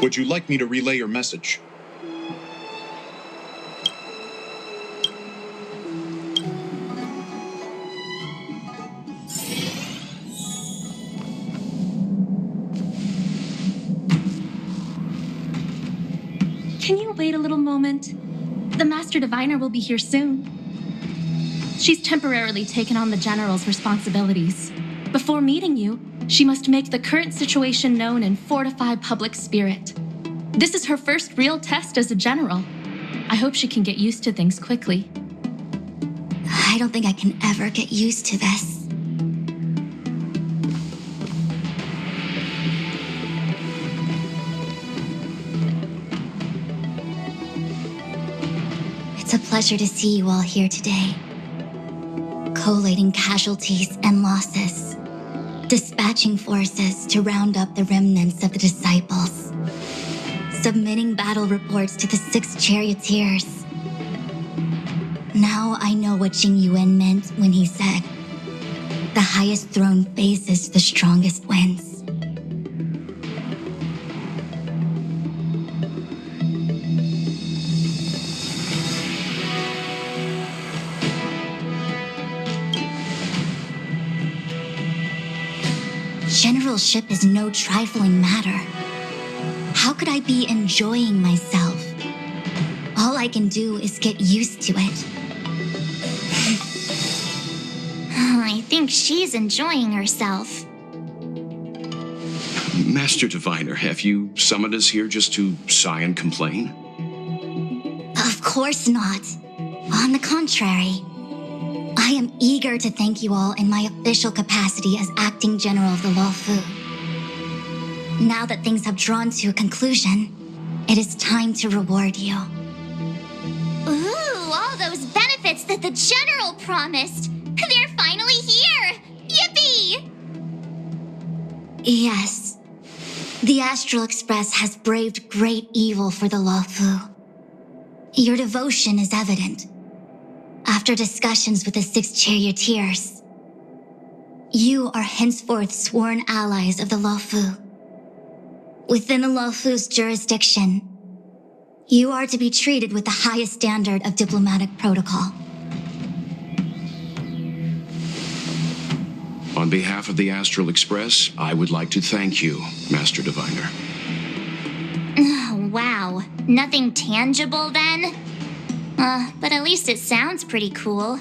Would you like me to relay your message? Can you wait a little moment? The Master Diviner will be here soon. She's temporarily taken on the General's responsibilities. Before meeting you, she must make the current situation known and fortify public spirit. This is her first real test as a General. I hope she can get used to things quickly. I don't think I can ever get used to this. It's a pleasure to see you all here today. Collating casualties and losses. Dispatching forces to round up the remnants of the disciples. Submitting battle reports to the 6 charioteers. Now I know what Jing Yuan meant when he said, "The highest throne faces the strongest wins." Generalship is no trifling matter. How could I be enjoying myself? All I can do is get used to it. I think she's enjoying herself. Master Diviner, have you summoned us here just to sigh and complain? Of course not. On the contrary. I am eager to thank you all in my official capacity as Acting General of the Loufu. Now that things have drawn to a conclusion, it is time to reward you. Ooh, all those benefits that the General promised! They're finally here! Yippee! Yes. The Astral Express has braved great evil for the Loufu. Your devotion is evident. After discussions with the 6 charioteers, you are henceforth sworn allies of the Loufu. Within the Loufu's jurisdiction, you are to be treated with the highest standard of diplomatic protocol. On behalf of the Astral Express, I would like to thank you, Master Diviner. Oh, wow. Nothing tangible then? But at least it sounds pretty cool.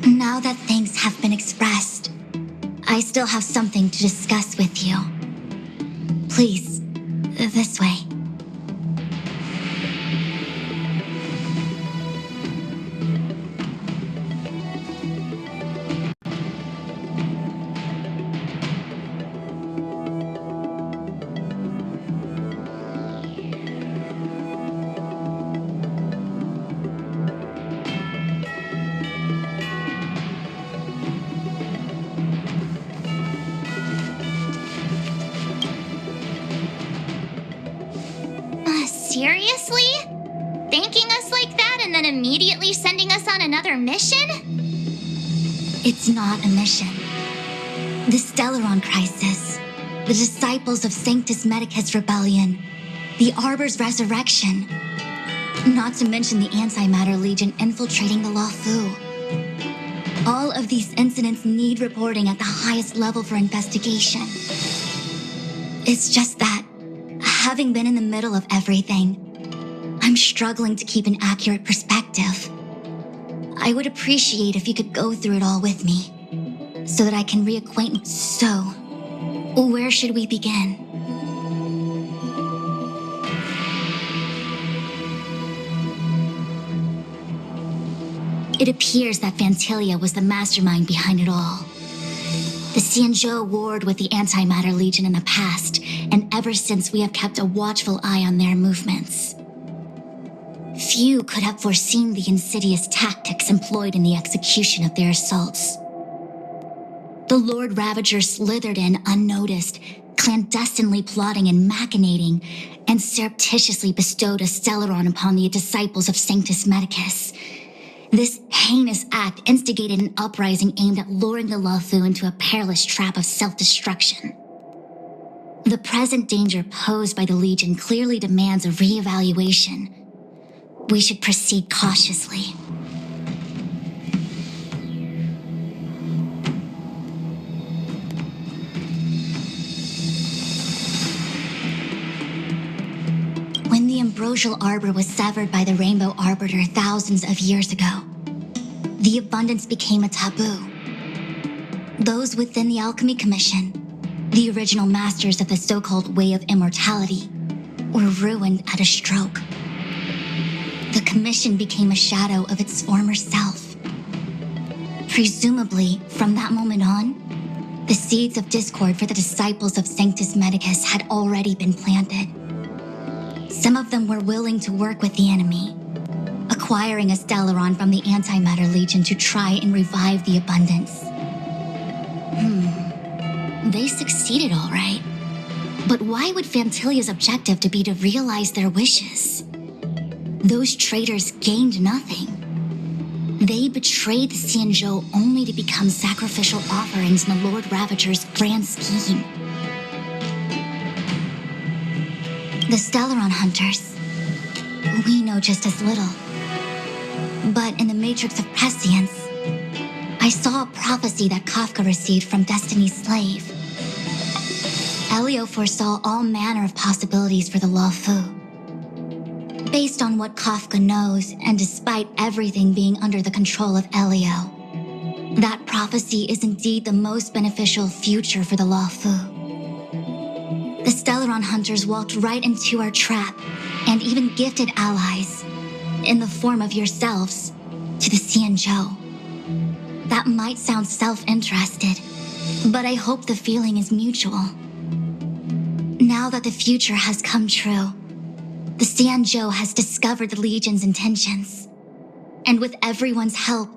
Now that thanks have been expressed, I still have something to discuss with you. Please, this way. Seriously? Thanking us like that and then immediately sending us on another mission? It's not a mission. The Stellaron Crisis, the Disciples of Sanctus Medicus Rebellion, the Arbor's Resurrection, not to mention the Antimatter Legion infiltrating the Loufu. All of these incidents need reporting at the highest level for investigation. It's just that, having been in the middle of everything, I'm struggling to keep an accurate perspective. I would appreciate if you could go through it all with me, so that I can reacquaint. So, where should we begin? It appears that Vantilia was the mastermind behind it all. The Xianzhou warred with the Antimatter Legion in the past, and ever since we have kept a watchful eye on their movements. Few could have foreseen the insidious tactics employed in the execution of their assaults. The Lord Ravager slithered in unnoticed, clandestinely plotting and machinating, and surreptitiously bestowed a Stellaron upon the disciples of Sanctus Medicus. This heinous act instigated an uprising aimed at luring the Loufu into a perilous trap of self-destruction. The present danger posed by the Legion clearly demands a re-evaluation. We should proceed cautiously. When the ambrosial arbor was severed by the Rainbow Arbiter thousands of years ago, the abundance became a taboo. Those within the Alchemy Commission, the original masters of the so-called Way of Immortality, were ruined at a stroke. The Commission became a shadow of its former self. Presumably, from that moment on, the seeds of discord for the disciples of Sanctus Medicus had already been planted. Some of them were willing to work with the enemy, acquiring a Stellaron from the Antimatter Legion to try and revive the abundance. They succeeded all right. But why would Fantilia's objective to be to realize their wishes? Those traitors gained nothing. They betrayed the Xianzhou only to become sacrificial offerings in the Lord Ravager's grand scheme. The Stellaron Hunters, we know just as little. But in the Matrix of Prescience, I saw a prophecy that Kafka received from Destiny's slave. Elio foresaw all manner of possibilities for the Loufu. Based on what Kafka knows, and despite everything being under the control of Elio, that prophecy is indeed the most beneficial future for the Loufu. The Stellaron Hunters walked right into our trap, and even gifted allies, in the form of yourselves, to the Xianzhou. That might sound self-interested, but I hope the feeling is mutual. Now that the future has come true, the Xianzhou has discovered the Legion's intentions, and with everyone's help,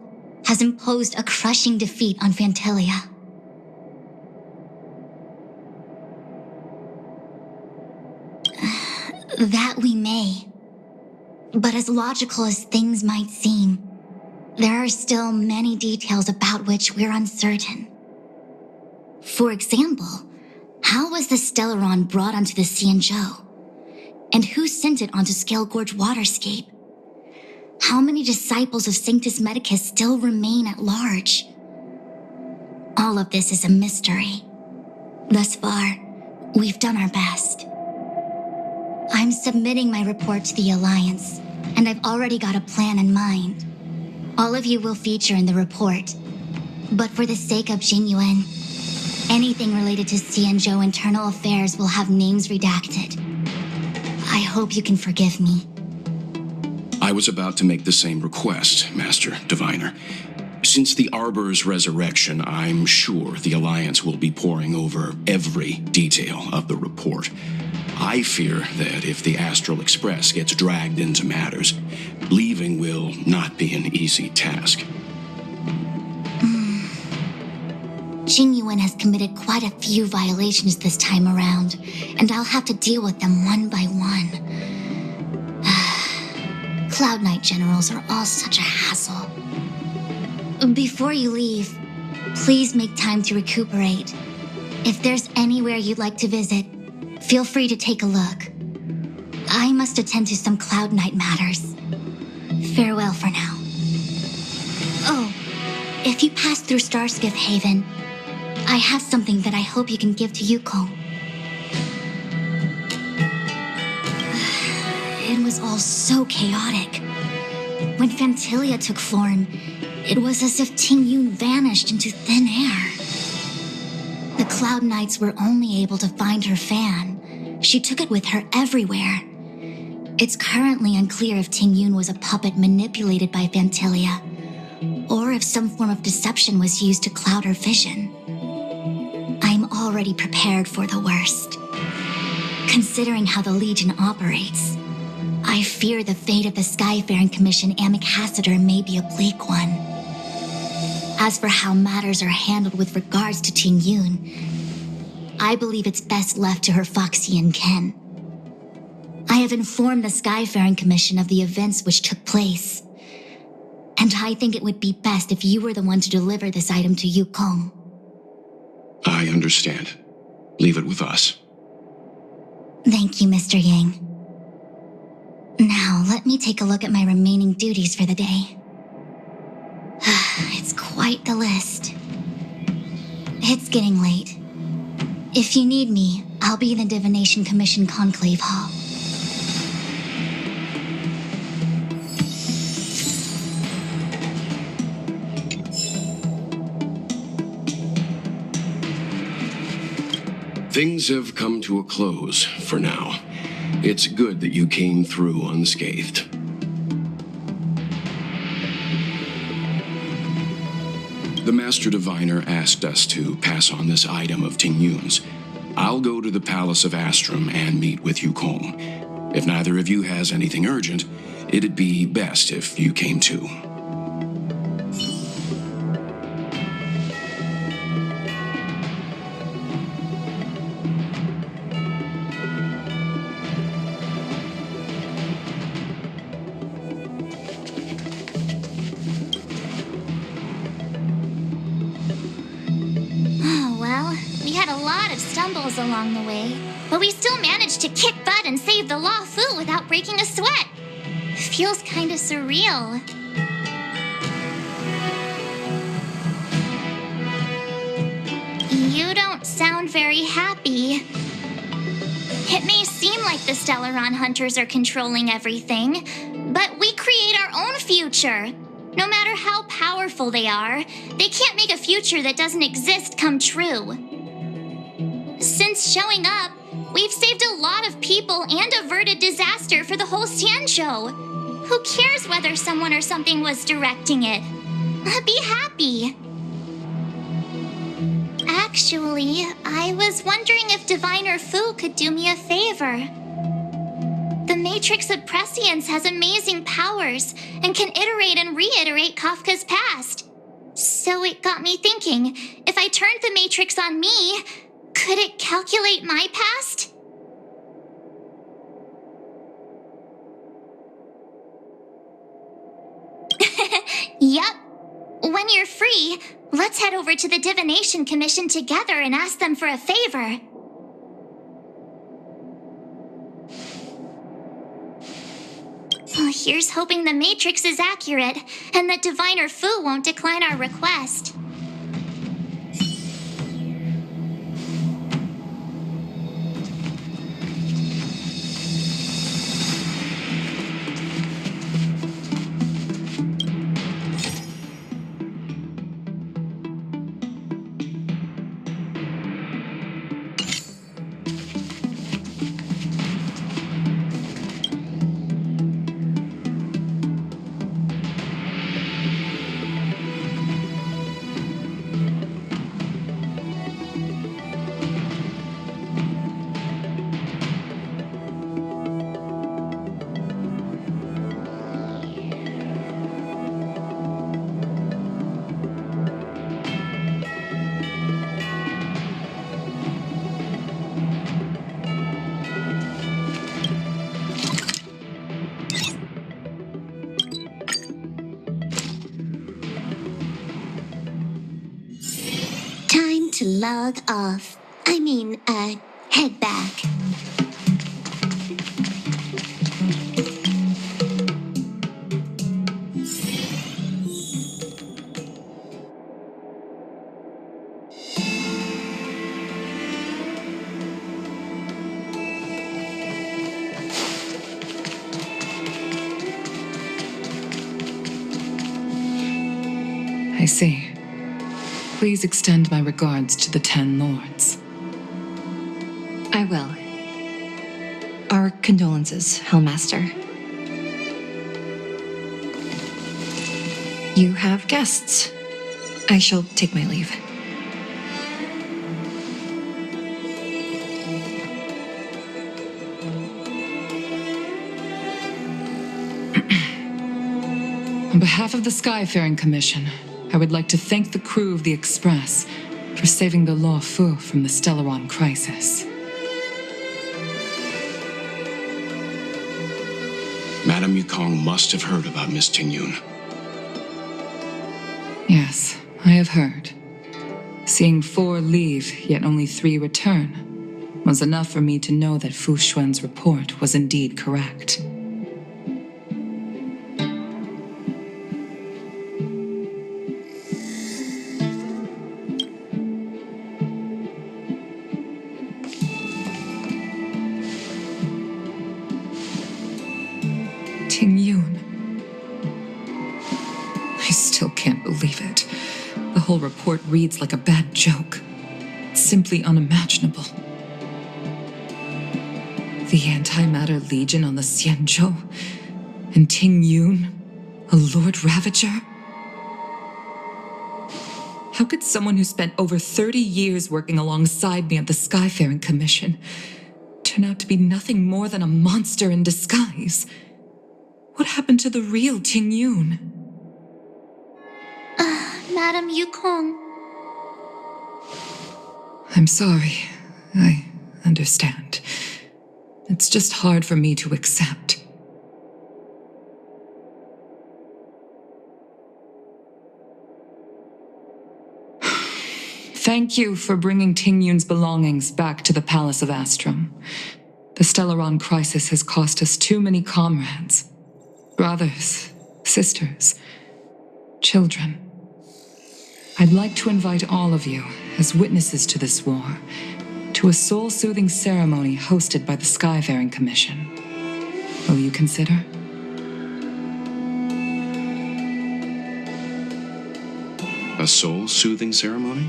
has imposed a crushing defeat on Fantilia. That we may. But as logical as things might seem, there are still many details about which we're uncertain. For example, how was the Stellaron brought onto the Xianzhou? And who sent it onto Scale Gorge Waterscape? How many disciples of Sanctus Medicus still remain at large? All of this is a mystery. Thus far, we've done our best. I'm submitting my report to the Alliance, and I've already got a plan in mind. All of you will feature in the report. But for the sake of Genuine, anything related to Xianzhou internal affairs will have names redacted. I hope you can forgive me. I was about to make the same request, Master Diviner. Since the Arbor's resurrection, I'm sure the Alliance will be poring over every detail of the report. I fear that if the Astral Express gets dragged into matters, leaving will not be an easy task. Genuine has committed quite a few violations this time around, and I'll have to deal with them one by one. Cloud Knight generals are all such a hassle. Before you leave, please make time to recuperate. If there's anywhere you'd like to visit, feel free to take a look. I must attend to some Cloud Knight matters. Farewell for now. Oh, if you pass through Starskiff Haven, I have something that I hope you can give to Yuko. It was all so chaotic. When Fantilia took form, it was as if Ting Yun vanished into thin air. The Cloud Knights were only able to find her fan. She took it with her everywhere. It's currently unclear if Ting Yun was a puppet manipulated by Fantilia, or if some form of deception was used to cloud her vision. I'm already prepared for the worst. Considering how the Legion operates, I fear the fate of the Skyfaring Commission Ambassador may be a bleak one. As for how matters are handled with regards to Ting Yun, I believe it's best left to her Foxian ken. I have informed the Skyfaring Commission of the events which took place, and I think it would be best if you were the one to deliver this item to Yukong. I understand. Leave it with us. Thank you, Mr. Yang. Now, let me take a look at my remaining duties for the day. It's quite the list. It's getting late. If you need me, I'll be in the Divination Commission Conclave Hall. Things have come to a close for now. It's good that you came through unscathed. The Master Diviner asked us to pass on this item of Ting Yun's. I'll go to the Palace of Astrum and meet with Yukong. If neither of you has anything urgent, it'd be best if you came too. Along the way, but we still managed to kick butt and save the Loufu without breaking a sweat. Feels kinda surreal. You don't sound very happy. It may seem like the Stellaron hunters are controlling everything, but we create our own future. No matter how powerful they are, they can't make a future that doesn't exist come true. Since showing up, we've saved a lot of people and averted disaster for the whole Xianzhou. Who cares whether someone or something was directing it? Be happy. Actually, I was wondering if Diviner Fu could do me a favor. The Matrix of Prescience has amazing powers and can iterate and reiterate Kafka's past. So it got me thinking, if I turned the Matrix on me, could it calculate my past? Yup. When you're free, let's head over to the Divination Commission together and ask them for a favor. Well, here's hoping the Matrix is accurate and that Diviner Fu won't decline our request. To log off. Head back. I see. Please extend my regards to the 10 Lords. I will. Our condolences, Hellmaster. You have guests. I shall take my leave. On behalf of the Skyfaring Commission, I would like to thank the crew of the Express for saving the Loufu from the Stellaron crisis. Madame Yukong must have heard about Miss Ting Yun. Yes, I have heard. Seeing 4 leave, yet only 3 return. was enough for me to know that Fu Xuan's report was indeed correct. I still can't believe it. The whole report reads like a bad joke. It's simply unimaginable. The Antimatter Legion on the Xianzhou, and Ting Yun, a Lord Ravager? How could someone who spent over 30 years working alongside me at the Skyfaring Commission turn out to be nothing more than a monster in disguise? What happened to the real Ting Yun? Madam Yukong. I'm sorry. I understand. It's just hard for me to accept. Thank you for bringing Ting Yun's belongings back to the Palace of Astrum. The Stellaron crisis has cost us too many comrades. Brothers, sisters, children. I'd like to invite all of you, as witnesses to this war, to a soul-soothing ceremony hosted by the Skyfaring Commission. Will you consider? A soul-soothing ceremony?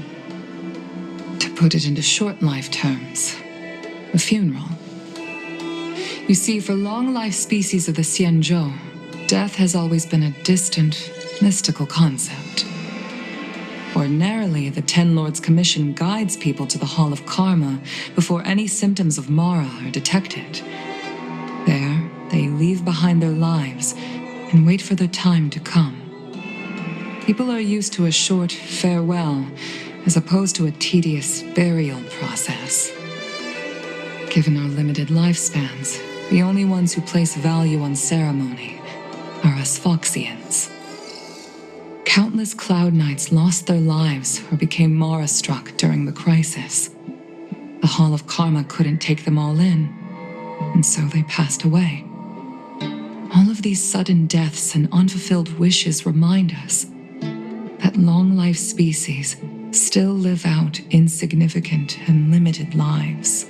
To put it into short-life terms, a funeral. You see, for long-life species of the Xianzhou, death has always been a distant, mystical concept. Ordinarily, the Ten Lords Commission guides people to the Hall of Karma before any symptoms of Mara are detected. There, they leave behind their lives and wait for their time to come. People are used to a short farewell as opposed to a tedious burial process. Given our limited lifespans, the only ones who place value on ceremony are us Foxians. Countless Cloud Knights lost their lives or became Mara-struck during the crisis. The Hall of Karma couldn't take them all in, and so they passed away. All of these sudden deaths and unfulfilled wishes remind us that long-life species still live out insignificant and limited lives.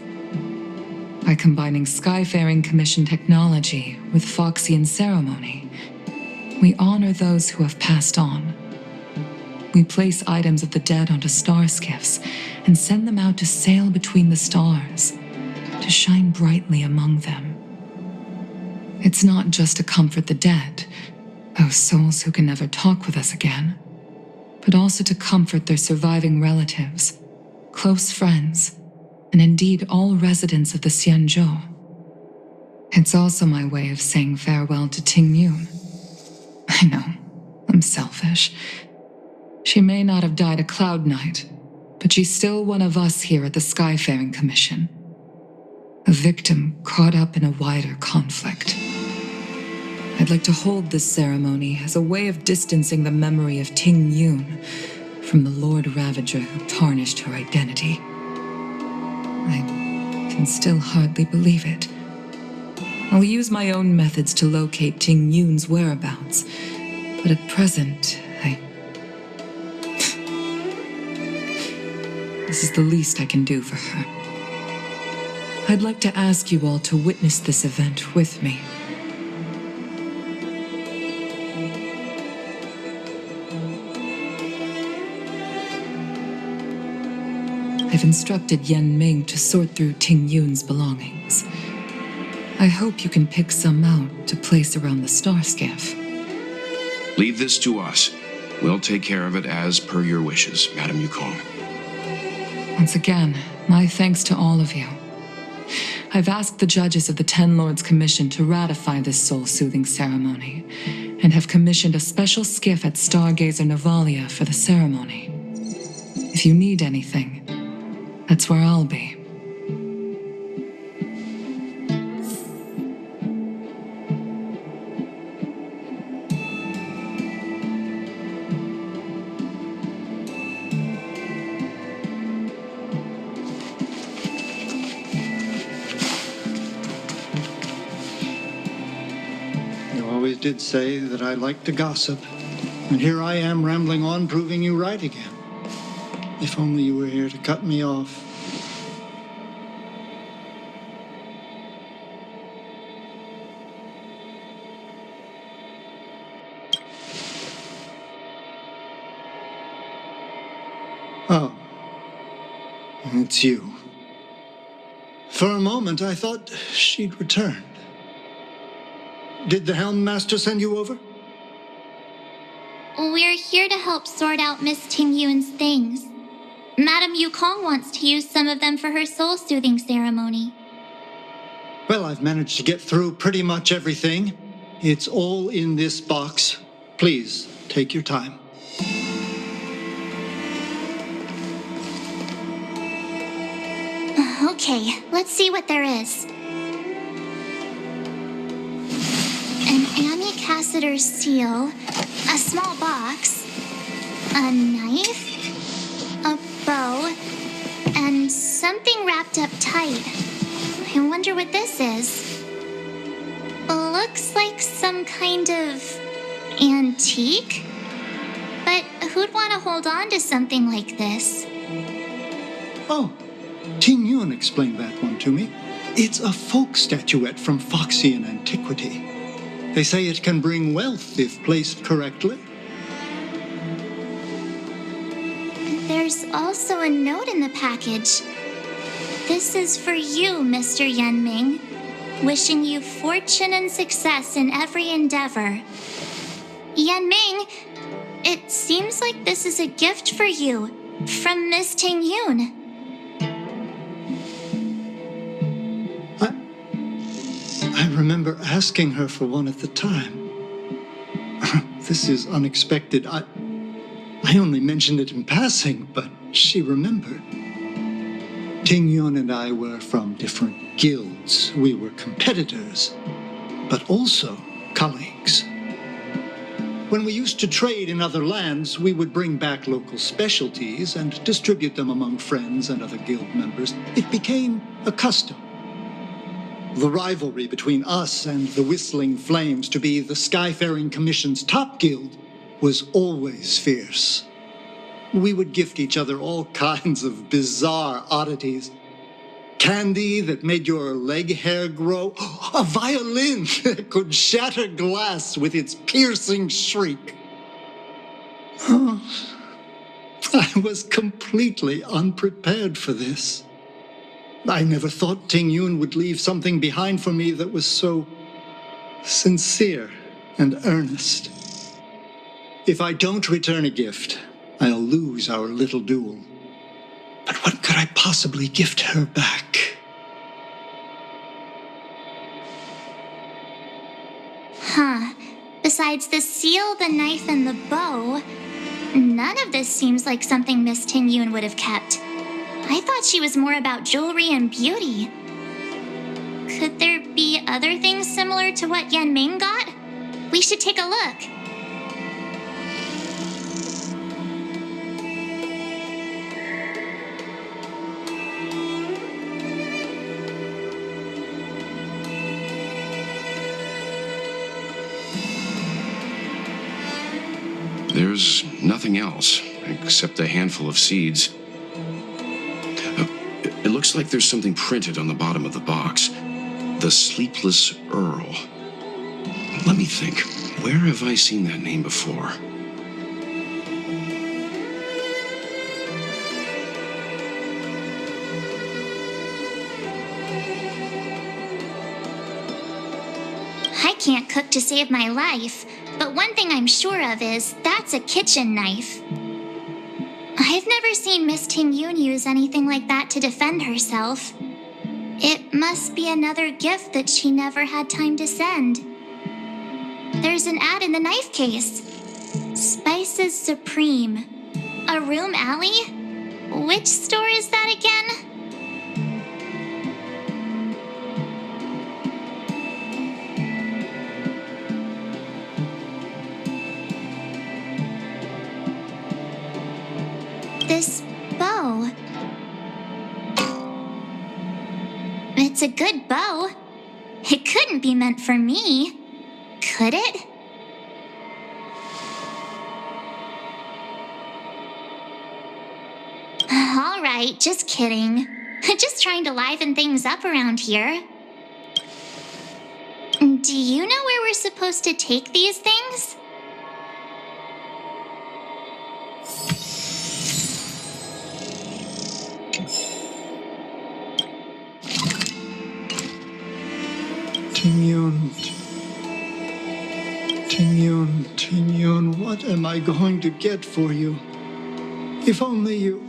By combining Skyfaring Commission technology with Foxian ceremony, we honor those who have passed on. We place items of the dead onto star skiffs and send them out to sail between the stars, to shine brightly among them. It's not just to comfort the dead, those souls who can never talk with us again, but also to comfort their surviving relatives, close friends, and indeed all residents of the Xianzhou. It's also my way of saying farewell to Ting Yun. I know, I'm selfish. She may not have died a Cloud Knight, but she's still one of us here at the Skyfaring Commission. A victim caught up in a wider conflict. I'd like to hold this ceremony as a way of distancing the memory of Ting Yun from the Lord Ravager who tarnished her identity. I can still hardly believe it. I'll use my own methods to locate Ting Yun's whereabouts, but at present, This is the least I can do for her. I'd like to ask you all to witness this event with me. I've instructed Yan Ming to sort through Ting Yun's belongings. I hope you can pick some out to place around the star skiff. Leave this to us. We'll take care of it as per your wishes, Madam Yukong. Once again, my thanks to all of you. I've asked the judges of the Ten Lords Commission to ratify this soul-soothing ceremony, and have commissioned a special skiff at Stargazer Navalia for the ceremony. If you need anything, that's where I'll be. did say that I like to gossip. And here I am rambling on, proving you right again. If only you were here to cut me off. Oh, it's you. For a moment, I thought she'd returned. Did the Helm Master send you over? We're here to help sort out Miss Ting Yun's things. Madame Yukong wants to use some of them for her soul-soothing ceremony. Well, I've managed to get through pretty much everything. It's all in this box. Please, take your time. Okay, let's see what there is. An Amicassator's seal, a small box, a knife, a bow, and something wrapped up tight. I wonder what this is. Looks like some kind of antique? But who'd want to hold on to something like this? Oh, Ting Yun explained that one to me. It's a folk statuette from Foxian antiquity. They say it can bring wealth if placed correctly. There's also a note in the package. This is for you, Mr. Yanming. Wishing you fortune and success in every endeavor. Yanming, it seems like this is a gift for you from Miss Ting Yun. I remember asking her for one at the time. This is unexpected. I only mentioned it in passing, but she remembered. Ting Yun and I were from different guilds. We were competitors, but also colleagues. When we used to trade in other lands, we would bring back local specialties and distribute them among friends and other guild members. It became a custom. The rivalry between us and the Whistling Flames to be the Skyfaring Commission's top guild was always fierce. We would gift each other all kinds of bizarre oddities. Candy that made your leg hair grow. A violin that could shatter glass with its piercing shriek. Oh, I was completely unprepared for this. I never thought Ting Yun would leave something behind for me that was so sincere and earnest. If I don't return a gift, I'll lose our little duel. But what could I possibly gift her back? Huh. Besides the seal, the knife, and the bow, none of this seems like something Miss Ting Yun would have kept. I thought she was more about jewelry and beauty. Could there be other things similar to what Yanming got? We should take a look. There's nothing else, except a handful of seeds. It looks like there's something printed on the bottom of the box. The Sleepless Earl. Let me think. Where have I seen that name before? I can't cook to save my life, but one thing I'm sure of is that's a kitchen knife. I've never seen Miss Ting Yun use anything like that to defend herself. It must be another gift that she never had time to send. There's an ad in the knife case. Spices Supreme. Aurum Alley? Which store is that again? This bow. It's a good bow. It couldn't be meant for me, could it? right, just kidding. Just trying to liven things up around here. Do you know where we're supposed to take these things? Tingyun, what am I going to get for you? If only you...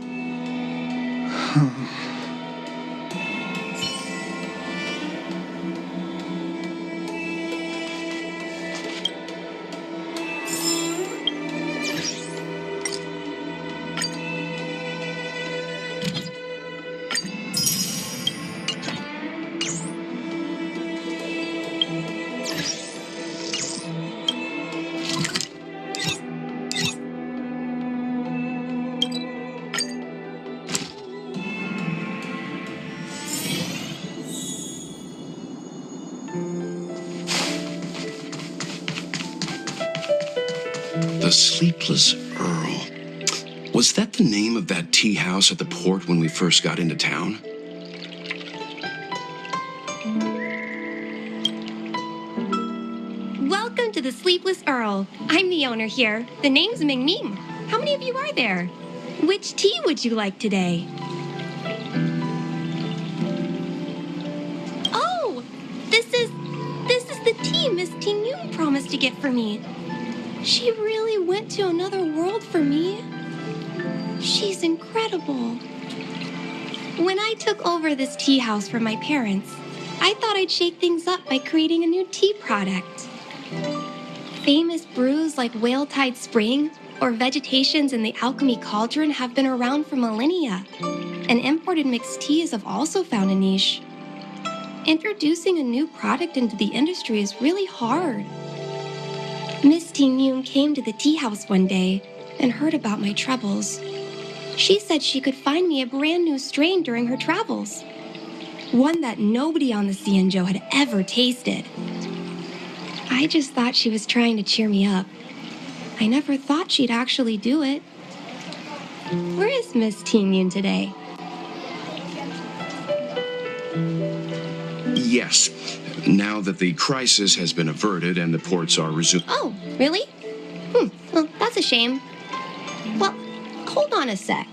The Sleepless Earl. Was that the name of that tea house at the port when we first got into town? Welcome to the Sleepless Earl. I'm the owner here. The name's Ming Ming. How many of you are there? Which tea would you like today? Oh, this is the tea Miss Ting Yun promised to get for me. She really went to another world for me. She's incredible. When I took over this tea house from my parents, I thought I'd shake things up by creating a new tea product. Famous brews like Whale Tide Spring or Vegetations in the Alchemy Cauldron have been around for millennia, and imported mixed teas have also found a niche. Introducing a new product into the industry is really hard. Miss Ting Yun came to the tea house one day and heard about my troubles. She said she could find me a brand new strain during her travels, one that nobody on the Xianzhou had ever tasted. I just thought she was trying to cheer me up. I never thought she'd actually do it. Where is Miss Ting Yun today? Yes. Now that the crisis has been averted and the ports are resumed. Oh, really? Well, that's a shame. Well, hold on a sec.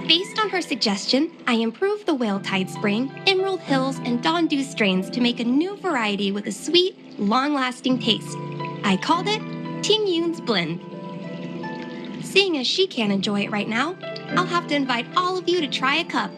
Based on her suggestion, I improved the Whale Tide Spring, Emerald Hills, and Dawn Dew strains to make a new variety with a sweet, long-lasting taste. I called it Ting Yun's Blend. Seeing as she can't enjoy it right now, I'll have to invite all of you to try a cup.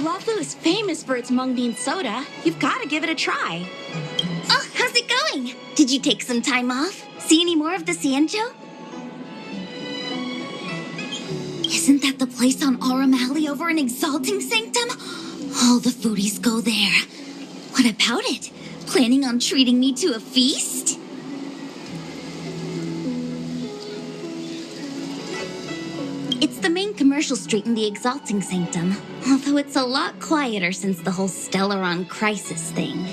Loufu is famous for its mung bean soda. You've got to give it a try. Oh, how's it going? Did you take some time off? See any more of the Xianzhou? Isn't that the place on Aurum Alley over in Exalting Sanctum? All the foodies go there. What about it? Planning on treating me to a feast? It's the main commercial street in the Exalting Sanctum, although it's a lot quieter since the whole Stellaron crisis thing.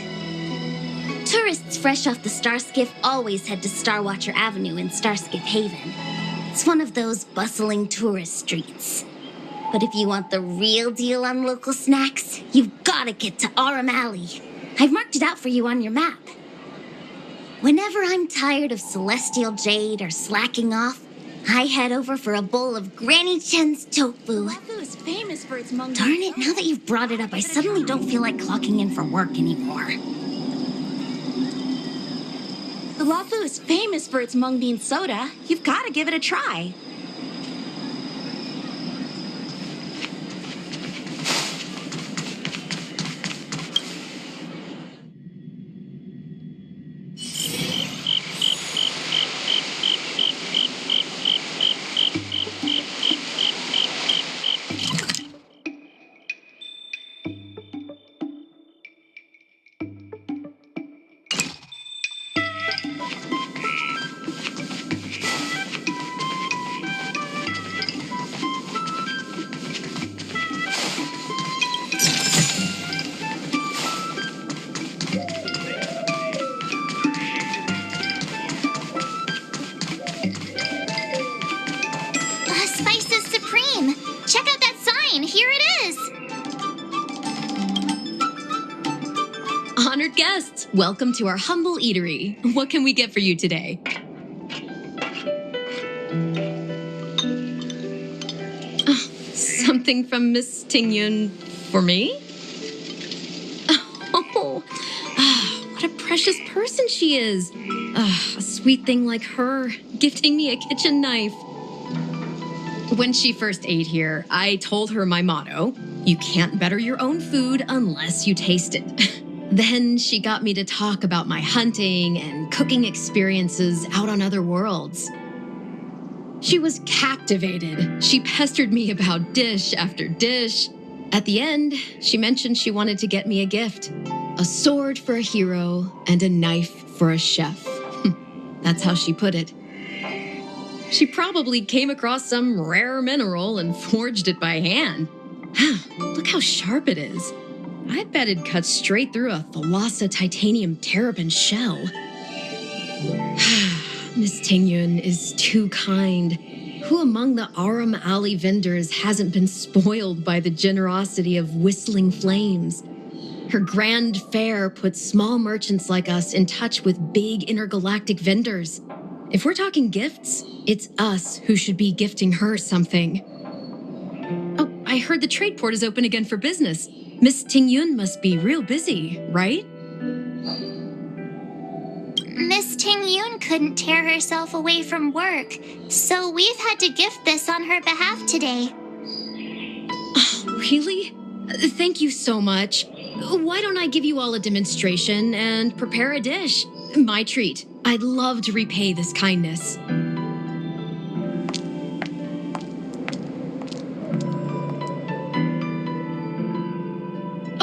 Tourists fresh off the Starskiff always head to Starwatcher Avenue in Starskiff Haven. It's one of those bustling tourist streets. But if you want the real deal on local snacks, you've got to get to Aurum Alley. I've marked it out for you on your map. Whenever I'm tired of Celestial Jade or slacking off, I head over for a bowl of Granny Chen's tofu. Loufu is famous for its mung bean Darn it, soda. now that you've brought it up, I suddenly don't feel like clocking in for work anymore. The Loufu is famous for its mung bean soda. You've got to give it a try. Welcome to our humble eatery. What can we get for you today? Something from Miss Tingyun for me? Oh, what a precious person she is. A sweet thing like her, gifting me a kitchen knife. When she first ate here, I told her my motto: you can't better your own food unless you taste it. Then she got me to talk about my hunting and cooking experiences out on other worlds. She was captivated. She pestered me about dish after dish. At the end, she mentioned she wanted to get me a gift: a sword for a hero and a knife for a chef. That's how she put it. She probably came across some rare mineral and forged it by hand. Look how sharp it is. I bet it cuts straight through a Thalassa titanium terrapin shell. Miss Tingyun is too kind. Who among the Aurum Alley vendors hasn't been spoiled by the generosity of whistling flames? Her grand fare puts small merchants like us in touch with big intergalactic vendors. If we're talking gifts, it's us who should be gifting her something. Oh, I heard the trade port is open again for business. Miss Tingyun must be real busy, right? Miss Tingyun couldn't tear herself away from work, so we've had to gift this on her behalf today. Oh, really? Thank you so much. Why don't I give you all a demonstration and prepare a dish? My treat. I'd love to repay this kindness.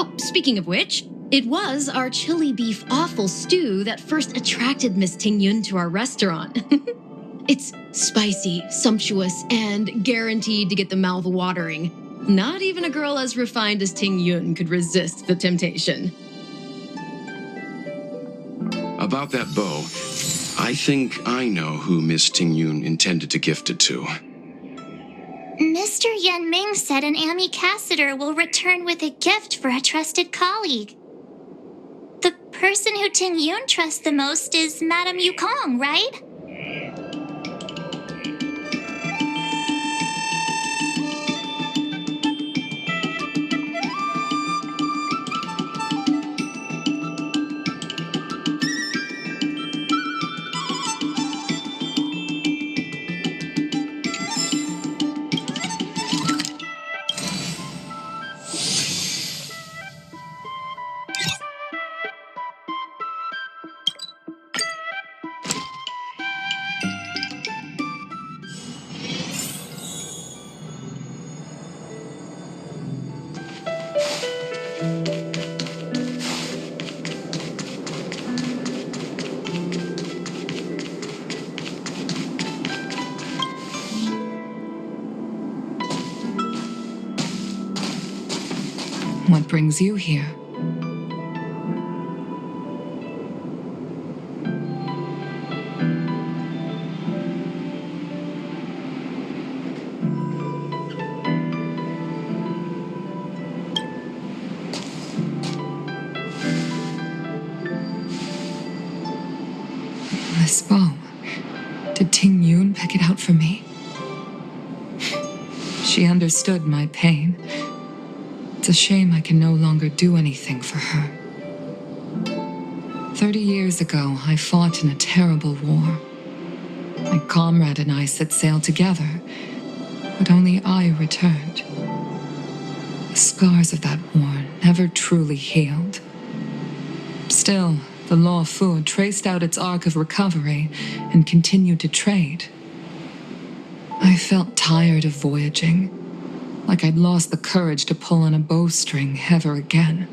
Oh, speaking of which, it was our chili beef offal stew that first attracted Miss Tingyun to our restaurant. It's spicy, sumptuous, and guaranteed to get the mouth watering. Not even a girl as refined as Tingyun could resist the temptation. About that bow, I think I know who Miss Tingyun intended to gift it to. Mr. Yan Ming said an ambassador will return with a gift for a trusted colleague. The person who Tingyun trusts the most is Madame Yukong, right? What brings you here? This bow. Did Tingyun pick it out for me? She understood my pain. It's a shame I can no longer do anything for her. 30 years ago, I fought in a terrible war. My comrade and I set sail together, but only I returned. The scars of that war never truly healed. Still, the Loufu traced out its arc of recovery and continued to trade. I felt tired of voyaging, like I'd lost the courage to pull on a bowstring ever again.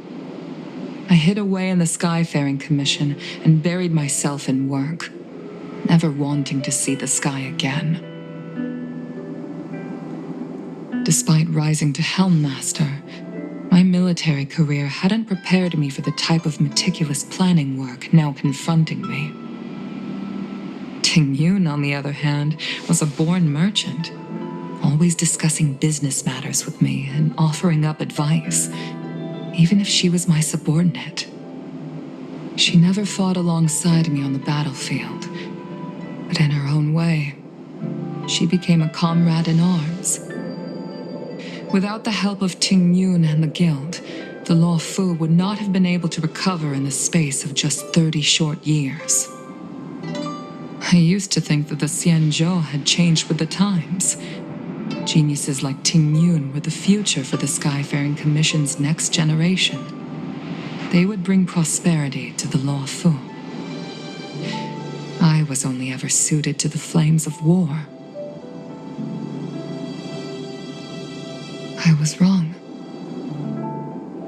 I hid away in the Skyfaring Commission and buried myself in work, never wanting to see the sky again. Despite rising to Helm Master, my military career hadn't prepared me for the type of meticulous planning work now confronting me. Tingyun, on the other hand, was a born merchant, always discussing business matters with me and offering up advice, even if she was my subordinate. She never fought alongside me on the battlefield, but in her own way, she became a comrade in arms. Without the help of Ting Yun and the Guild, the Loufu would not have been able to recover in the space of just 30 short years. I used to think that the Xianzhou had changed with the times. Geniuses like Ting Yun were the future for the Skyfaring Commission's next generation. They would bring prosperity to the Loufu. I was only ever suited to the flames of war. I was wrong.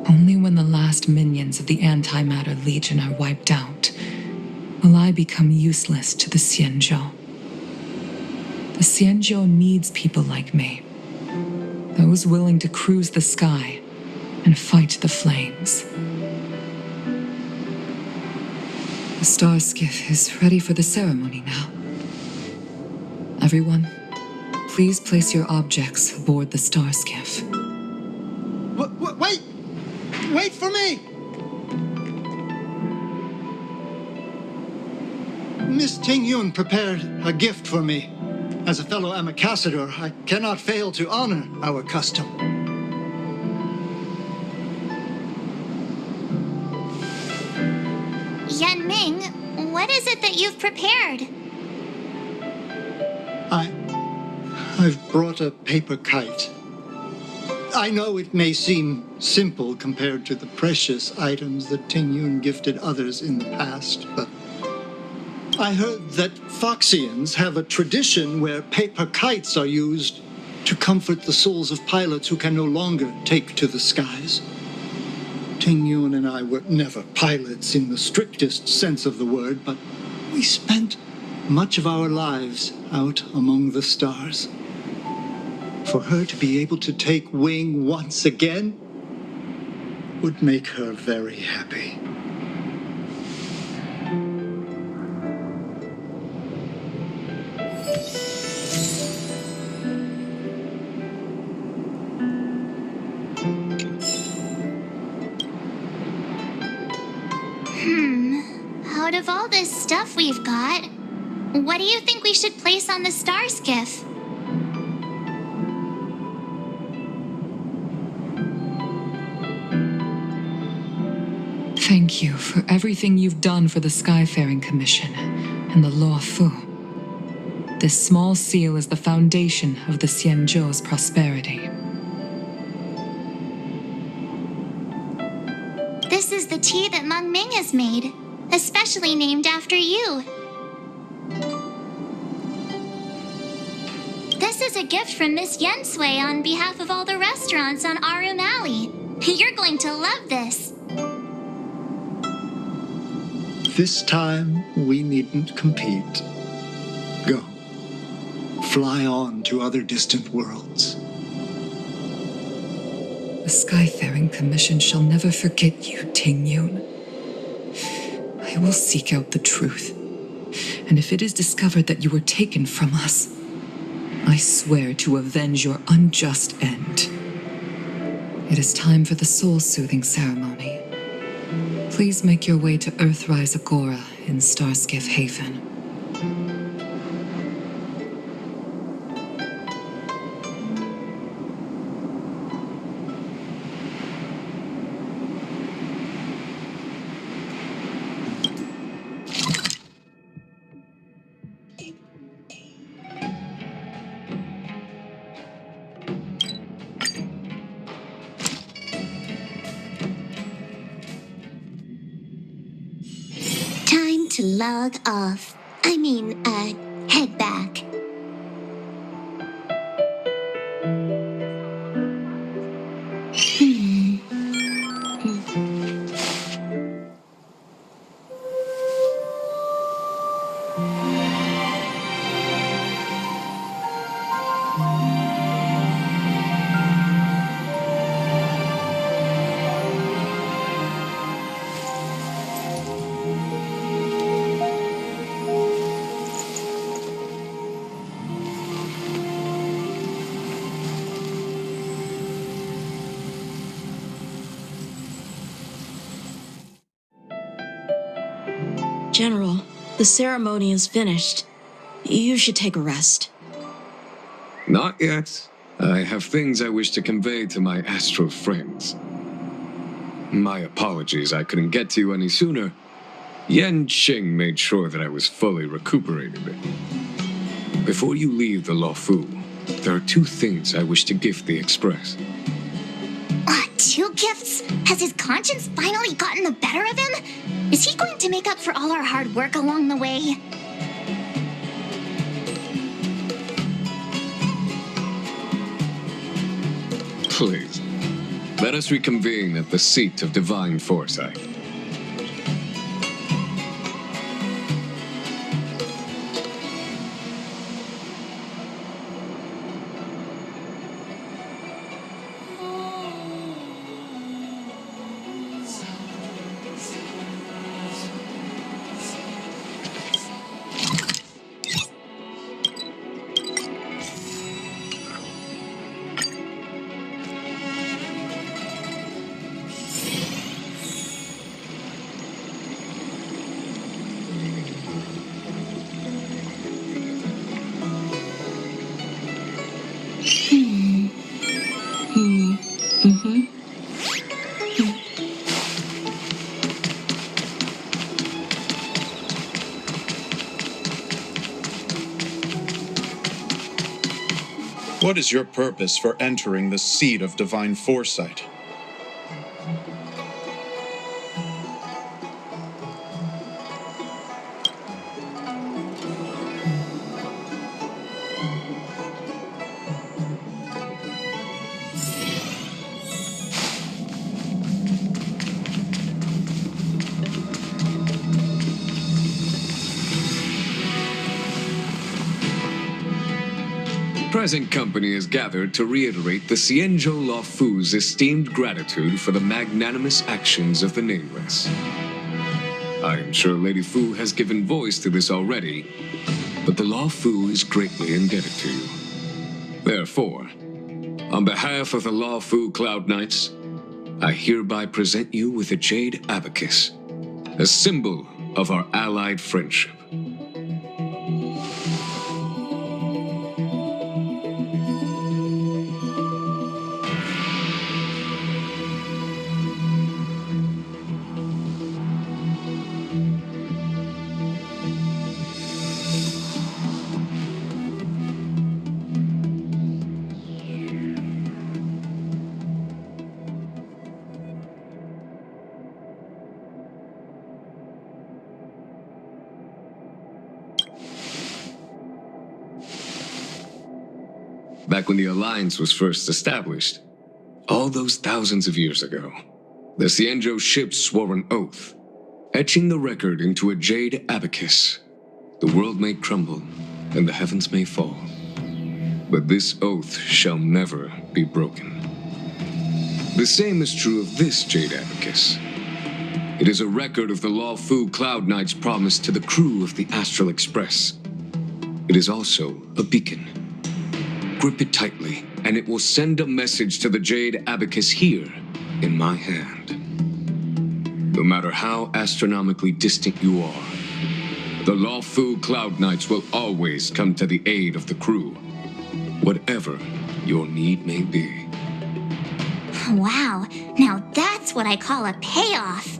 Only when the last minions of the Antimatter Legion are wiped out will I become useless to the Xianzhou. The Xianzhou needs people like me, those willing to cruise the sky and fight the flames. The star skiff is ready for the ceremony now. Everyone, please place your objects aboard the star skiff. Wait! Wait for me! Miss Ting Yun prepared a gift for me. As a fellow ambassador, I cannot fail to honor our custom. Yan Ming, what is it that you've prepared? I've brought a paper kite. I know it may seem simple compared to the precious items that Ting Yun gifted others in the past, but I heard that Foxians have a tradition where paper kites are used to comfort the souls of pilots who can no longer take to the skies. Ting Yun and I were never pilots in the strictest sense of the word, but we spent much of our lives out among the stars. For her to be able to take wing once again would make her very happy. Out of all this stuff we've got, what do you think we should place on the star skiff? Thank you for everything you've done for the Skyfaring Commission and the Loufu. This small seal is the foundation of the Xianzhou's prosperity. This is the tea that Meng Ming has made, especially named after you. This is a gift from Miss Yen Sui on behalf of all the restaurants on Aurum Alley. You're going to love this. This time, we needn't compete. Go. Fly on to other distant worlds. The Skyfaring Commission shall never forget you, Ting Yun. I will seek out the truth. And if it is discovered that you were taken from us, I swear to avenge your unjust end. It is time for the soul-soothing ceremony. Please make your way to Earthrise Agora in Starskiff Haven. Time to log off. Head back. General, the ceremony is finished. You should take a rest. Not yet. I have things I wish to convey to my astral friends. My apologies, I couldn't get to you any sooner. Yan Qing made sure that I was fully recuperated. Before you leave the Loufu, there are 2 things I wish to gift the Express. 2 gifts? Has his conscience finally gotten the better of him? Is he going to make up for all our hard work along the way? Please, let us reconvene at the seat of divine foresight. What is your purpose for entering the seat of divine foresight? Present company is gathered to reiterate the Xianzhou Loufu's esteemed gratitude for the magnanimous actions of the Nameless. I am sure Lady Fu has given voice to this already, but the Loufu is greatly indebted to you. Therefore, on behalf of the Loufu Cloud Knights, I hereby present you with a jade abacus, a symbol of our allied friendship. Back when the Alliance was first established, all those thousands of years ago, the Xianzhou ships swore an oath, etching the record into a jade abacus. The world may crumble, and the heavens may fall, but this oath shall never be broken. The same is true of this jade abacus. It is a record of the Loufu Cloud Knight's promise to the crew of the Astral Express. It is also a beacon. Grip it tightly, and it will send a message to the jade abacus here in my hand. No matter how astronomically distant you are, the Loufu Cloud Knights will always come to the aid of the crew, whatever your need may be. Wow, now that's what I call a payoff.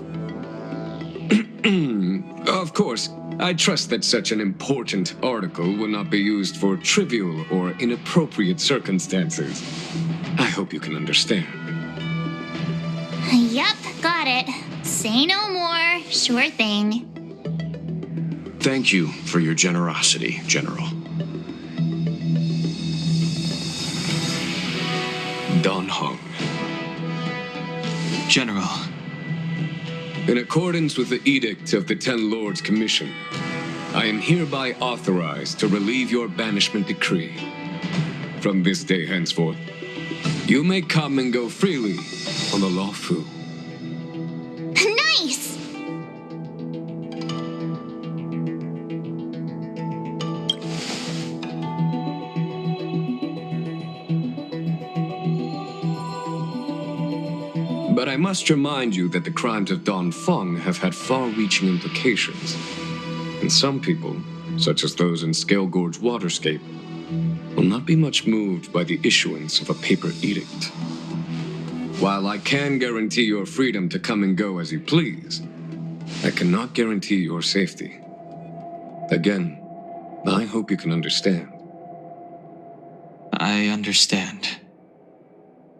Of course, I trust that such an important article will not be used for trivial or inappropriate circumstances. I hope you can understand. Yup, got it. Say no more. Sure thing. Thank you for your generosity, General. Don Hung. General. In accordance with the Edict of the Ten Lords Commission, I am hereby authorized to relieve your banishment decree. From this day henceforth, you may come and go freely on the Loufu. Nice! But I must remind you that the crimes of Don Feng have had far-reaching implications. And some people, such as those in Scale Gorge Waterscape, will not be much moved by the issuance of a paper edict. While I can guarantee your freedom to come and go as you please, I cannot guarantee your safety. Again, I hope you can understand. I understand.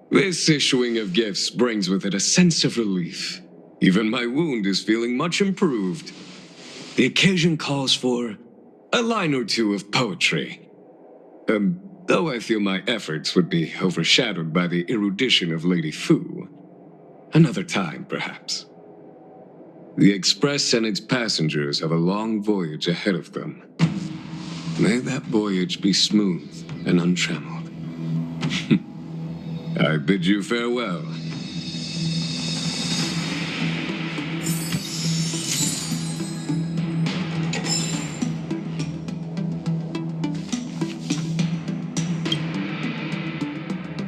This issuing of gifts brings with it a sense of relief. Even my wound is feeling much improved. The occasion calls for a line or two of poetry. Though I feel my efforts would be overshadowed by the erudition of Lady Fu. Another time, perhaps. The Express and its passengers have a long voyage ahead of them. May that voyage be smooth and untrammeled. I bid you farewell.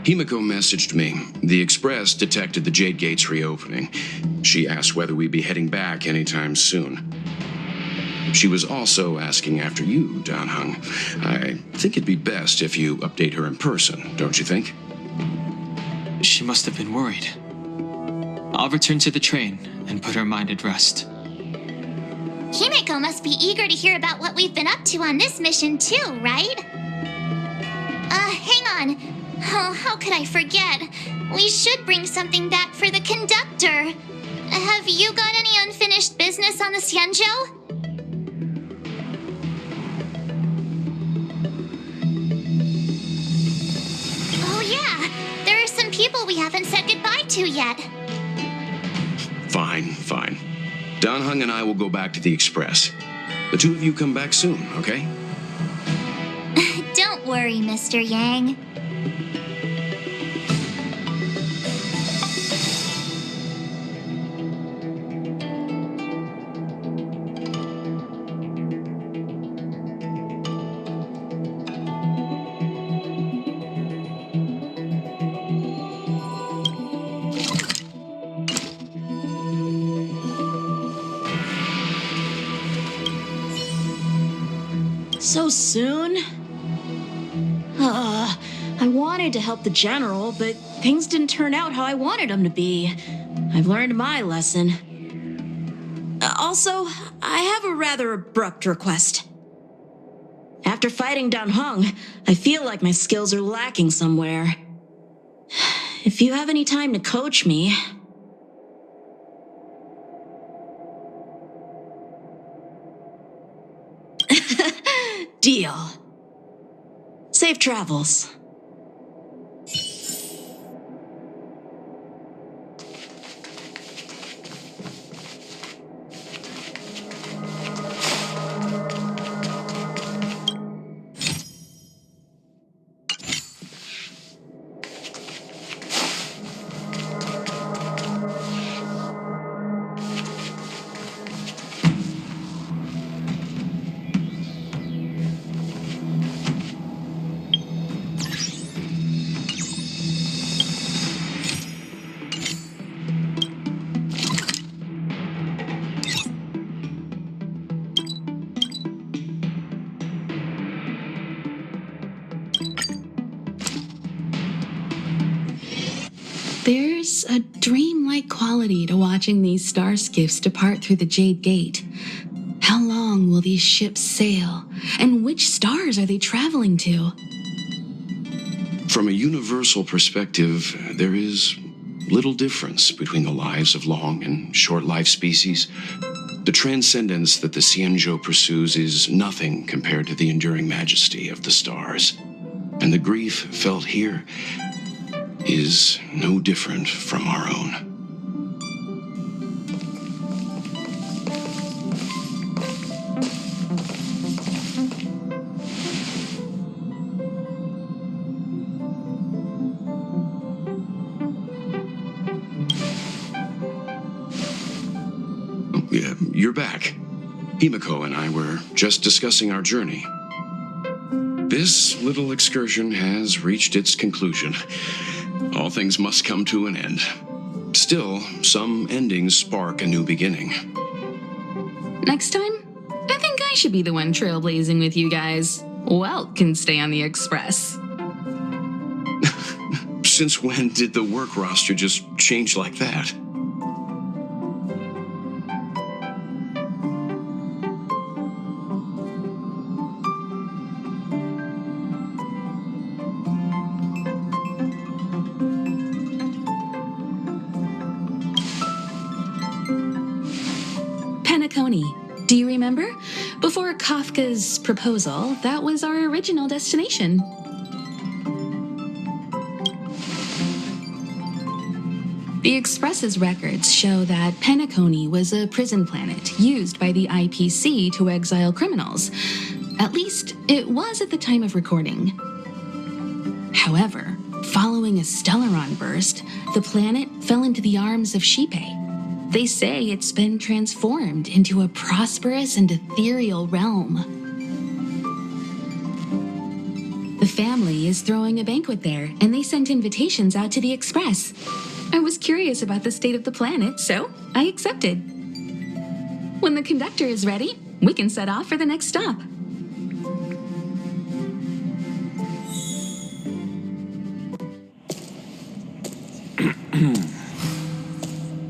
Himiko messaged me. The Express detected the Jade Gates reopening. She asked whether we'd be heading back anytime soon. She was also asking after you, Danheng. I think it'd be best if you update her in person, don't you think? She must have been worried. I'll return to the train and put her mind at rest. Himiko must be eager to hear about what we've been up to on this mission too, right? Hang on. Oh, how could I forget? We should bring something back for the conductor. Have you got any unfinished business on the Xianzhou? Oh yeah, there are some people we haven't said goodbye to yet. Fine. Danheng and I will go back to the Express. The two of you come back soon, okay? Don't worry, Mr. Yang. So soon? I wanted to help the General, but things didn't turn out how I wanted them to be. I've learned my lesson. Also, I have a rather abrupt request. After fighting Danheng, I feel like my skills are lacking somewhere. If you have any time to coach me... Deal. Safe travels. There's a dreamlike quality to watching these star skiffs depart through the Jade Gate. How long will these ships sail? And which stars are they traveling to? From a universal perspective, there is little difference between the lives of long and short-life species. The transcendence that the Xianzhou pursues is nothing compared to the enduring majesty of the stars. And the grief felt here is no different from our own. Yeah, you're back. Himiko and I were just discussing our journey. This little excursion has reached its conclusion. All things must come to an end. Still, some endings spark a new beginning. Next time, I think I should be the one trailblazing with you guys. Welt can stay on the Express. Since when did the work roster just change like that? Penacony. Do you remember? Before Kafka's proposal, that was our original destination. The Express's records show that Penacony was a prison planet used by the IPC to exile criminals. At least, it was at the time of recording. However, following a Stellaron burst, the planet fell into the arms of Shipe. They say it's been transformed into a prosperous and ethereal realm. The family is throwing a banquet there, and they sent invitations out to the Express. I was curious about the state of the planet, so I accepted. When the conductor is ready, we can set off for the next stop.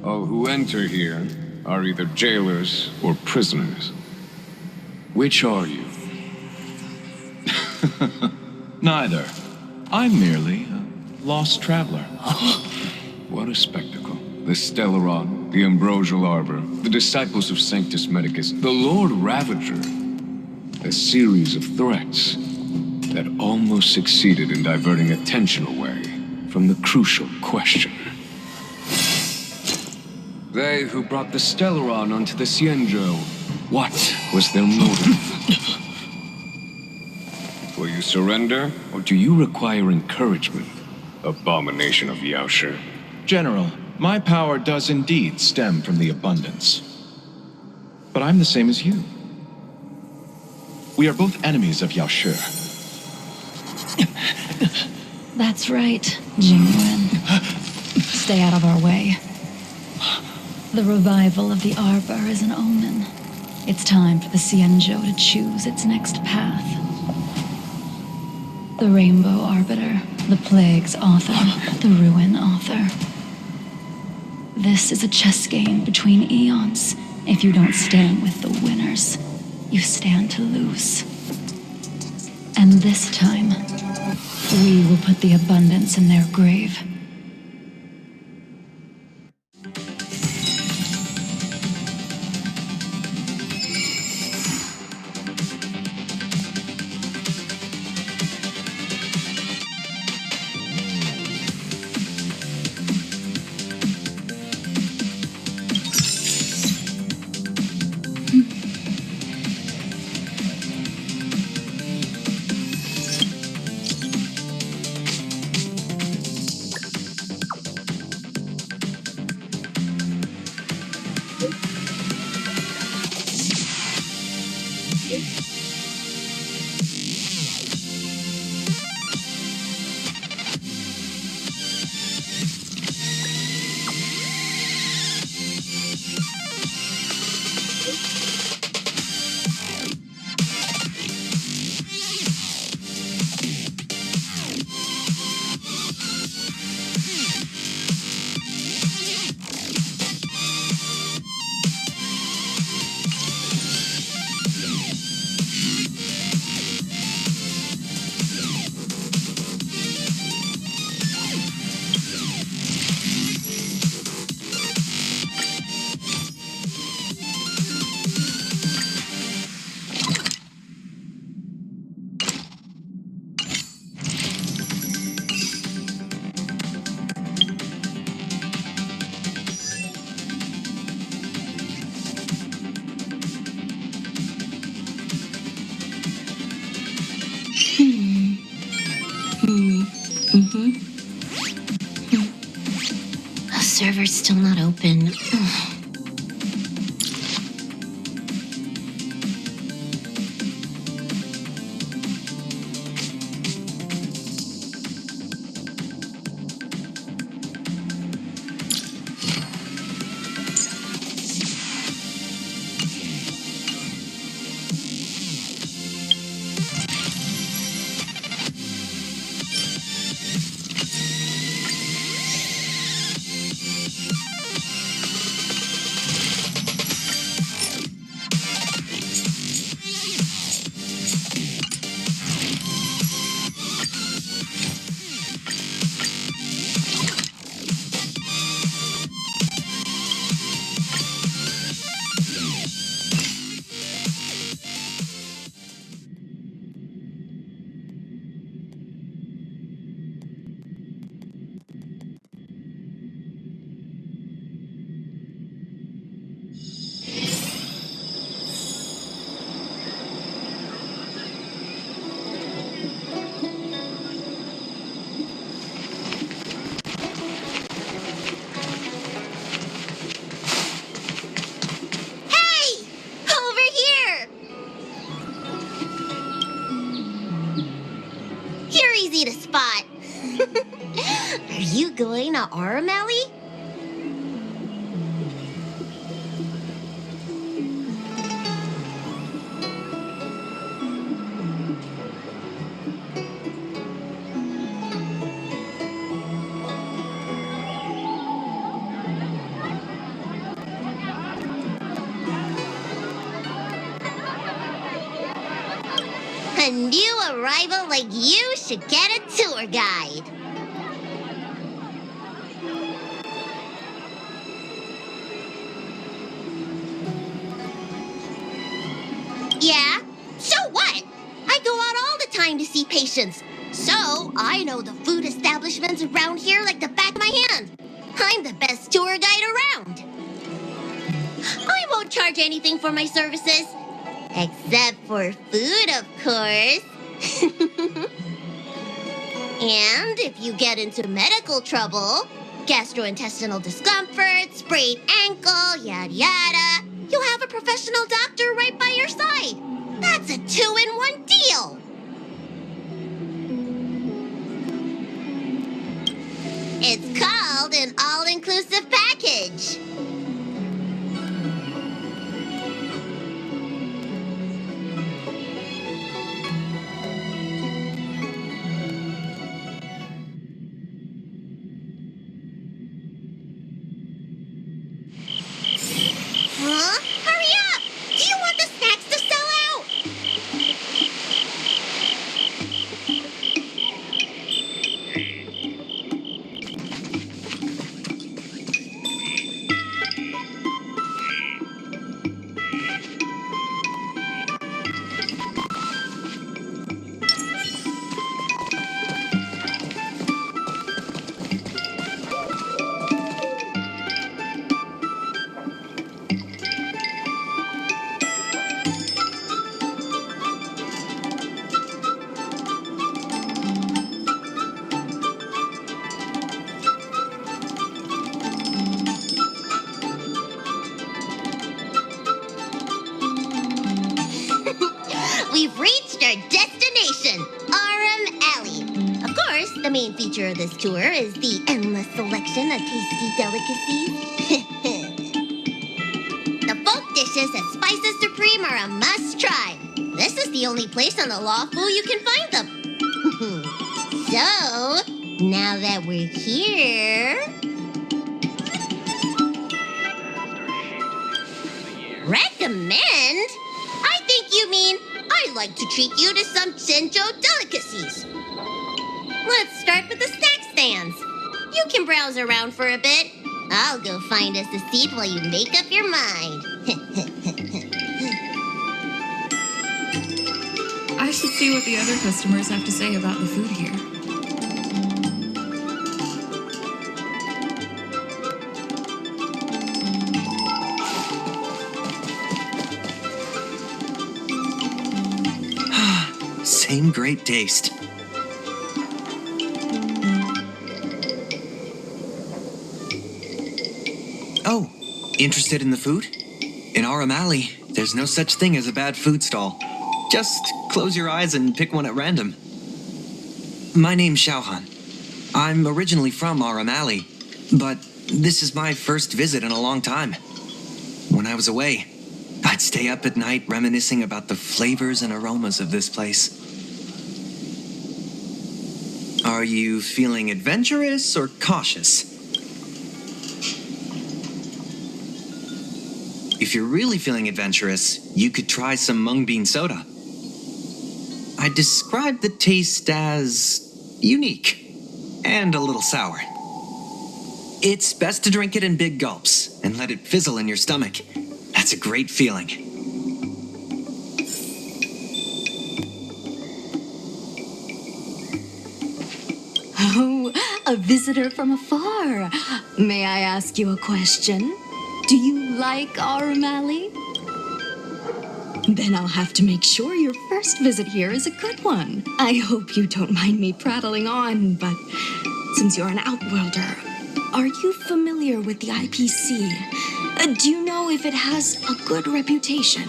All who enter here are either jailers or prisoners. Which are you? Neither. I'm merely a lost traveler. What a spectacle. The Stellaron, the Ambrosial Arbor, the disciples of Sanctus Medicus, the Lord Ravager. A series of threats that almost succeeded in diverting attention away from the crucial question. They who brought the Stellaron onto the Xianzhou, what was their motive? Will you surrender, or do you require encouragement, abomination of Yaoshi? General, my power does indeed stem from the abundance. But I'm the same as you. We are both enemies of Yaoshi. That's right, Jingwen. Stay out of our way. The revival of the Arbor is an omen. It's time for the Xianzhou to choose its next path. The Rainbow Arbiter, the Plague's author, the Ruin author. This is a chess game between eons. If you don't stand with the winners, you stand to lose. And this time, we will put the abundance in their grave. The server's still not open. easy to spot. Are you going to Aurum Alley? A new arrival like you should get a tour guide. Yeah? So what? I go out all the time to see patients. So I know the food establishments around here like the back of my hand. I'm the best tour guide around. I won't charge anything for my services. Except for food, of course. And if you get into medical trouble, gastrointestinal discomfort, sprained ankle, yada yada, you'll have a professional doctor right by your side. That's a 2-in-1 deal. It's called an all-inclusive package. Huh? Hurry up! Do you want the snacks to sell out? We've reached our destination, Aurum Alley. Of course, the main feature of this tour is the endless selection of tasty delicacies. The folk dishes at Spices Supreme are a must-try. This is the only place on the Loufu you can find them. So, now that we're here... Recommend? I think you mean I'd like to treat you to some Xianzhou delicacies. Let's start with the snack stands. You can browse around for a bit. I'll go find us a seat while you make up your mind. I should see what the other customers have to say about the food here. Same great taste. Oh, interested in the food? In Aurum Alley, there's no such thing as a bad food stall. Just close your eyes and pick one at random. My name's Xiaohan. I'm originally from Aurum Alley, but this is my first visit in a long time. When I was away, I'd stay up at night reminiscing about the flavors and aromas of this place. Are you feeling adventurous or cautious? If you're really feeling adventurous, you could try some mung bean soda. I'd describe the taste as unique and a little sour. It's best to drink it in big gulps and let it fizzle in your stomach. That's a great feeling. Oh, a visitor from afar. May I ask you a question? Do you like Aurum Alley? Then I'll have to make sure your first visit here is a good one. I hope you don't mind me prattling on, but since you're an outworlder, are you familiar with the IPC? Do you know if it has a good reputation?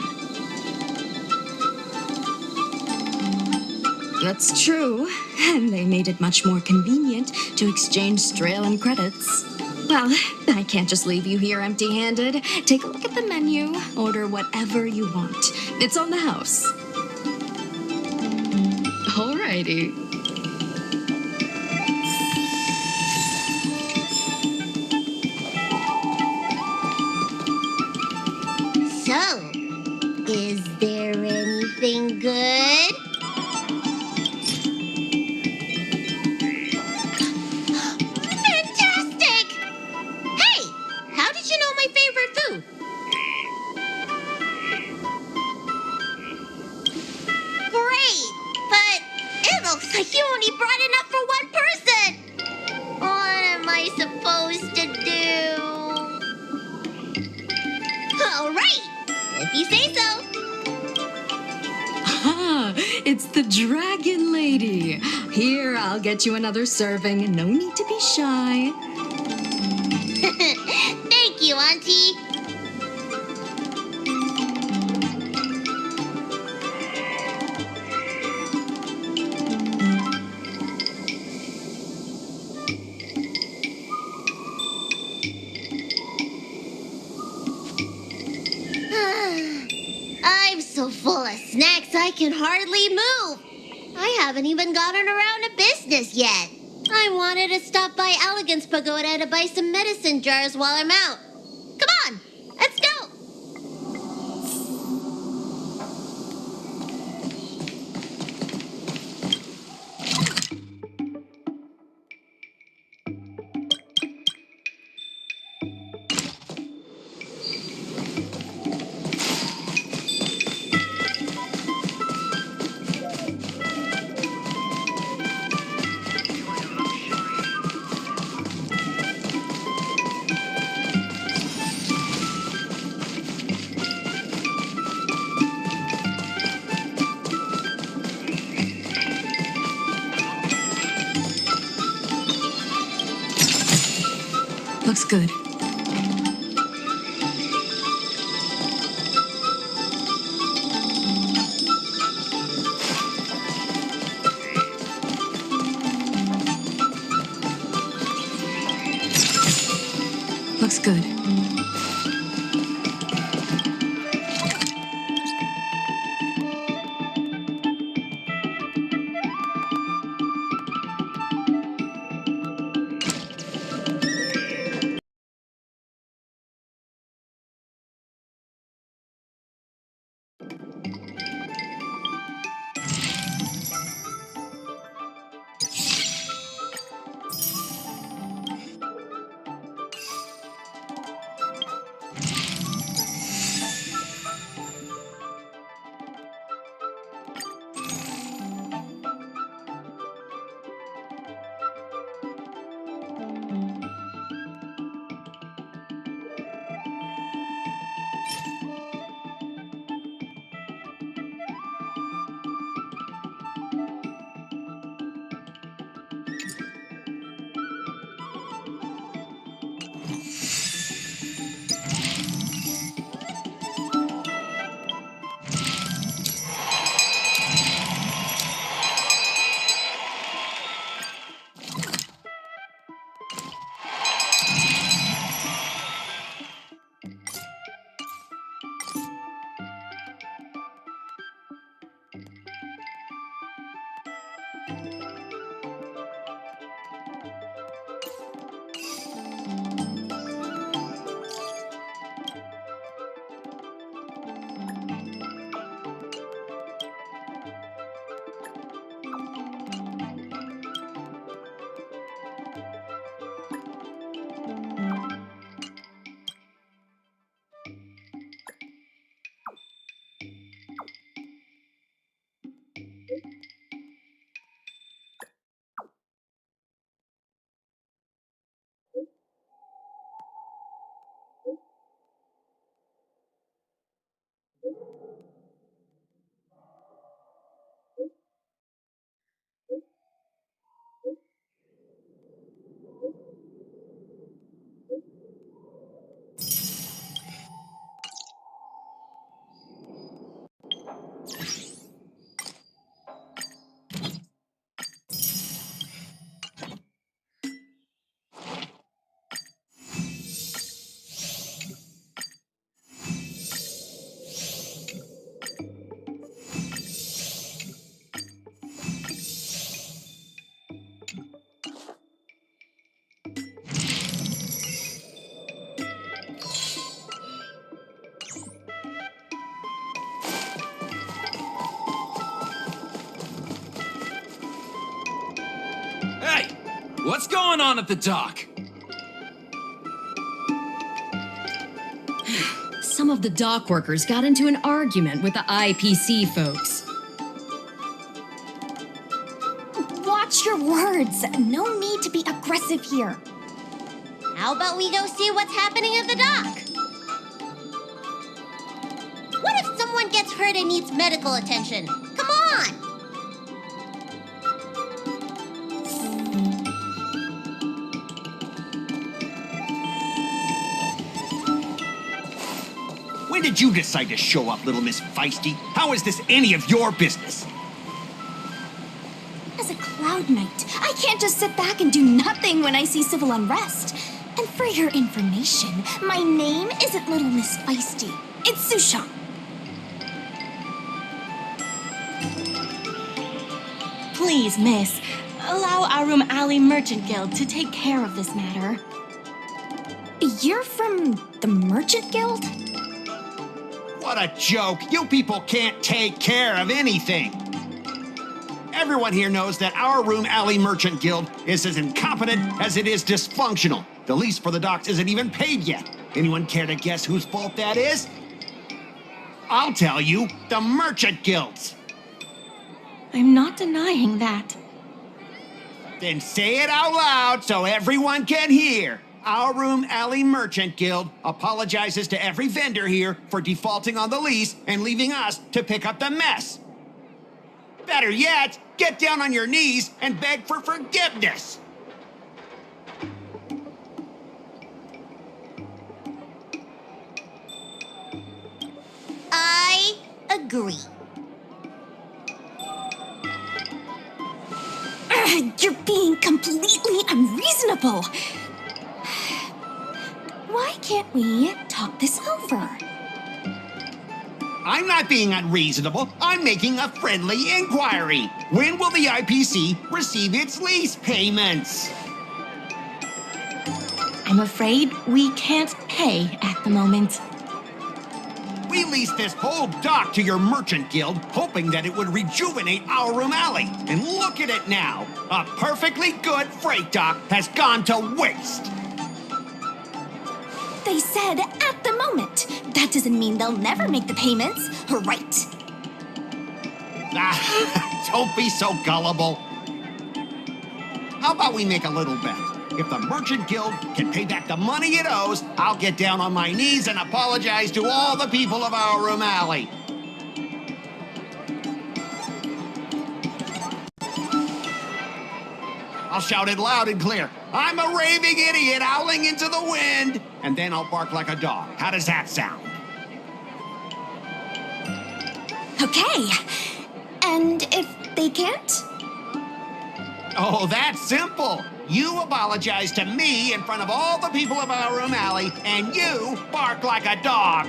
That's true. And they made it much more convenient to exchange Strelin credits. Well, I can't just leave you here empty-handed. Take a look at the menu. Order whatever you want. It's on the house. Alrighty. So, is there anything good? Fantastic! Hey, how did you know my favorite food? Great, but it looks like you only brought enough for one person. What am I supposed to do? All right, if you say so. Ah, it's the Dragon Lady. Here, I'll get you another serving. No need to be shy. Thank you, Auntie. I'm so full of snacks I can hardly move. I haven't even gotten around to business yet. I wanted to stop by Elegance Pagoda to buy some medicine jars while I'm out. Come on, let's go. Looks good. Looks good. What's going on at the dock? Some of the dock workers got into an argument with the IPC folks. Watch your words. No need to be aggressive here. How about we go see what's happening at the dock? What if someone gets hurt and needs medical attention? Come on! When did you decide to show up, little Miss Feisty? How is this any of your business? As a Cloud Knight, I can't just sit back and do nothing when I see civil unrest. And for your information, my name isn't Little Miss Feisty. It's Sushan. Please, miss, allow Aurum Alley Merchant Guild to take care of this matter. You're from the Merchant Guild? What a joke! You people can't take care of anything! Everyone here knows that our Aurum Alley Merchant Guild is as incompetent as it is dysfunctional. The lease for the docks isn't even paid yet. Anyone care to guess whose fault that is? I'll tell you, the Merchant Guild's. I'm not denying that. Then say it out loud so everyone can hear. Our Aurum Alley Merchant Guild apologizes to every vendor here for defaulting on the lease and leaving us to pick up the mess. Better yet, get down on your knees and beg for forgiveness. I agree. You're being completely unreasonable. Why can't we talk this over? I'm not being unreasonable. I'm making a friendly inquiry. When will the IPC receive its lease payments? I'm afraid we can't pay at the moment. We leased this whole dock to your merchant guild, hoping that it would rejuvenate Aurum Alley. And look at it now. A perfectly good freight dock has gone to waste. They said at the moment. That doesn't mean they'll never make the payments, right? Don't be so gullible. How about we make a little bet? If the Merchant Guild can pay back the money it owes, I'll get down on my knees and apologize to all the people of Aurum Alley. I'll shout it loud and clear. I'm a raving idiot howling into the wind. And then I'll bark like a dog. How does that sound? Okay. And if they can't? Oh, that's simple. You apologize to me in front of all the people of Aurum Alley, and you bark like a dog.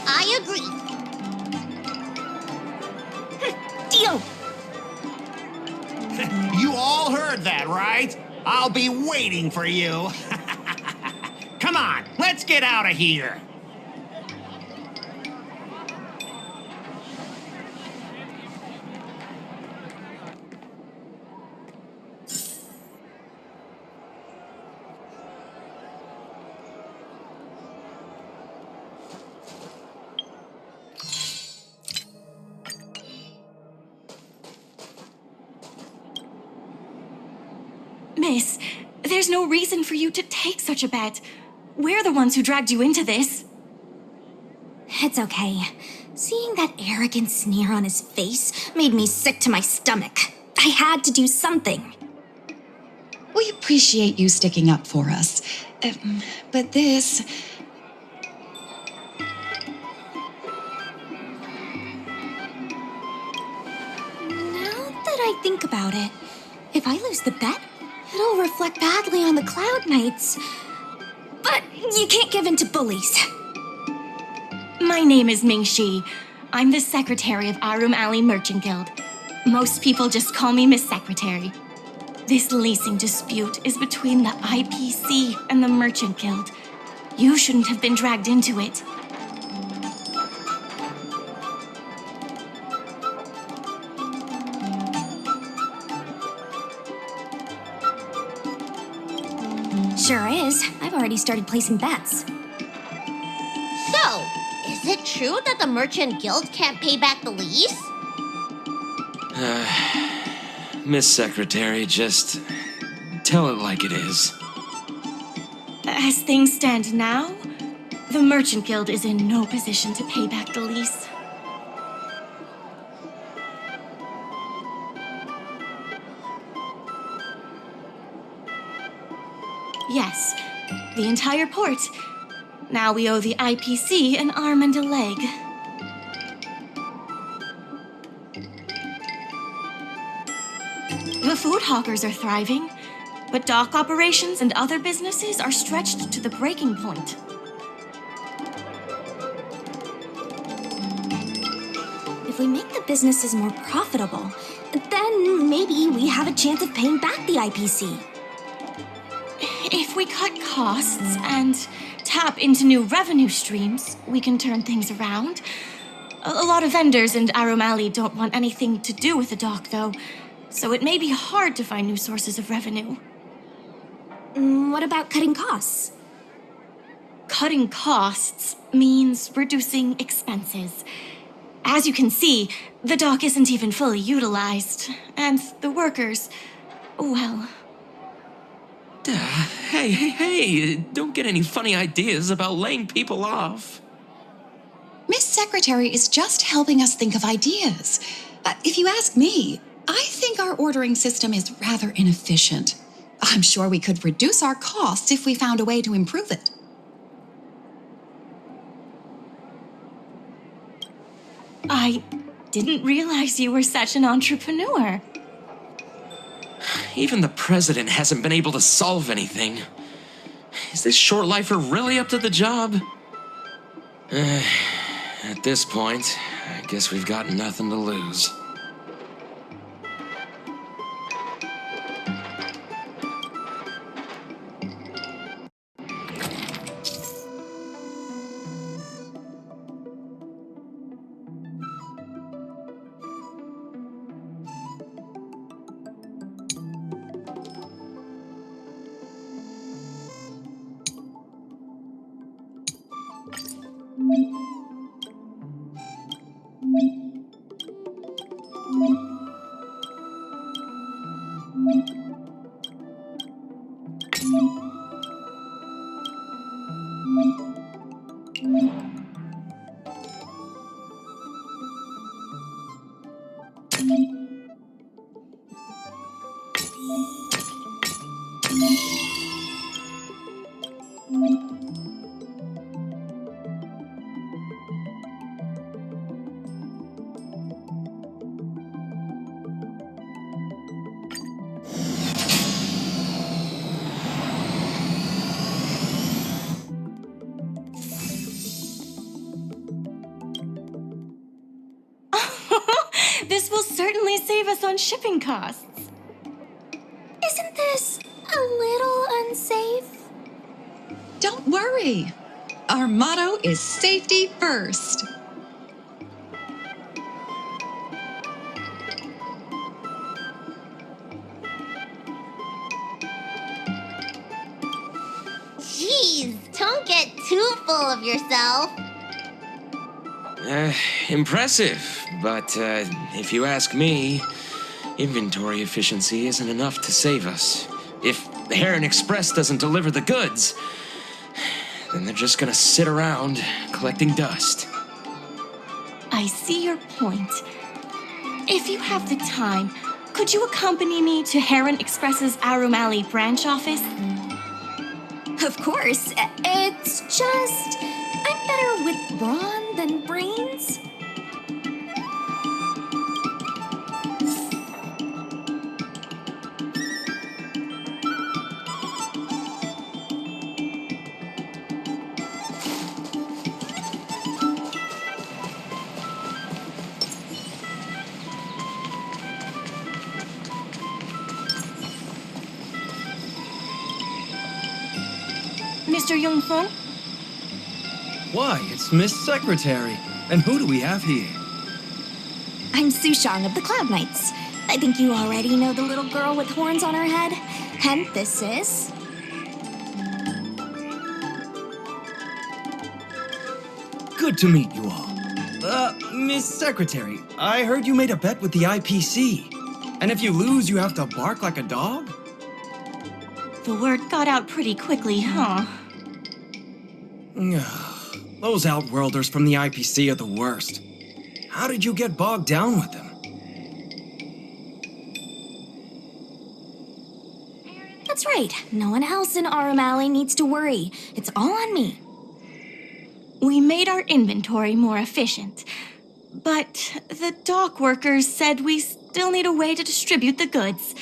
I agree. Deal. You all heard that, right? I'll be waiting for you. Come on, let's get out of here. Miss, there's no reason for you to take such a bet. We're the ones who dragged you into this. It's okay. Seeing that arrogant sneer on his face made me sick to my stomach. I had to do something. We appreciate you sticking up for us. But this... Now that I think about it, if I lose the bet, it'll reflect badly on the Cloud Knights. But you can't give in to bullies. My name is Ming-Shi. I'm the secretary of Aurum Alley Merchant Guild. Most people just call me Miss Secretary. This leasing dispute is between the IPC and the Merchant Guild. You shouldn't have been dragged into it. Sure is. I've already started placing bets. So, is it true that the Merchant Guild can't pay back the lease? Miss Secretary, just tell it like it is. As things stand now, the Merchant Guild is in no position to pay back the lease. Yes, the entire port. Now we owe the IPC an arm and a leg. The food hawkers are thriving, but dock operations and other businesses are stretched to the breaking point. If we make the businesses more profitable, then maybe we have a chance of paying back the IPC. If we cut costs and tap into new revenue streams, we can turn things around. A lot of vendors in Aurum Alley don't want anything to do with the dock, though, so it may be hard to find new sources of revenue. What about cutting costs? Cutting costs means reducing expenses. As you can see, the dock isn't even fully utilized, and the workers, well... Hey, don't get any funny ideas about laying people off. Miss Secretary is just helping us think of ideas. If you ask me, I think our ordering system is rather inefficient. I'm sure we could reduce our costs if we found a way to improve it. I didn't realize you were such an entrepreneur. Even the president hasn't been able to solve anything. Is this short lifer really up to the job? At this point, I guess we've got nothing to lose. This will certainly save us on shipping costs. Isn't this a little unsafe? Don't worry. Our motto is safety first. Jeez, don't get too full of yourself. Impressive, but if you ask me, inventory efficiency isn't enough to save us. If the Heron Express doesn't deliver the goods, then they're just gonna sit around collecting dust. I see your point. If you have the time, could you accompany me to Heron Express's Aurum Alley branch office? Of course. It's just... I'm better with brawn than brains. Mr. Yongfeng, Why, it's Miss Secretary. And who do we have here? I'm Sushang of the Cloud Knights. I think you already know the little girl with horns on her head. And this is... Good to meet you all. Miss Secretary, I heard you made a bet with the IPC. And if you lose, you have to bark like a dog? The word got out pretty quickly, huh? Those Outworlders from the IPC are the worst. How did you get bogged down with them? That's right. No one else in Aurum Alley needs to worry. It's all on me. We made our inventory more efficient. But the dock workers said we still need a way to distribute the goods.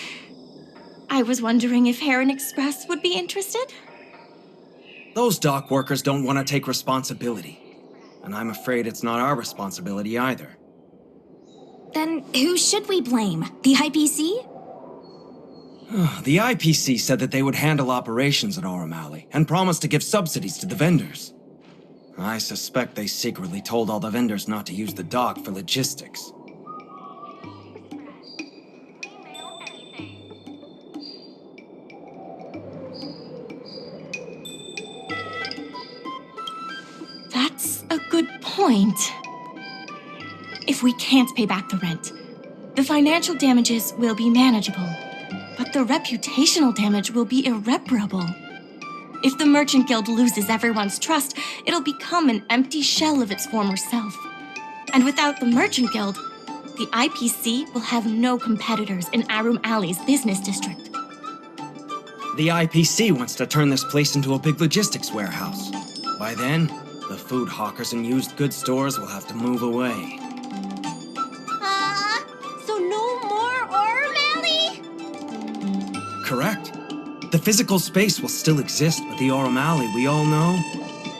I was wondering if Heron Express would be interested? Those dock workers don't want to take responsibility. And I'm afraid it's not our responsibility either. Then who should we blame? The IPC? The IPC said that they would handle operations at Aurum Alley and promised to give subsidies to the vendors. I suspect they secretly told all the vendors not to use the dock for logistics. That's a good point. If we can't pay back the rent, the financial damages will be manageable, but the reputational damage will be irreparable. If the Merchant Guild loses everyone's trust, it'll become an empty shell of its former self. And without the Merchant Guild, the IPC will have no competitors in Aurum Alley's business district. The IPC wants to turn this place into a big logistics warehouse. By then, the food hawkers and used goods stores will have to move away. So no more Aurum Alley? Correct. The physical space will still exist, but the Aurum Alley we all know,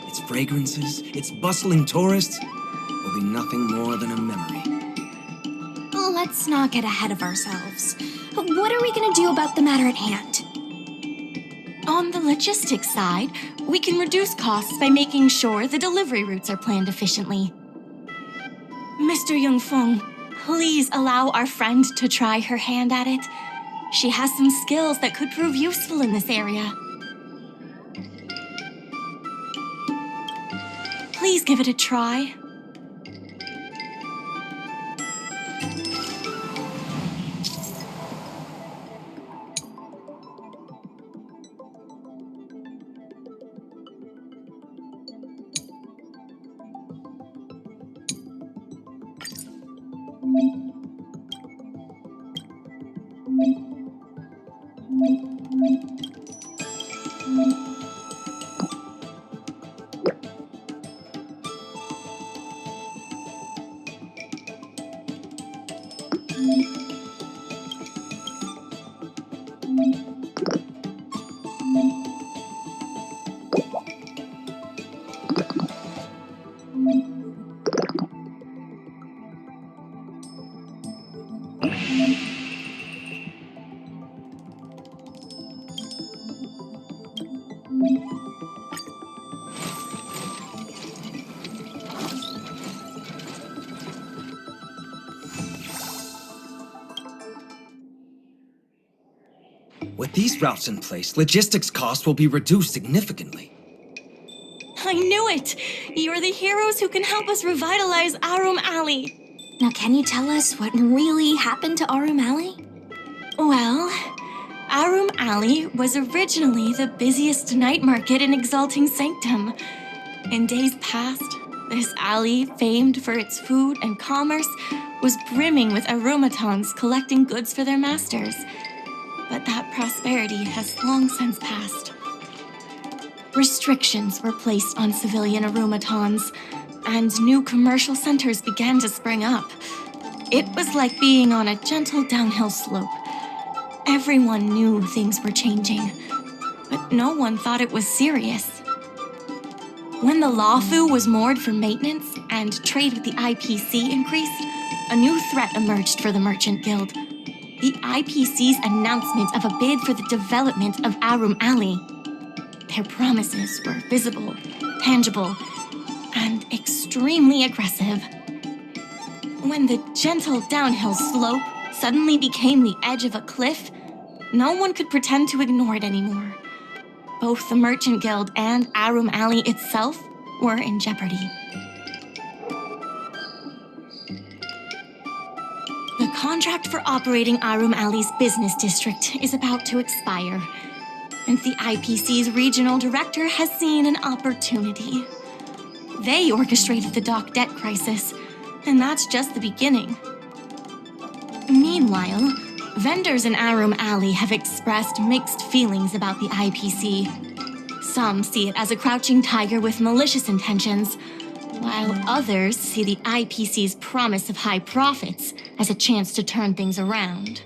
its fragrances, its bustling tourists, will be nothing more than a memory. Let's not get ahead of ourselves. What are we gonna do about the matter at hand? On the logistics side, we can reduce costs by making sure the delivery routes are planned efficiently. Mr. Yungfeng, please allow our friend to try her hand at it. She has some skills that could prove useful in this area. Please give it a try. With these routes in place, logistics costs will be reduced significantly. I knew it! You're the heroes who can help us revitalize Aurum Alley. Now, can you tell us what really happened to Aurum Alley? Well, Aurum Alley was originally the busiest night market in Exalting Sanctum. In days past, this alley, famed for its food and commerce, was brimming with aromatons collecting goods for their masters. But that prosperity has long since passed. Restrictions were placed on civilian aromatons, and new commercial centers began to spring up. It was like being on a gentle downhill slope. Everyone knew things were changing, but no one thought it was serious. When the Loufu was moored for maintenance and trade with the IPC increased, a new threat emerged for the Merchant Guild. The IPC's announcement of a bid for the development of Aurum Alley. Their promises were visible, tangible, and extremely aggressive. When the gentle downhill slope suddenly became the edge of a cliff, no one could pretend to ignore it anymore. Both the Merchant Guild and Aurum Alley itself were in jeopardy. The contract for operating Aurum Alley's business district is about to expire, and the IPC's regional director has seen an opportunity. They orchestrated the dock debt crisis, and that's just the beginning. Meanwhile, vendors in Aurum Alley have expressed mixed feelings about the IPC. Some see it as a crouching tiger with malicious intentions, while others see the IPC's promise of high profits as a chance to turn things around.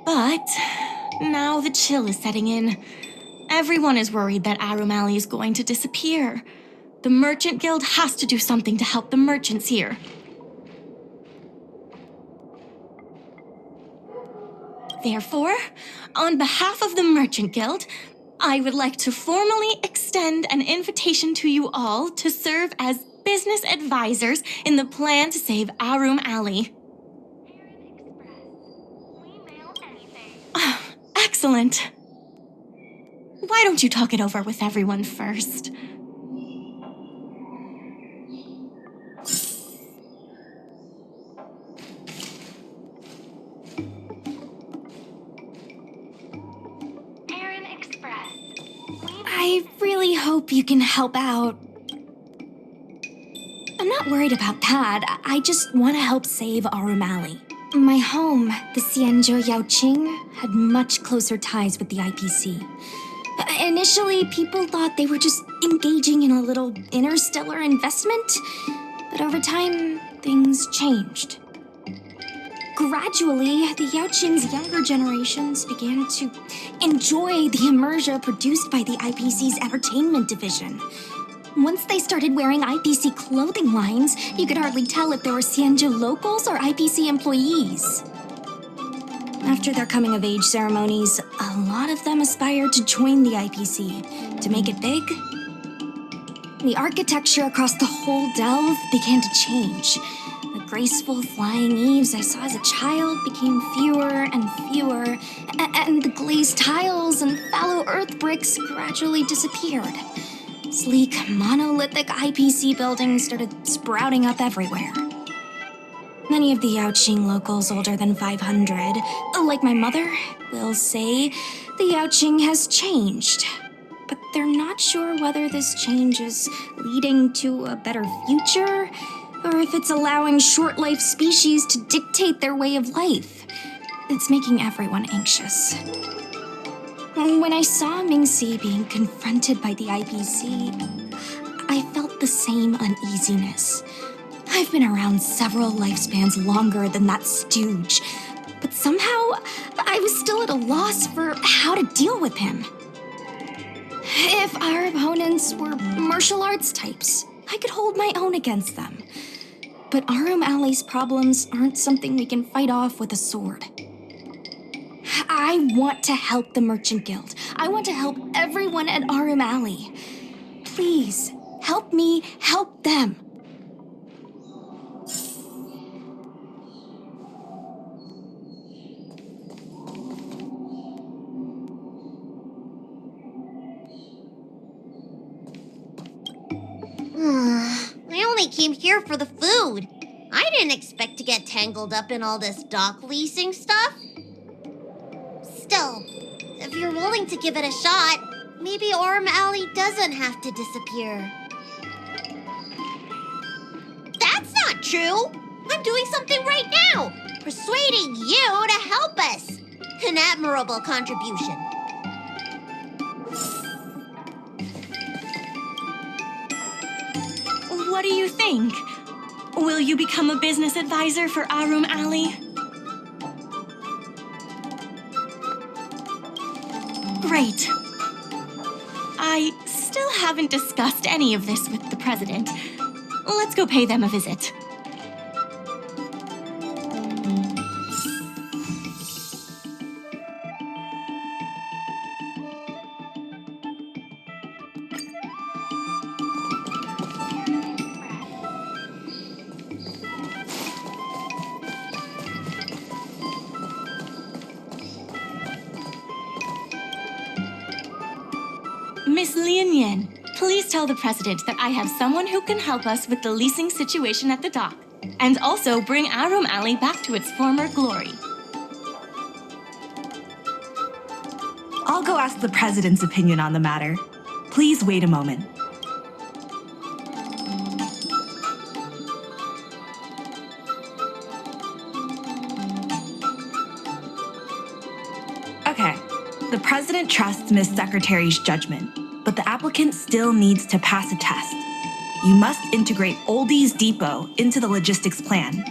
But now the chill is setting in. Everyone is worried that Aurum Alley is going to disappear. The Merchant Guild has to do something to help the merchants here. Therefore, on behalf of the Merchant Guild, I would like to formally extend an invitation to you all to serve as business advisors in the plan to save Aurum Alley. Excellent. Why don't you talk it over with everyone first? I really hope you can help out. I'm not worried about that. I just want to help save Aurum Alley. My home, the Xianzhou Yaoqing, had much closer ties with the IPC. Initially, people thought they were just engaging in a little interstellar investment, but over time, things changed. Gradually, the Yaoqing's younger generations began to enjoy the immersion produced by the IPC's entertainment division. Once they started wearing IPC clothing lines, you could hardly tell if they were Xianzhou locals or IPC employees. After their coming-of-age ceremonies, a lot of them aspired to join the IPC. To make it big, the architecture across the whole delve began to change. The graceful flying eaves I saw as a child became fewer and fewer, and the glazed tiles and fallow earth bricks gradually disappeared. Sleek, monolithic IPC buildings started sprouting up everywhere. Many of the Yaoqing locals older than 500, like my mother, will say the Yaoqing has changed. But they're not sure whether this change is leading to a better future, or if it's allowing short-life species to dictate their way of life. It's making everyone anxious. When I saw Mingxi being confronted by the IPC, I felt the same uneasiness. I've been around several lifespans longer than that stooge, but somehow I was still at a loss for how to deal with him. If our opponents were martial arts types, I could hold my own against them. But Aurum Alley's problems aren't something we can fight off with a sword. I want to help the Merchant Guild. I want to help everyone at Aurum Alley. Please, help me help them. I only came here for the food. I didn't expect to get tangled up in all this dock leasing stuff. Still, if you're willing to give it a shot, maybe Aurum Alley doesn't have to disappear. That's not true! I'm doing something right now! Persuading you to help us! An admirable contribution. What do you think? Will you become a business advisor for Aurum Alley? Great. I still haven't discussed any of this with the president. Let's go pay them a visit. Miss Lian Yan, please tell the president that I have someone who can help us with the leasing situation at the dock, and also bring Aurum Alley back to its former glory. I'll go ask the president's opinion on the matter. Please wait a moment. Okay, the president trusts Miss Secretary's judgment, but the applicant still needs to pass a test. You must integrate Oldie's Depot into the logistics plan.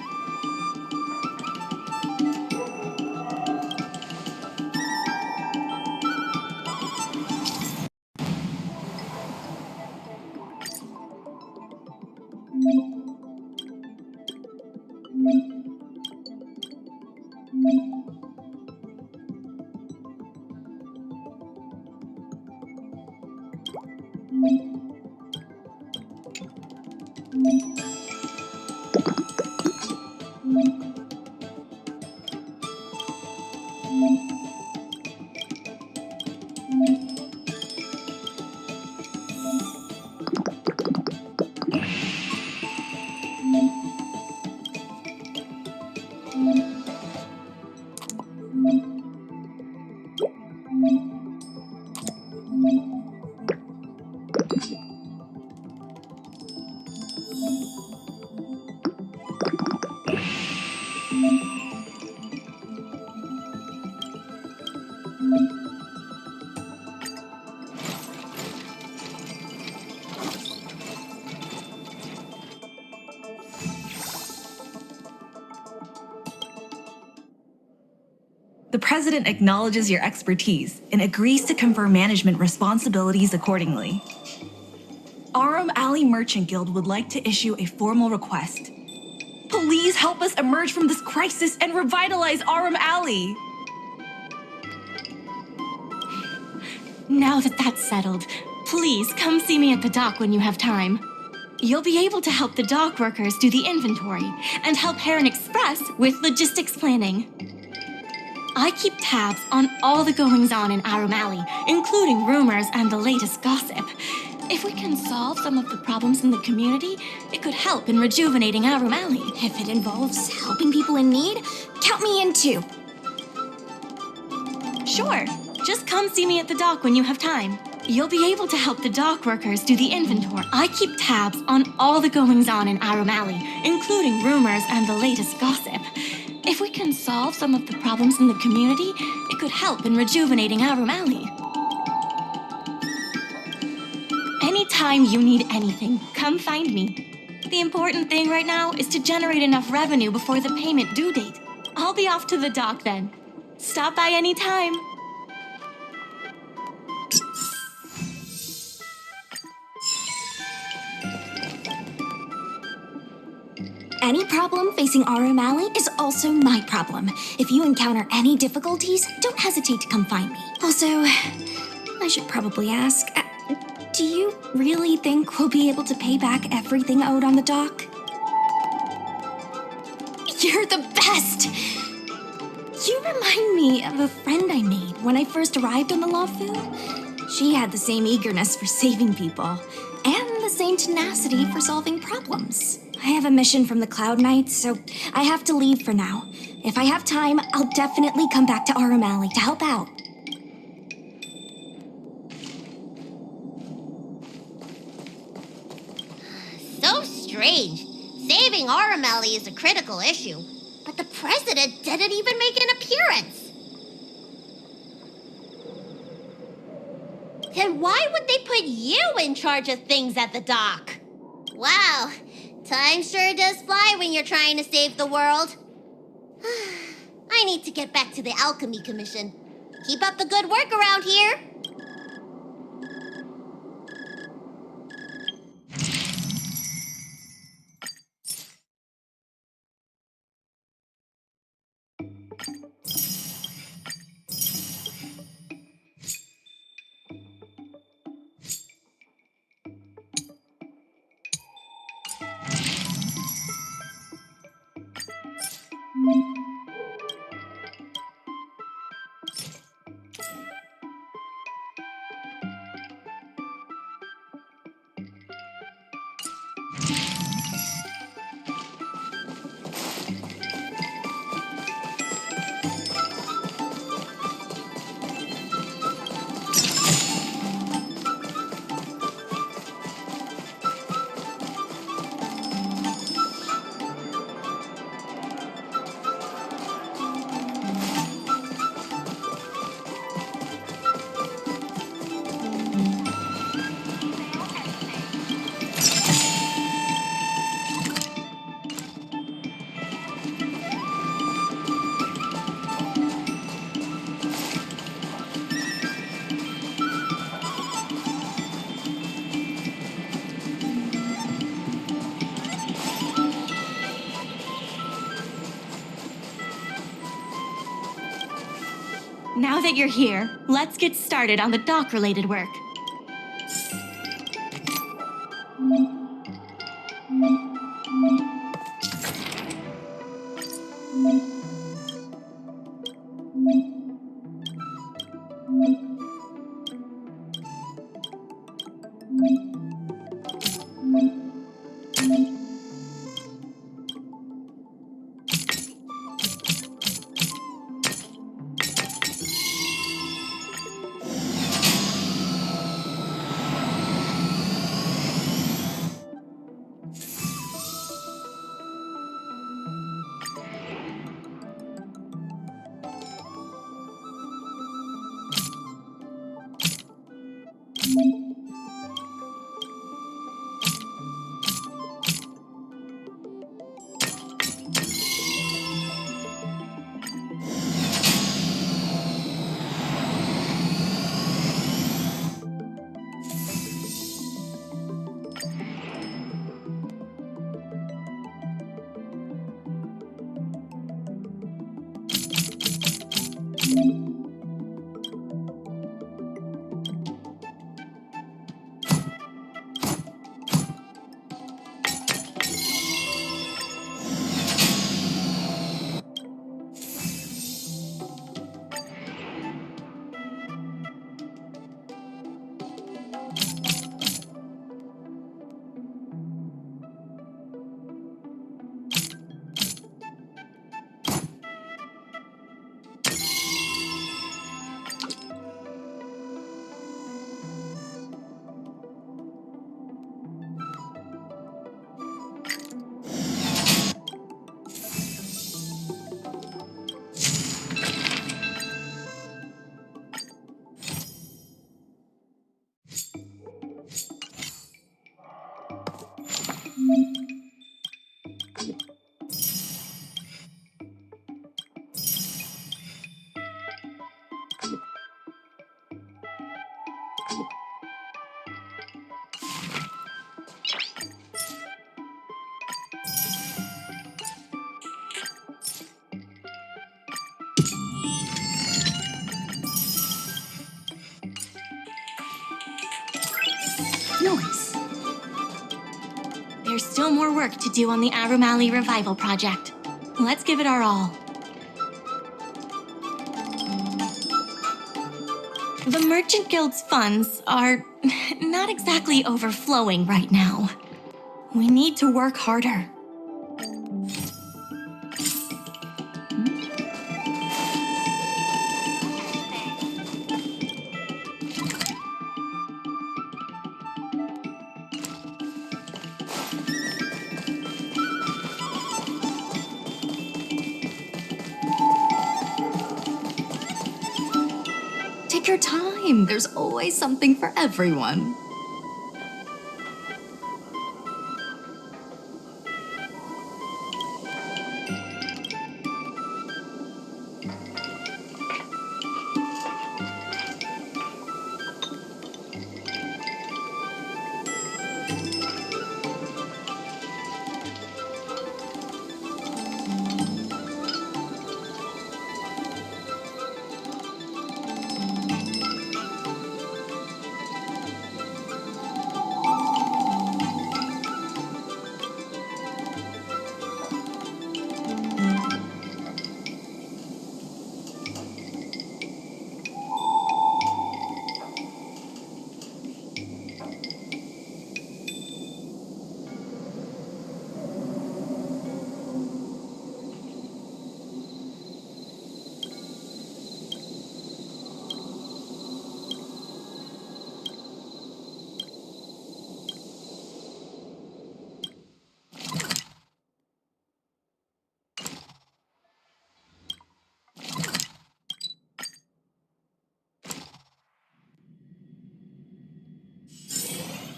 The president acknowledges your expertise and agrees to confer management responsibilities accordingly. Aurum Alley Merchant Guild would like to issue a formal request. Please help us emerge from this crisis and revitalize Aurum Alley. Now that that's settled, please come see me at the dock when you have time. You'll be able to help the dock workers do the inventory and help Heron Express with logistics planning. I keep tabs on all the goings-on in Aurum Alley, including rumors and the latest gossip. If we can solve some of the problems in the community, it could help in rejuvenating Aurum Alley. If it involves helping people in need, count me in too. Sure, just come see me at the dock when you have time. You'll be able to help the dock workers do the inventory. I keep tabs on all the goings-on in Aurum Alley, including rumors and the latest gossip. If we can solve some of the problems in the community, it could help in rejuvenating Aurum Alley. Anytime you need anything, come find me. The important thing right now is to generate enough revenue before the payment due date. I'll be off to the dock then. Stop by anytime. Any problem facing Aurum Alley is also my problem. If you encounter any difficulties, don't hesitate to come find me. Also, I should probably ask, do you really think we'll be able to pay back everything owed on the dock? You're the best! You remind me of a friend I made when I first arrived on the Loufu. She had the same eagerness for saving people, and the same tenacity for solving problems. I have a mission from the Cloud Knights, so I have to leave for now. If I have time, I'll definitely come back to Aurum Alley to help out. So strange. Saving Aurum Alley is a critical issue, but the president didn't even make an appearance. Then why would they put you in charge of things at the dock? Wow. Time sure does fly when you're trying to save the world. I need to get back to the Alchemy Commission. Keep up the good work around here. that you're here, let's get started on the dock-related work. Nice. There's still more work to do on the Aurum Alley revival project. Let's give it our all. The Merchant Guild's funds are not exactly overflowing right now. We need to work harder. Take your time. There's always something for everyone.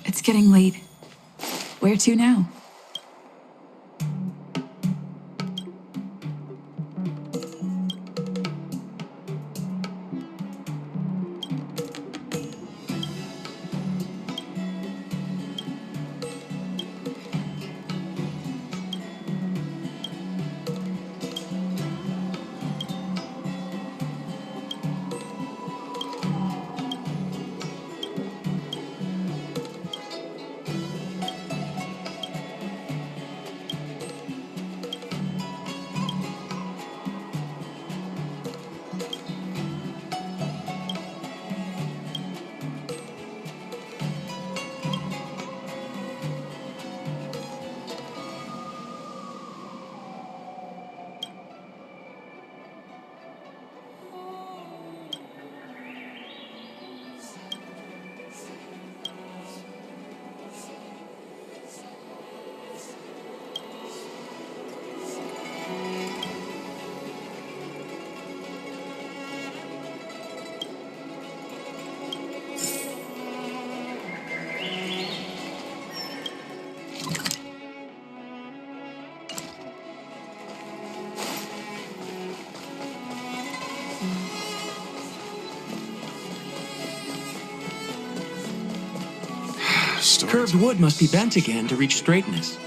It's getting late. Where to now? Curved wood must be bent again to reach straightness.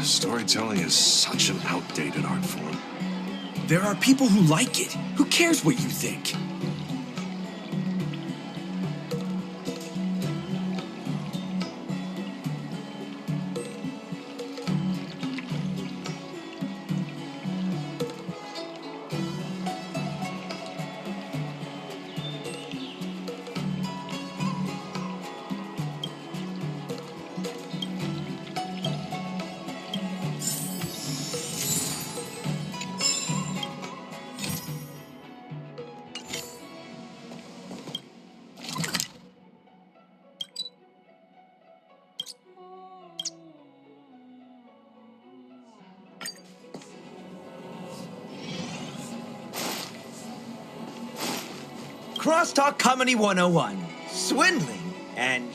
Storytelling is such an outdated art form. There are people who like it. Who cares what you think? Crosstalk Comedy 101. Swindling and...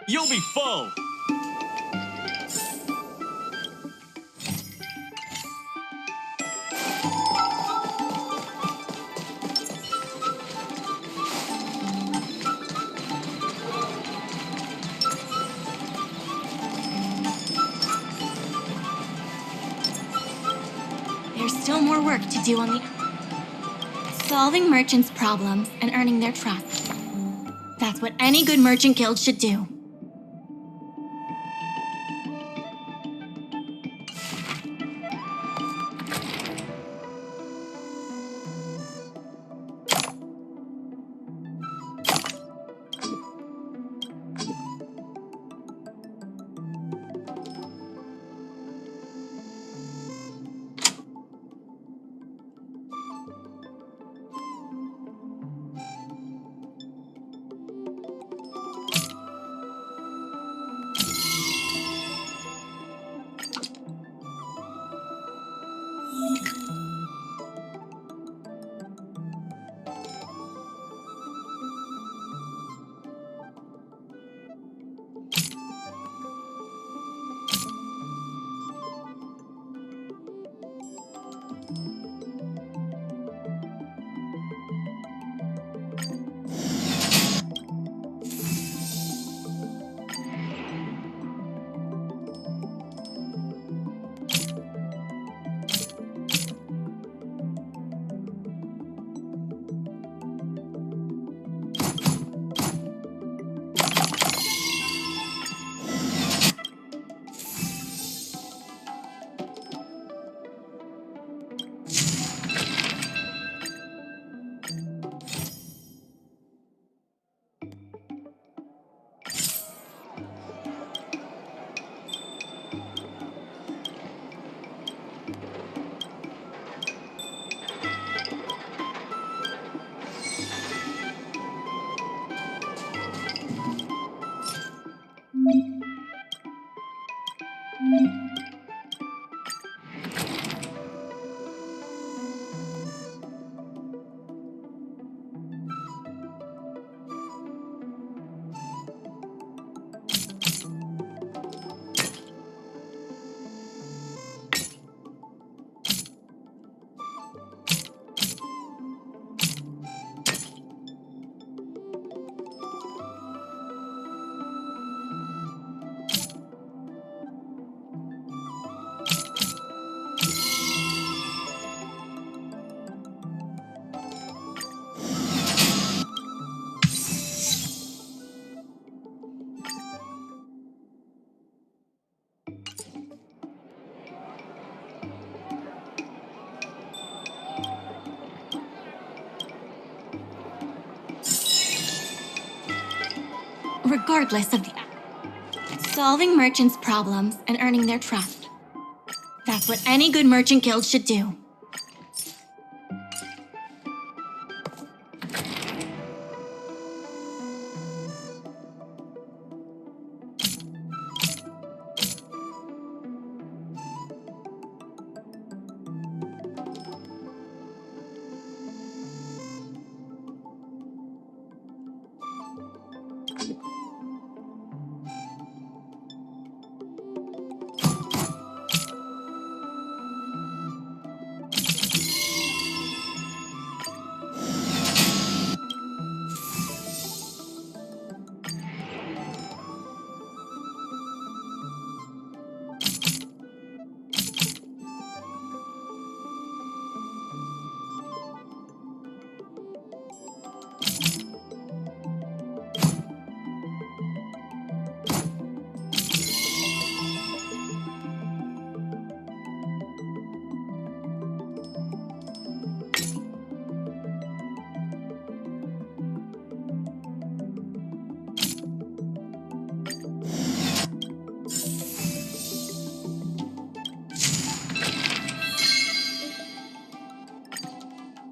You'll be full! still more work to do on the... Solving merchants' problems and earning their trust. That's what any good merchant guild should do. Regardless of the... Solving merchants' problems and earning their trust. That's what any good merchant guild should do.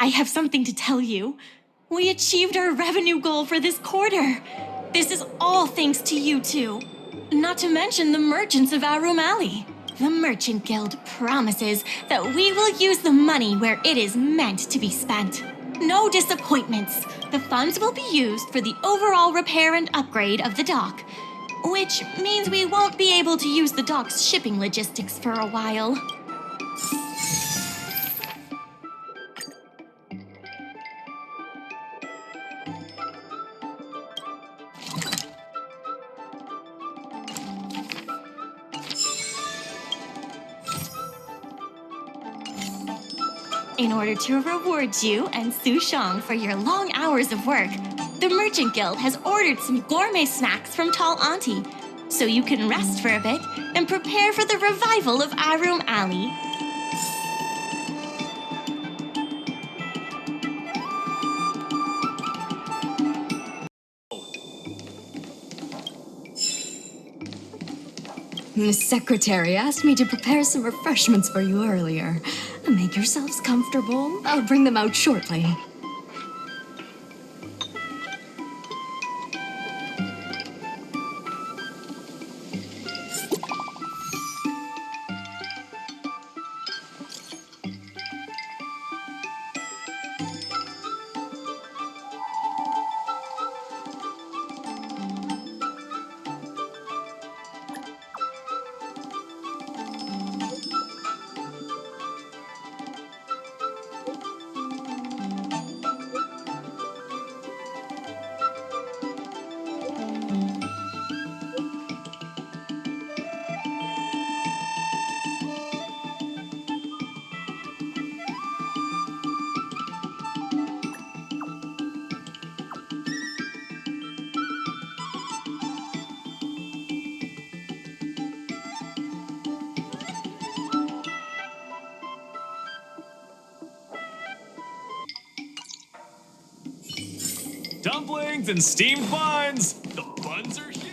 I have something to tell you. We achieved our revenue goal for this quarter. This is all thanks to you two. Not to mention the merchants of Aurum Alley. The Merchant Guild promises that we will use the money where it is meant to be spent. No disappointments. The funds will be used for the overall repair and upgrade of the dock, which means we won't be able to use the dock's shipping logistics for a while. In order to reward you and Su Shang for your long hours of work, the Merchant Guild has ordered some gourmet snacks from Tall Auntie, so you can rest for a bit and prepare for the revival of Aurum Alley. Miss Secretary asked me to prepare some refreshments for you earlier. Make yourselves comfortable. I'll bring them out shortly. Dumplings and steamed buns! The buns are huge!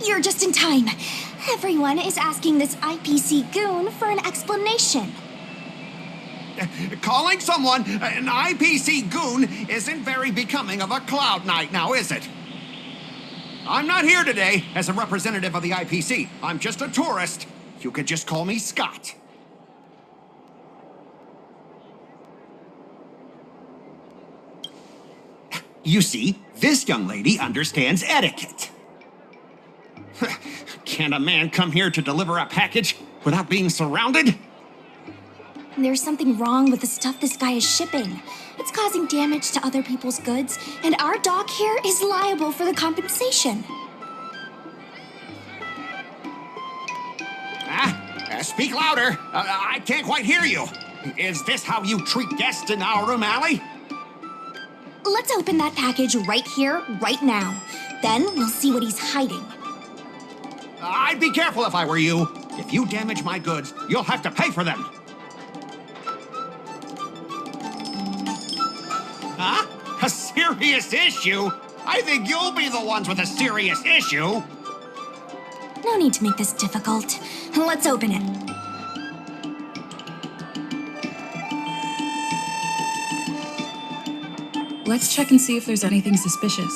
You're just in time. Everyone is asking this IPC goon for an explanation. Calling someone an IPC goon isn't very becoming of a Cloud Knight now, is it? I'm not here today as a representative of the IPC. I'm just a tourist. You could just call me Scott. You see, this young lady understands etiquette. Can't a man come here to deliver a package without being surrounded? There's something wrong with the stuff this guy is shipping. It's causing damage to other people's goods, and our dock here is liable for the compensation. Speak louder. I can't quite hear you. Is this how you treat guests in Aurum Alley? Let's open that package right here, right now. Then we'll see what he's hiding. I'd be careful if I were you. If you damage my goods, you'll have to pay for them. Huh? A serious issue? I think you'll be the ones with a serious issue. No need to make this difficult. Let's open it. Let's check and see if there's anything suspicious.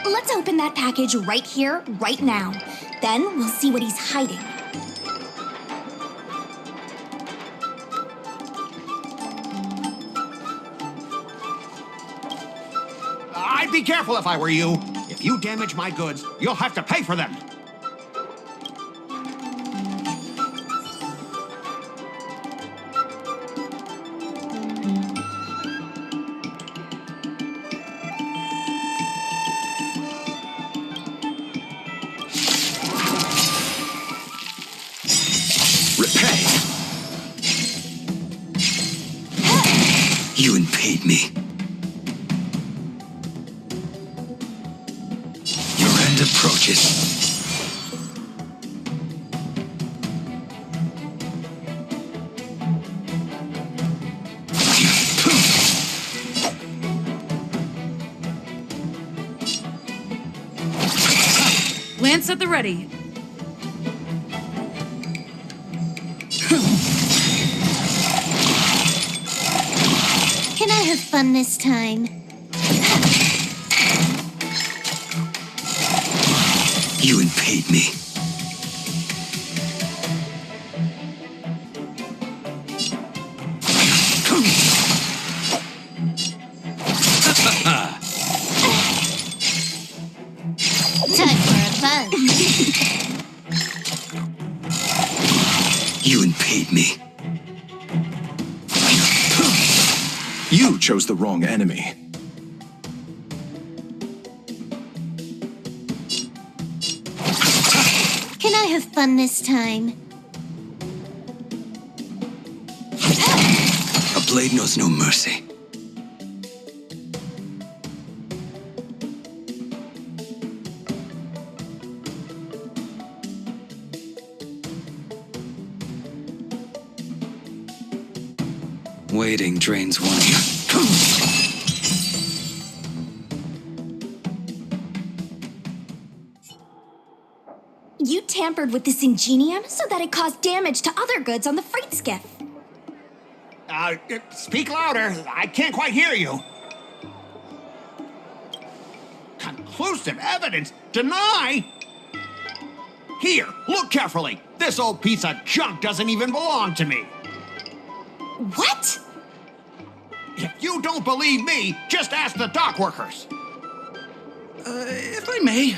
Let's open that package right here, right now. Then we'll see what he's hiding. I'd be careful if I were you. If you damage my goods, you'll have to pay for them. You impede me. Your end approaches. Lance at the ready. Can I have fun this time? You impede me. You impede me. You chose the wrong enemy. Can I have fun this time? A blade knows no mercy. Waiting drains one. You tampered with this ingenium so that it caused damage to other goods on the freight skiff. Speak louder. I can't quite hear you. Conclusive evidence? Deny? Here, look carefully. This old piece of junk doesn't even belong to me. What? If you don't believe me, just ask the dock workers. If I may,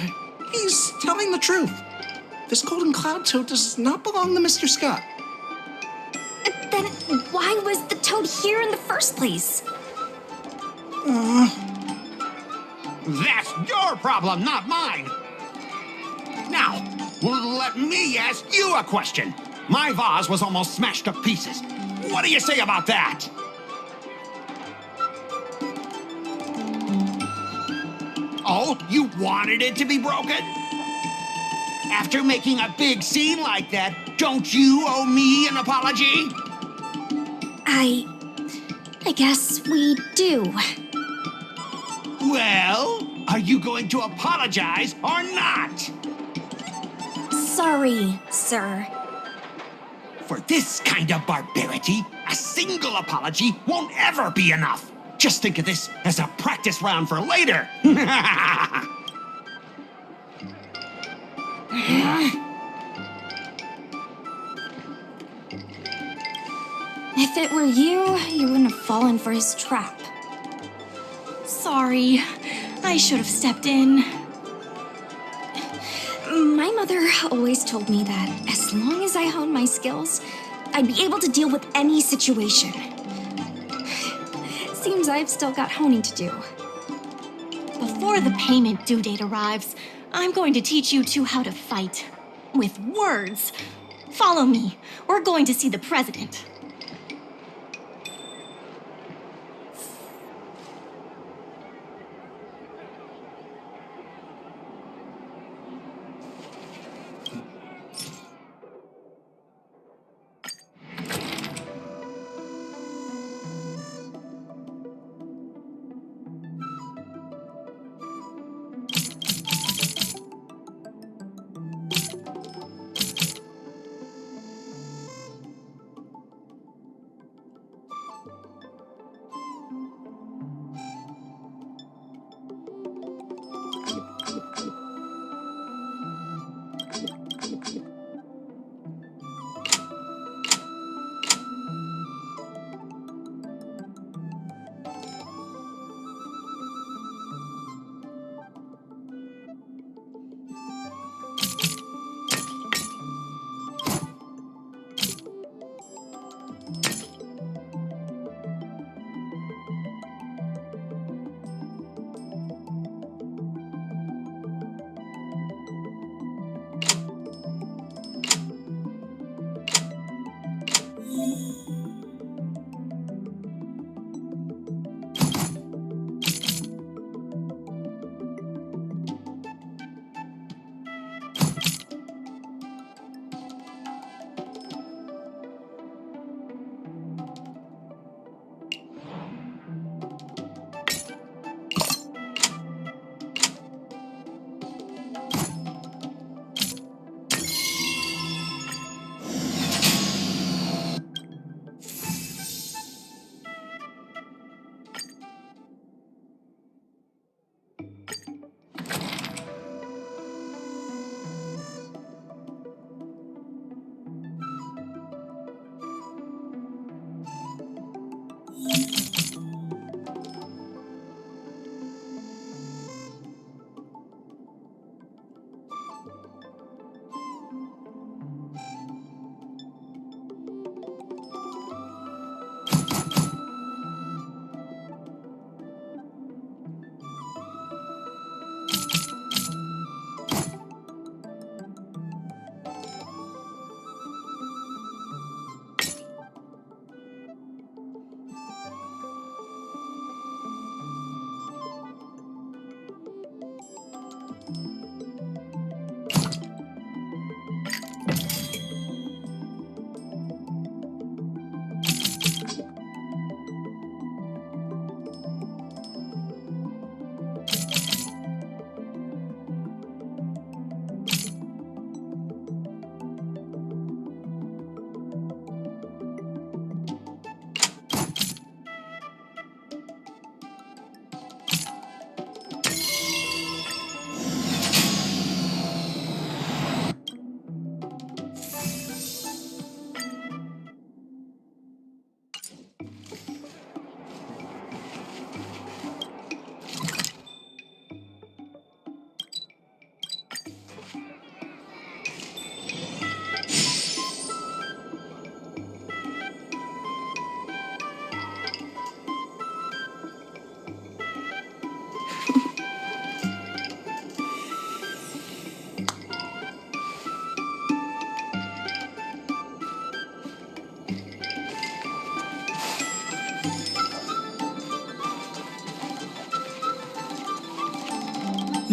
he's telling the truth. This golden cloud toad does not belong to Mr. Scott. Then why was the toad here in the first place? That's your problem, not mine. Now, let me ask you a question. My vase was almost smashed to pieces. What do you say about that? Oh, you wanted it to be broken? After making a big scene like that, don't you owe me an apology? I guess we do. Well, are you going to apologize or not? Sorry, sir. For this kind of barbarity, a single apology won't ever be enough. Just think of this as a practice round for later. If it were you, you wouldn't have fallen for his trap. Sorry. I should have stepped in. My mother always told me that as long as I honed my skills, I'd be able to deal with any situation. Seems I've still got honing to do. Before the payment due date arrives, I'm going to teach you two how to fight. With words. Follow me. We're going to see the president.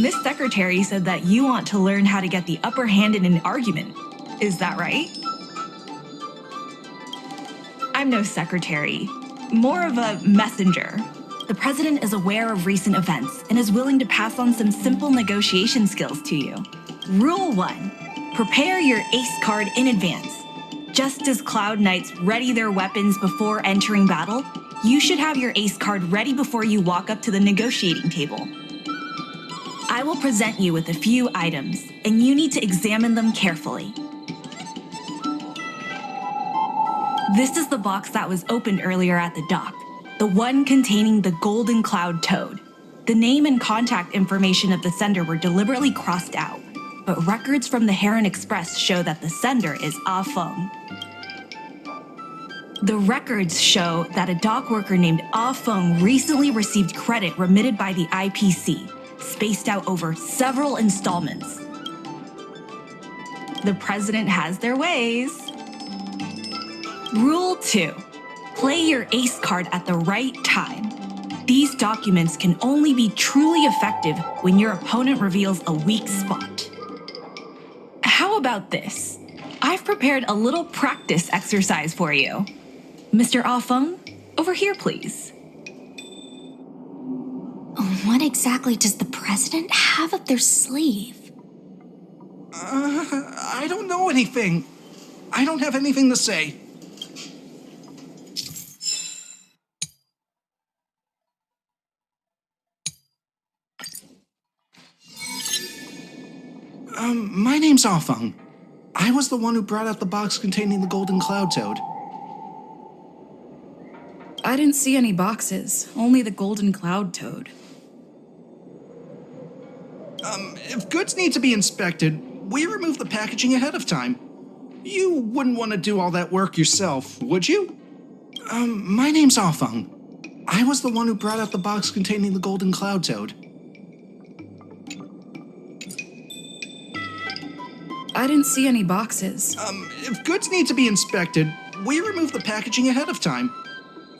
Miss Secretary said that you want to learn how to get the upper hand in an argument. Is that right? I'm no secretary, more of a messenger. The president is aware of recent events and is willing to pass on some simple negotiation skills to you. Rule 1. Prepare your ace card in advance. Just as Cloud Knights ready their weapons before entering battle, you should have your ace card ready before you walk up to the negotiating table. I will present you with a few items, and you need to examine them carefully. This is the box that was opened earlier at the dock, the one containing the Golden Cloud Toad. The name and contact information of the sender were deliberately crossed out, but records from the Heron Express show that the sender is Ah Feng. The records show that a dock worker named Ah Feng recently received credit remitted by the IPC, spaced out over several installments. The president has their ways. Rule 2. Play your ace card at the right time. These documents can only be truly effective when your opponent reveals a weak spot. How about this? I've prepared a little practice exercise for you. Mr. Ah Feng, over here, please. What exactly does the president have up their sleeve? I don't know anything. I don't have anything to say. My name's Ah Feng. I was the one who brought out the box containing the Golden Cloud Toad. I didn't see any boxes, only the Golden Cloud Toad. If goods need to be inspected, we remove the packaging ahead of time. You wouldn't want to do all that work yourself, would you? My name's Ah Feng. I was the one who brought out the box containing the Golden Cloud Toad. I didn't see any boxes. If goods need to be inspected, we remove the packaging ahead of time.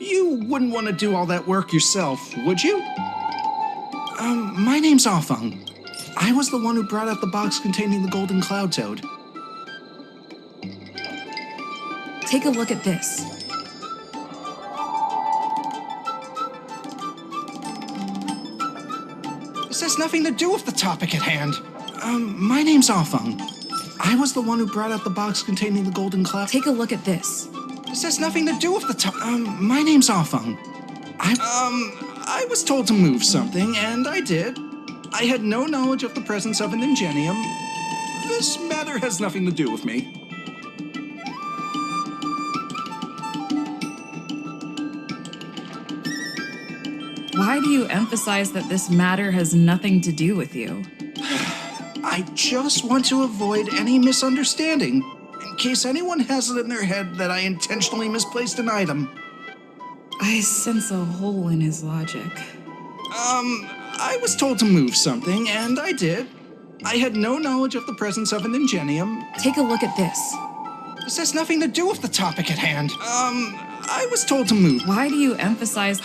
You wouldn't want to do all that work yourself, would you? My name's Ah Feng. I was the one who brought out the box containing the Golden Cloud Toad. Take a look at this. This has nothing to do with the topic at hand. My name's Ah Feng. I was the one who brought out the box containing the Golden Cloud. Take a look at this. This has nothing to do with the my name's Ah Feng. I was told to move something, and I did. I had no knowledge of the presence of an ingenium. This matter has nothing to do with me. Why do you emphasize that this matter has nothing to do with you? I just want to avoid any misunderstanding, in case anyone has it in their head that I intentionally misplaced an item. I sense a hole in his logic. I was told to move something, and I did. I had no knowledge of the presence of an ingenium. Take a look at this. This has nothing to do with the topic at hand. I was told to move. Why do you emphasize...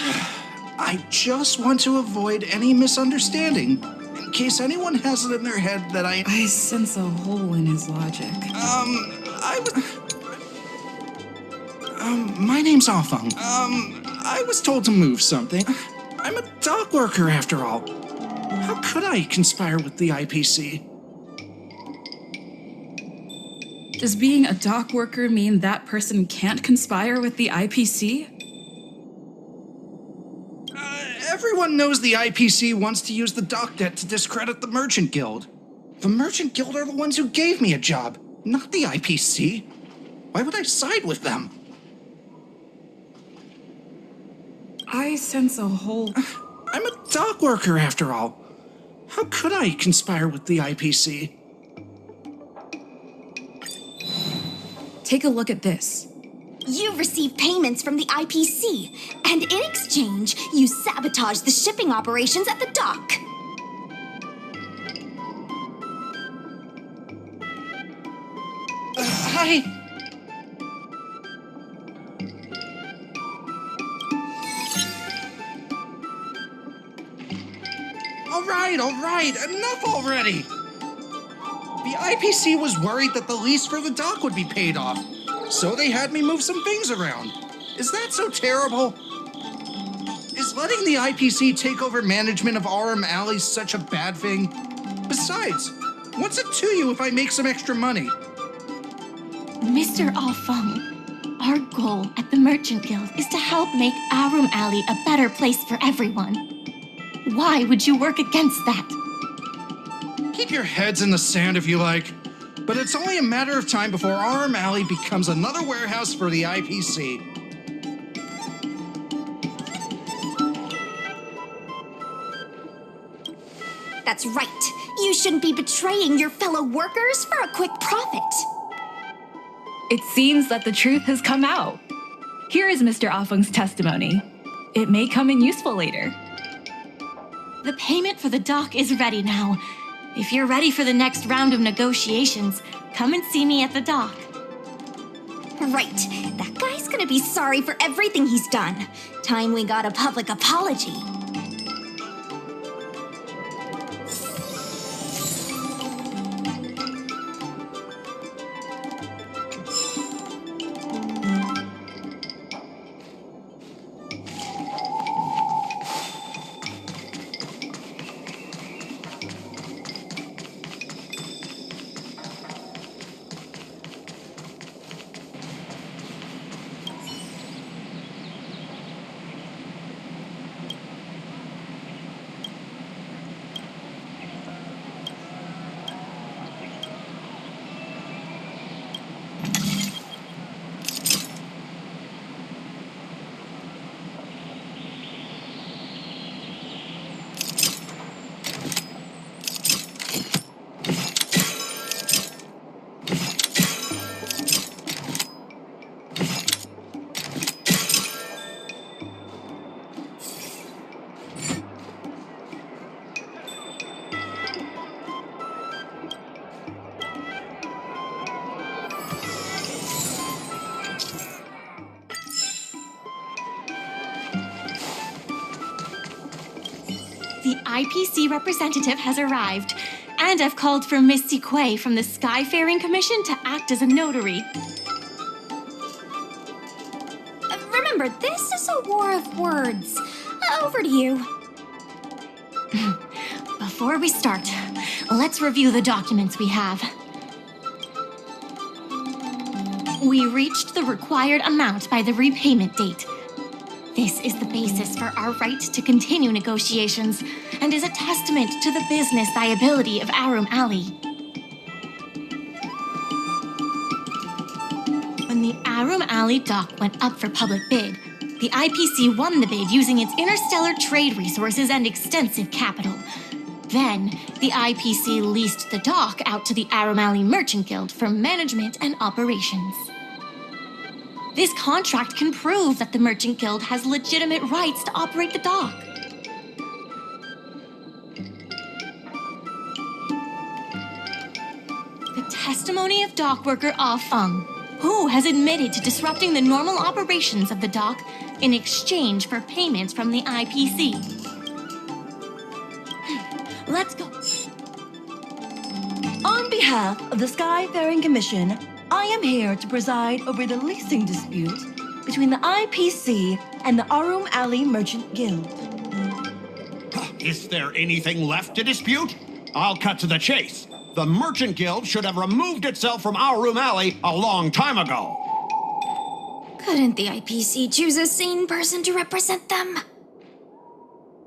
I just want to avoid any misunderstanding, in case anyone has it in their head that I sense a hole in his logic. My name's Ah Feng. I was told to move something. I'm a dock worker after all. How could I conspire with the IPC? Does being a dock worker mean that person can't conspire with the IPC? Everyone knows the IPC wants to use the dock debt to discredit the Merchant Guild. The Merchant Guild are the ones who gave me a job, not the IPC. Why would I side with them? I sense a hole... I'm a dock worker after all. How could I conspire with the IPC? Take a look at this. You receive payments from the IPC, and in exchange, you sabotage the shipping operations at the dock. Hi. right, enough already! The IPC was worried that the lease for the dock would be paid off, so they had me move some things around. Is that so terrible? Is letting the IPC take over management of Aurum Alley such a bad thing? Besides, what's it to you if I make some extra money? Mr. Alfeng, our goal at the Merchant Guild is to help make Aurum Alley a better place for everyone. Why would you work against that? Keep your heads in the sand if you like, but it's only a matter of time before Aurum Alley becomes another warehouse for the IPC. That's right. You shouldn't be betraying your fellow workers for a quick profit. It seems that the truth has come out. Here is Mr. Afeng's testimony. It may come in useful later. The payment for the dock is ready now. If you're ready for the next round of negotiations, come and see me at the dock. Right. That guy's gonna be sorry for everything he's done. Time we got a public apology. The IPC representative has arrived, and I've called for Miss Siquei from the Skyfaring Commission to act as a notary. Remember, this is a war of words. Over to you. Before we start, let's review the documents we have. We reached the required amount by the repayment date. This is the basis for our right to continue negotiations and is a testament to the business viability of Aurum Alley. When the Aurum Alley dock went up for public bid, the IPC won the bid using its interstellar trade resources and extensive capital. Then, the IPC leased the dock out to the Aurum Alley Merchant Guild for management and operations. This contract can prove that the Merchant Guild has legitimate rights to operate the dock. The testimony of dock worker Ah Feng, who has admitted to disrupting the normal operations of the dock in exchange for payments from the IPC. Let's go. On behalf of the Skyfaring Commission, I am here to preside over the leasing dispute between the IPC and the Aurum Alley Merchant Guild. Is there anything left to dispute? I'll cut to the chase. The Merchant Guild should have removed itself from Aurum Alley a long time ago. Couldn't the IPC choose a sane person to represent them?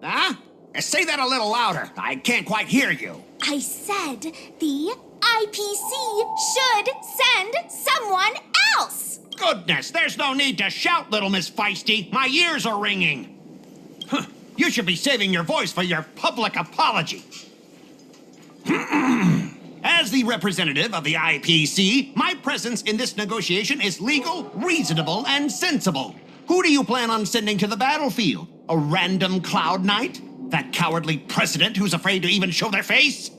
Huh? Say that a little louder. I can't quite hear you. I said the IPC should send someone else! Goodness, there's no need to shout, little Miss Feisty. My ears are ringing. You should be saving your voice for your public apology. As the representative of the IPC, my presence in this negotiation is legal, reasonable, and sensible. Who do you plan on sending to the battlefield? A random Cloud Knight? That cowardly president who's afraid to even show their face?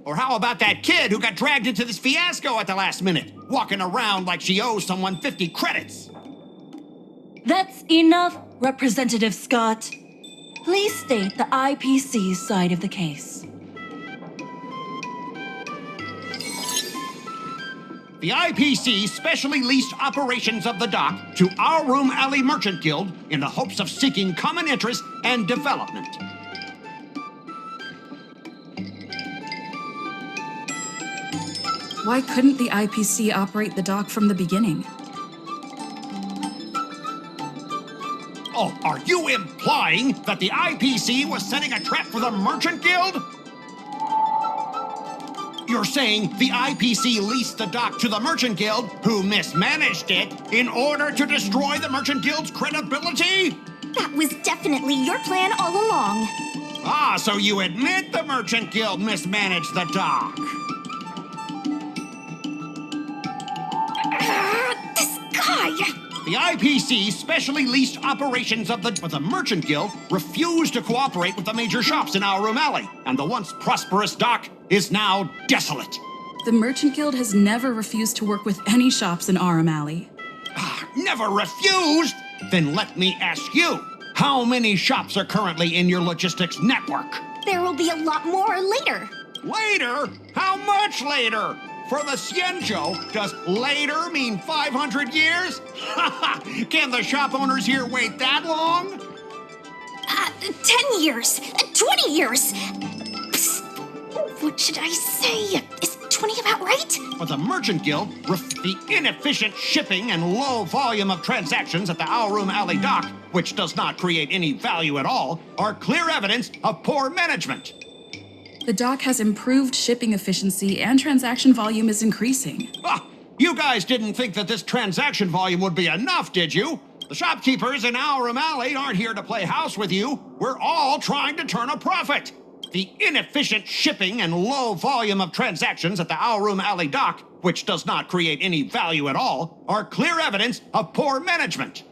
Or how about that kid who got dragged into this fiasco at the last minute, walking around like she owes someone 50 credits? That's enough, Representative Scott. Please state the IPC's side of the case. The IPC specially leased operations of the dock to Aurum Alley Merchant Guild in the hopes of seeking common interest and development. Why couldn't the IPC operate the dock from the beginning? Oh, are you implying that the IPC was setting a trap for the Merchant Guild? You're saying the IPC leased the dock to the Merchant Guild, who mismanaged it, in order to destroy the Merchant Guild's credibility? That was definitely your plan all along. Ah, so you admit the Merchant Guild mismanaged the dock. This guy! The IPC specially leased operations of but the Merchant Guild refused to cooperate with the major shops in Aurum Alley, and the once prosperous dock is now desolate. The Merchant Guild has never refused to work with any shops in Aurum Alley. Never refused? Then let me ask you, how many shops are currently in your logistics network? There will be a lot more later. Later? How much later? For the Xianzhou, does later mean 500 years? Can the shop owners here wait that long? 10 years, 20 years. Psst. What should I say? Is 20 about right? For the Merchant Guild, the inefficient shipping and low volume of transactions at the Aurum Alley dock, which does not create any value at all, are clear evidence of poor management. The dock has improved shipping efficiency and transaction volume is increasing. You guys didn't think that this transaction volume would be enough, did you? The shopkeepers in Aurum Alley aren't here to play house with you. We're all trying to turn a profit. The inefficient shipping and low volume of transactions at the Aurum Alley dock, which does not create any value at all, are clear evidence of poor management.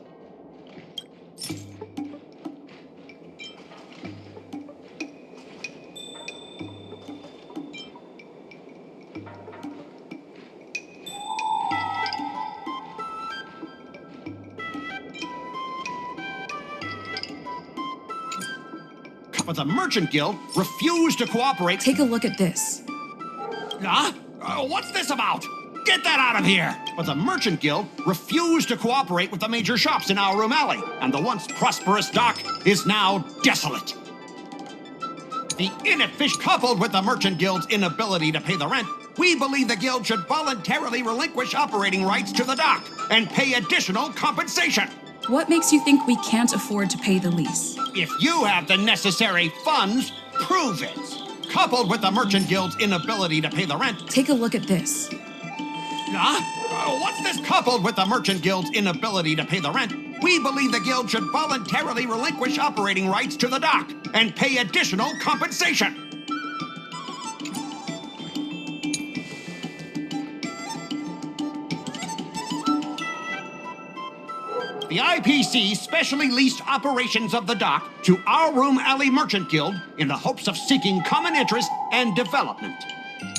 But the Merchant Guild refused to cooperate. Take a look at this. What's this about? Get that out of here! But the Merchant Guild refused to cooperate with the major shops in Aurum Alley, and the once prosperous dock is now desolate. The inefficient, coupled with the Merchant Guild's inability to pay the rent, we believe the Guild should voluntarily relinquish operating rights to the dock and pay additional compensation. What makes you think we can't afford to pay the lease? If you have the necessary funds, prove it. Coupled with the Merchant Guild's inability to pay the rent. Take a look at this. What's this? Coupled with the Merchant Guild's inability to pay the rent, we believe the Guild should voluntarily relinquish operating rights to the dock and pay additional compensation. The IPC specially leased operations of the dock to Aurum Alley Merchant Guild in the hopes of seeking common interest and development.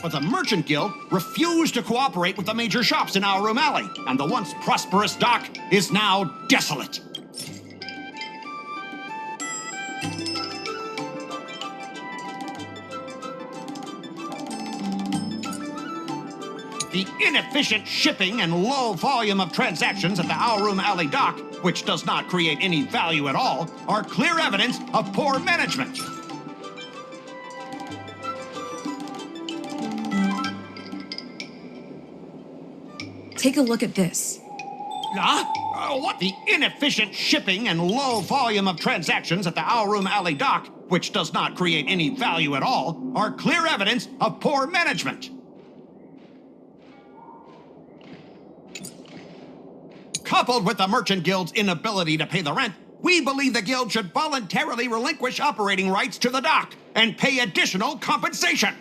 But the Merchant Guild refused to cooperate with the major shops in Aurum Alley, and the once prosperous dock is now desolate. The inefficient shipping and low volume of transactions at the Aurum Alley dock, which does not create any value at all, are clear evidence of poor management. Take a look at this. What? The inefficient shipping and low volume of transactions at the Aurum Alley dock, which does not create any value at all, are clear evidence of poor management. Coupled with the Merchant Guild's inability to pay the rent, we believe the Guild should voluntarily relinquish operating rights to the dock and pay additional compensation.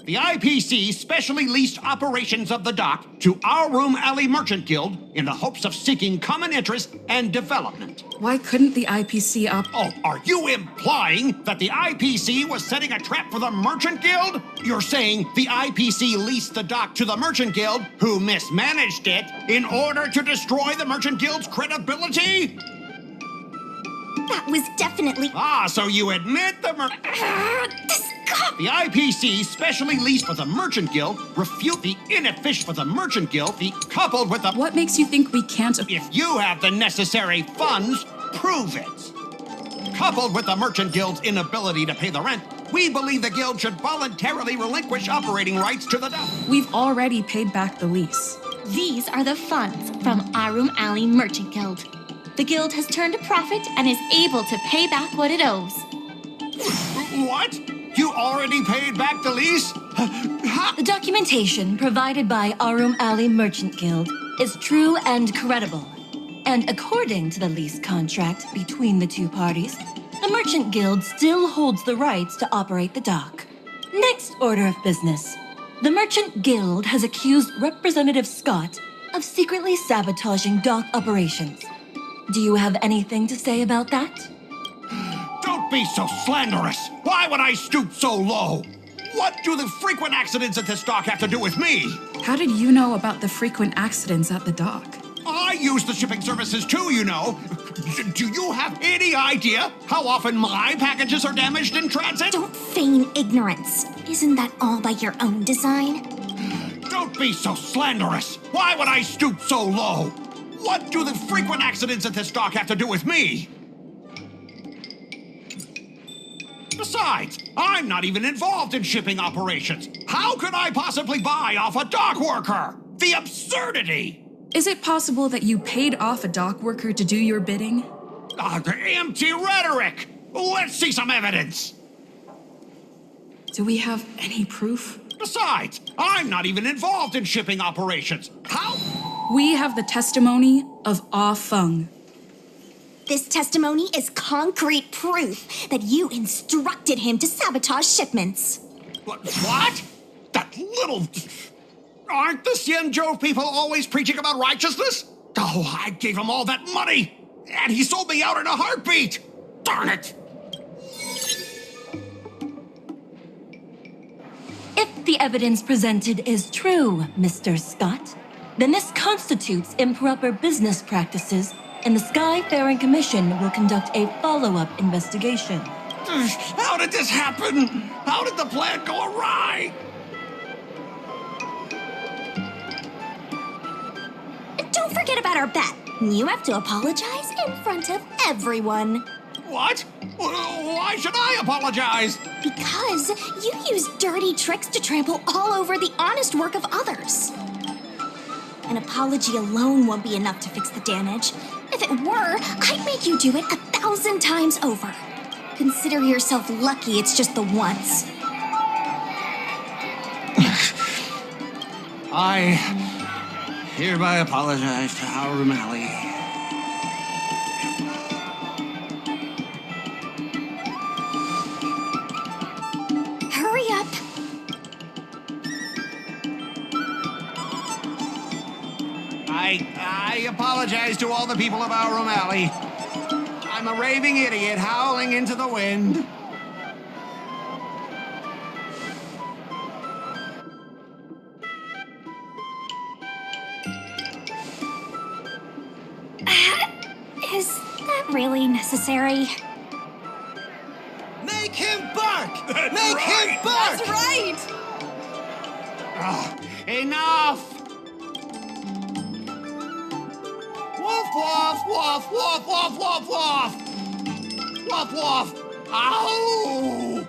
The IPC specially leased operations of the dock to Aurum Alley Merchant Guild in the hopes of seeking common interest and development. Why couldn't the IPC Oh, are you implying that the IPC was setting a trap for the Merchant Guild? You're saying the IPC leased the dock to the Merchant Guild, who mismanaged it, in order to destroy the Merchant Guild's credibility? That was definitely... So you admit the The IPC specially leased for the Merchant Guild, refute the inefficient for the Merchant Guild, the coupled with the... What makes you think we can't... If you have the necessary funds, prove it. Coupled with the Merchant Guild's inability to pay the rent, we believe the Guild should voluntarily relinquish operating rights to the dock. We've already paid back the lease. These are the funds from Aurum Alley Merchant Guild. The Guild has turned a profit and is able to pay back what it owes. What? You already paid back the lease? The documentation provided by Aurum Alley Merchant Guild is true and credible. And according to the lease contract between the two parties, the Merchant Guild still holds the rights to operate the dock. Next order of business. The Merchant Guild has accused Representative Scott of secretly sabotaging dock operations. Do you have anything to say about that? Don't be so slanderous! Why would I stoop so low? What do the frequent accidents at this dock have to do with me? How did you know about the frequent accidents at the dock? I use the shipping services too, you know. Do you have any idea how often my packages are damaged in transit? Don't feign ignorance. Isn't that all by your own design? Don't be so slanderous! Why would I stoop so low? What do the frequent accidents at this dock have to do with me? Besides, I'm not even involved in shipping operations. How could I possibly buy off a dock worker? The absurdity! Is it possible that you paid off a dock worker to do your bidding? Empty rhetoric! Let's see some evidence! Do we have any proof? Besides, I'm not even involved in shipping operations. How? We have the testimony of Ah Feng. This testimony is concrete proof that you instructed him to sabotage shipments. What? That little... Aren't the Xianzhou people always preaching about righteousness? Oh, I gave him all that money, and he sold me out in a heartbeat! Darn it! If the evidence presented is true, Mr. Scott, then this constitutes improper business practices, and the Skyfaring Commission will conduct a follow-up investigation. How did this happen? How did the plan go awry? Don't forget about our bet. You have to apologize in front of everyone. What? Why should I apologize? Because you use dirty tricks to trample all over the honest work of others. An apology alone won't be enough to fix the damage. If it were, I'd make you do it 1,000 times over. Consider yourself lucky it's just the once. I hereby apologize to Aurum Alley. Hurry up. I apologize to all the people of Aurum Alley. I'm a raving idiot howling into the wind. Is that really necessary? Make him bark! That's Make right. him bark! That's right! Enough! Woof, woof, woof, woof, woof, woof, woof! Woof, woof! Ow!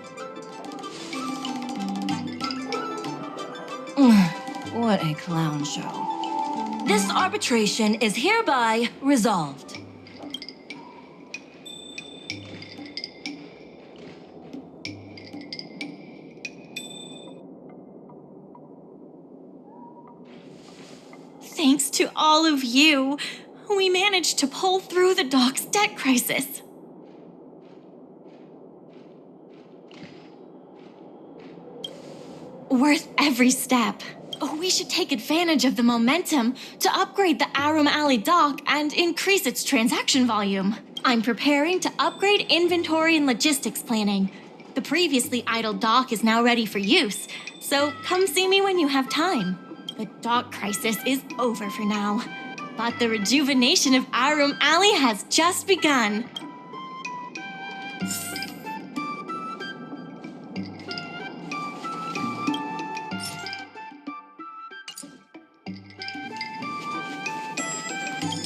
What a clown show. This arbitration is hereby resolved. Thanks to all of you, we managed to pull through the dock's debt crisis. Worth every step. We should take advantage of the momentum to upgrade the Aurum Alley dock and increase its transaction volume. I'm preparing to upgrade inventory and logistics planning. The previously idle dock is now ready for use, so come see me when you have time. The dock crisis is over for now, but the rejuvenation of Aurum Alley has just begun.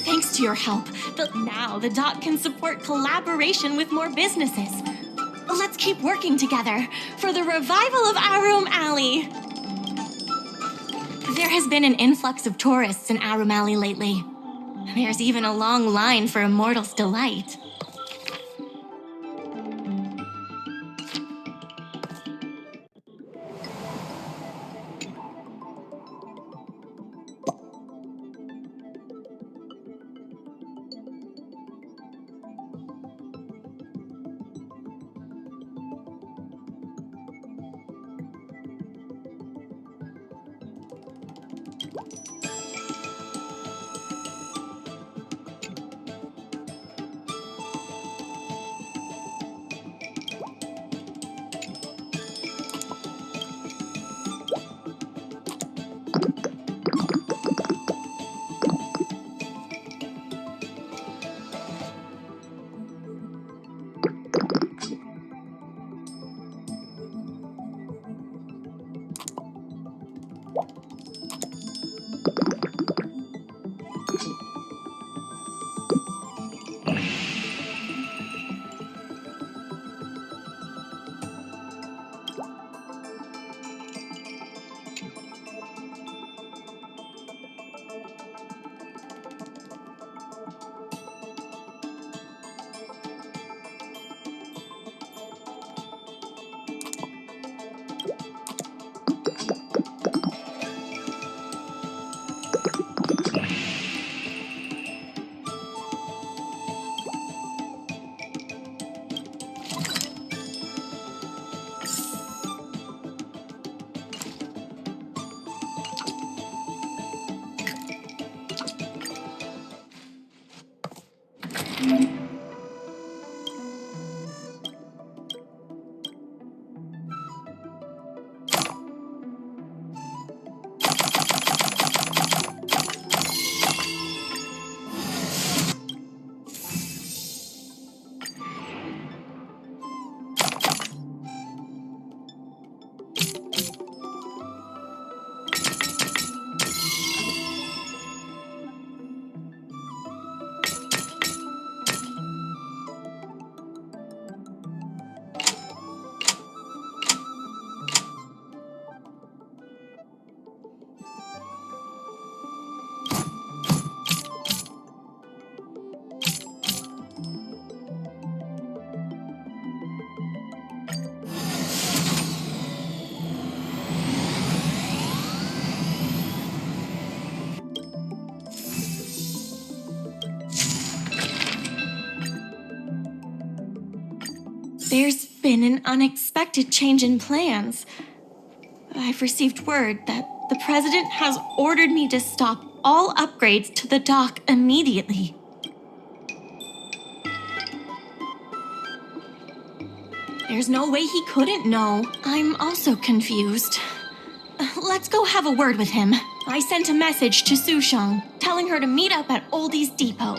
Thanks to your help, now the dock can support collaboration with more businesses. Let's keep working together for the revival of Aurum Alley. There has been an influx of tourists in Aurum Alley lately. There's even a long line for Immortal's Delight. There's been an unexpected change in plans. I've received word that the President has ordered me to stop all upgrades to the dock immediately. There's no way he couldn't know. I'm also confused. Let's go have a word with him. I sent a message to Sushang, telling her to meet up at Oldie's Depot.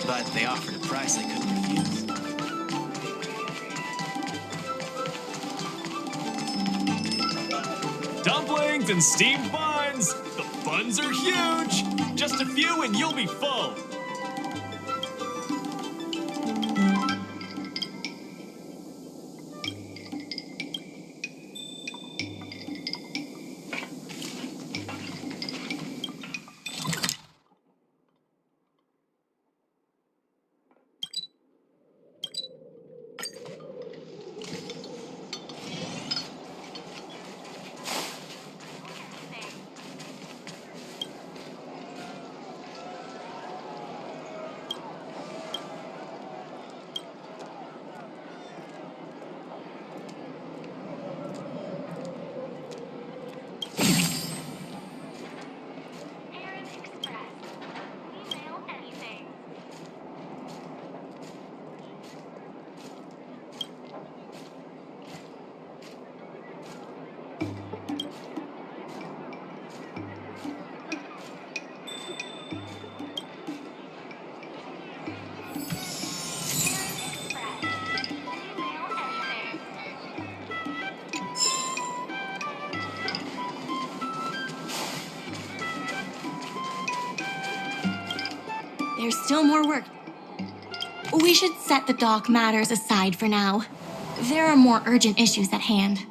but they offered a price I couldn't refuse. Dumplings and steamed buns! The buns are huge! Just a few and you'll be full! There's still more work. We should set the dock matters aside for now. There are more urgent issues at hand.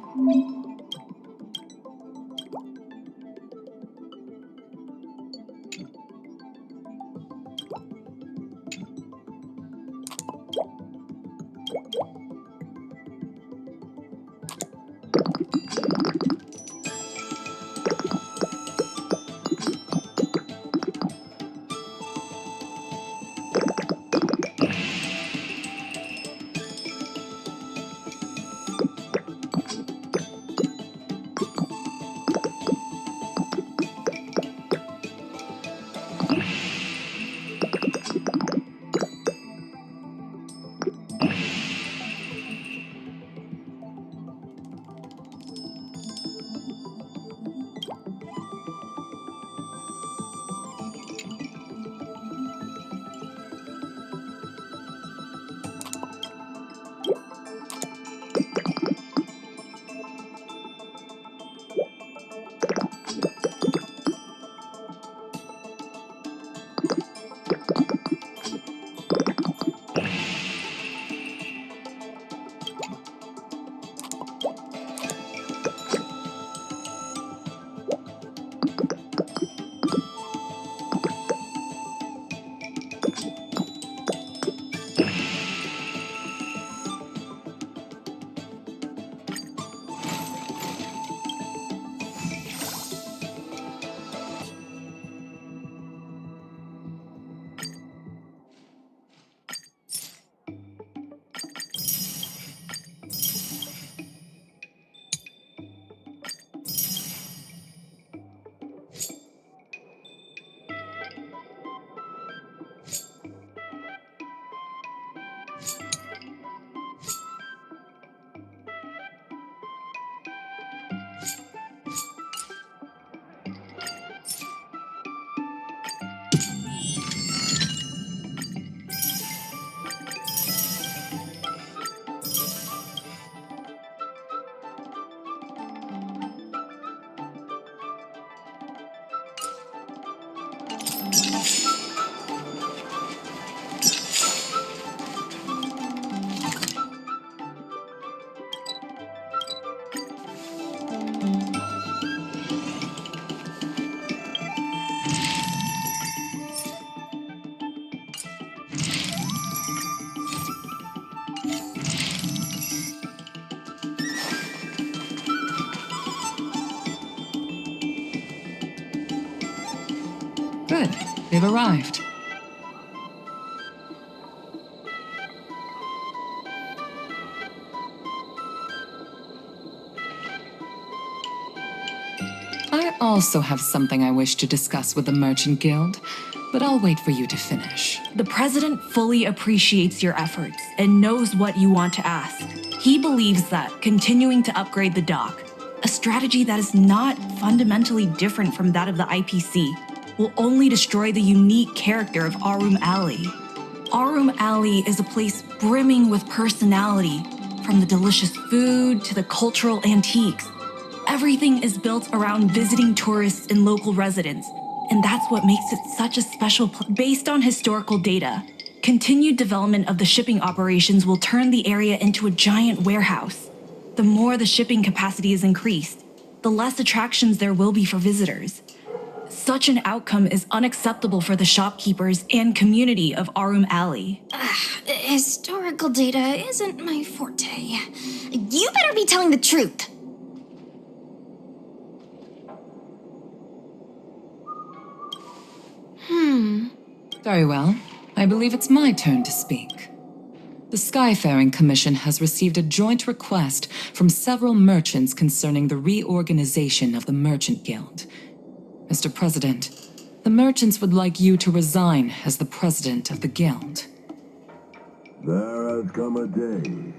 Good. They've arrived. I also have something I wish to discuss with the Merchant Guild, but I'll wait for you to finish. The President fully appreciates your efforts and knows what you want to ask. He believes that continuing to upgrade the dock, a strategy that is not fundamentally different from that of the IPC, will only destroy the unique character of Aurum Alley. Aurum Alley is a place brimming with personality, from the delicious food to the cultural antiques. Everything is built around visiting tourists and local residents, and that's what makes it such a special place. Based on historical data, continued development of the shipping operations will turn the area into a giant warehouse. The more the shipping capacity is increased, the less attractions there will be for visitors. Such an outcome is unacceptable for the shopkeepers and community of Aurum Alley. Historical data isn't my forte. You better be telling the truth. Very well. I believe it's my turn to speak. The Skyfaring Commission has received a joint request from several merchants concerning the reorganization of the Merchant Guild. Mr. President, the merchants would like you to resign as the president of the guild. There has come a day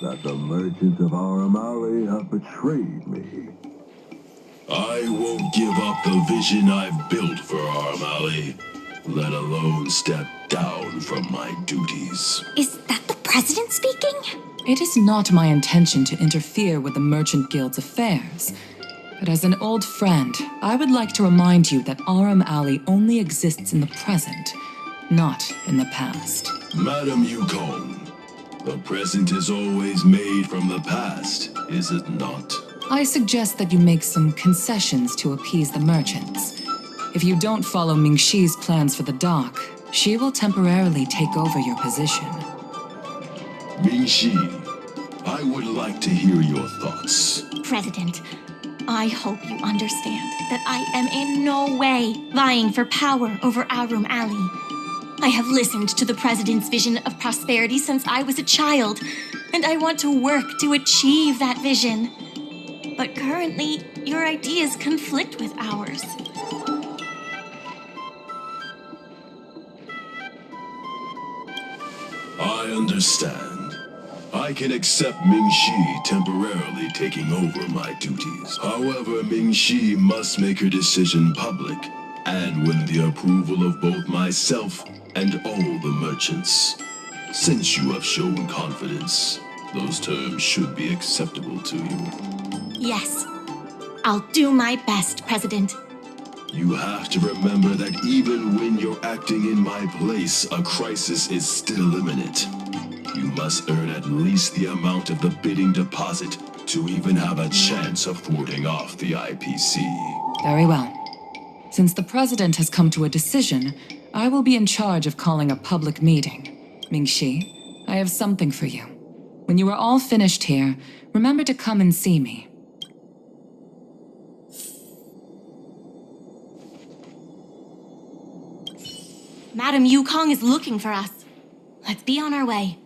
that the merchants of Aurum Alley have betrayed me. I won't give up the vision I've built for Aurum Alley, let alone step down from my duties. Is that the president speaking? It is not my intention to interfere with the Merchant Guild's affairs. But as an old friend, I would like to remind you that Aurum Alley only exists in the present, not in the past. Madam Yukong, the present is always made from the past, is it not? I suggest that you make some concessions to appease the merchants. If you don't follow Mingxi's plans for the dock, she will temporarily take over your position. Mingxi, I would like to hear your thoughts. President, I hope you understand that I am in no way vying for power over Aurum Alley. I have listened to the President's vision of prosperity since I was a child, and I want to work to achieve that vision. But currently, your ideas conflict with ours. I understand. I can accept Mingxi temporarily taking over my duties. However, Mingxi must make her decision public and win the approval of both myself and all the merchants. Since you have shown confidence, those terms should be acceptable to you. Yes, I'll do my best, President. You have to remember that even when you're acting in my place, a crisis is still imminent. You must earn at least the amount of the bidding deposit to even have a chance of thwarting off the IPC. Very well. Since the president has come to a decision, I will be in charge of calling a public meeting. Mingxi, I have something for you. When you are all finished here, remember to come and see me. Madam Yukong is looking for us. Let's be on our way.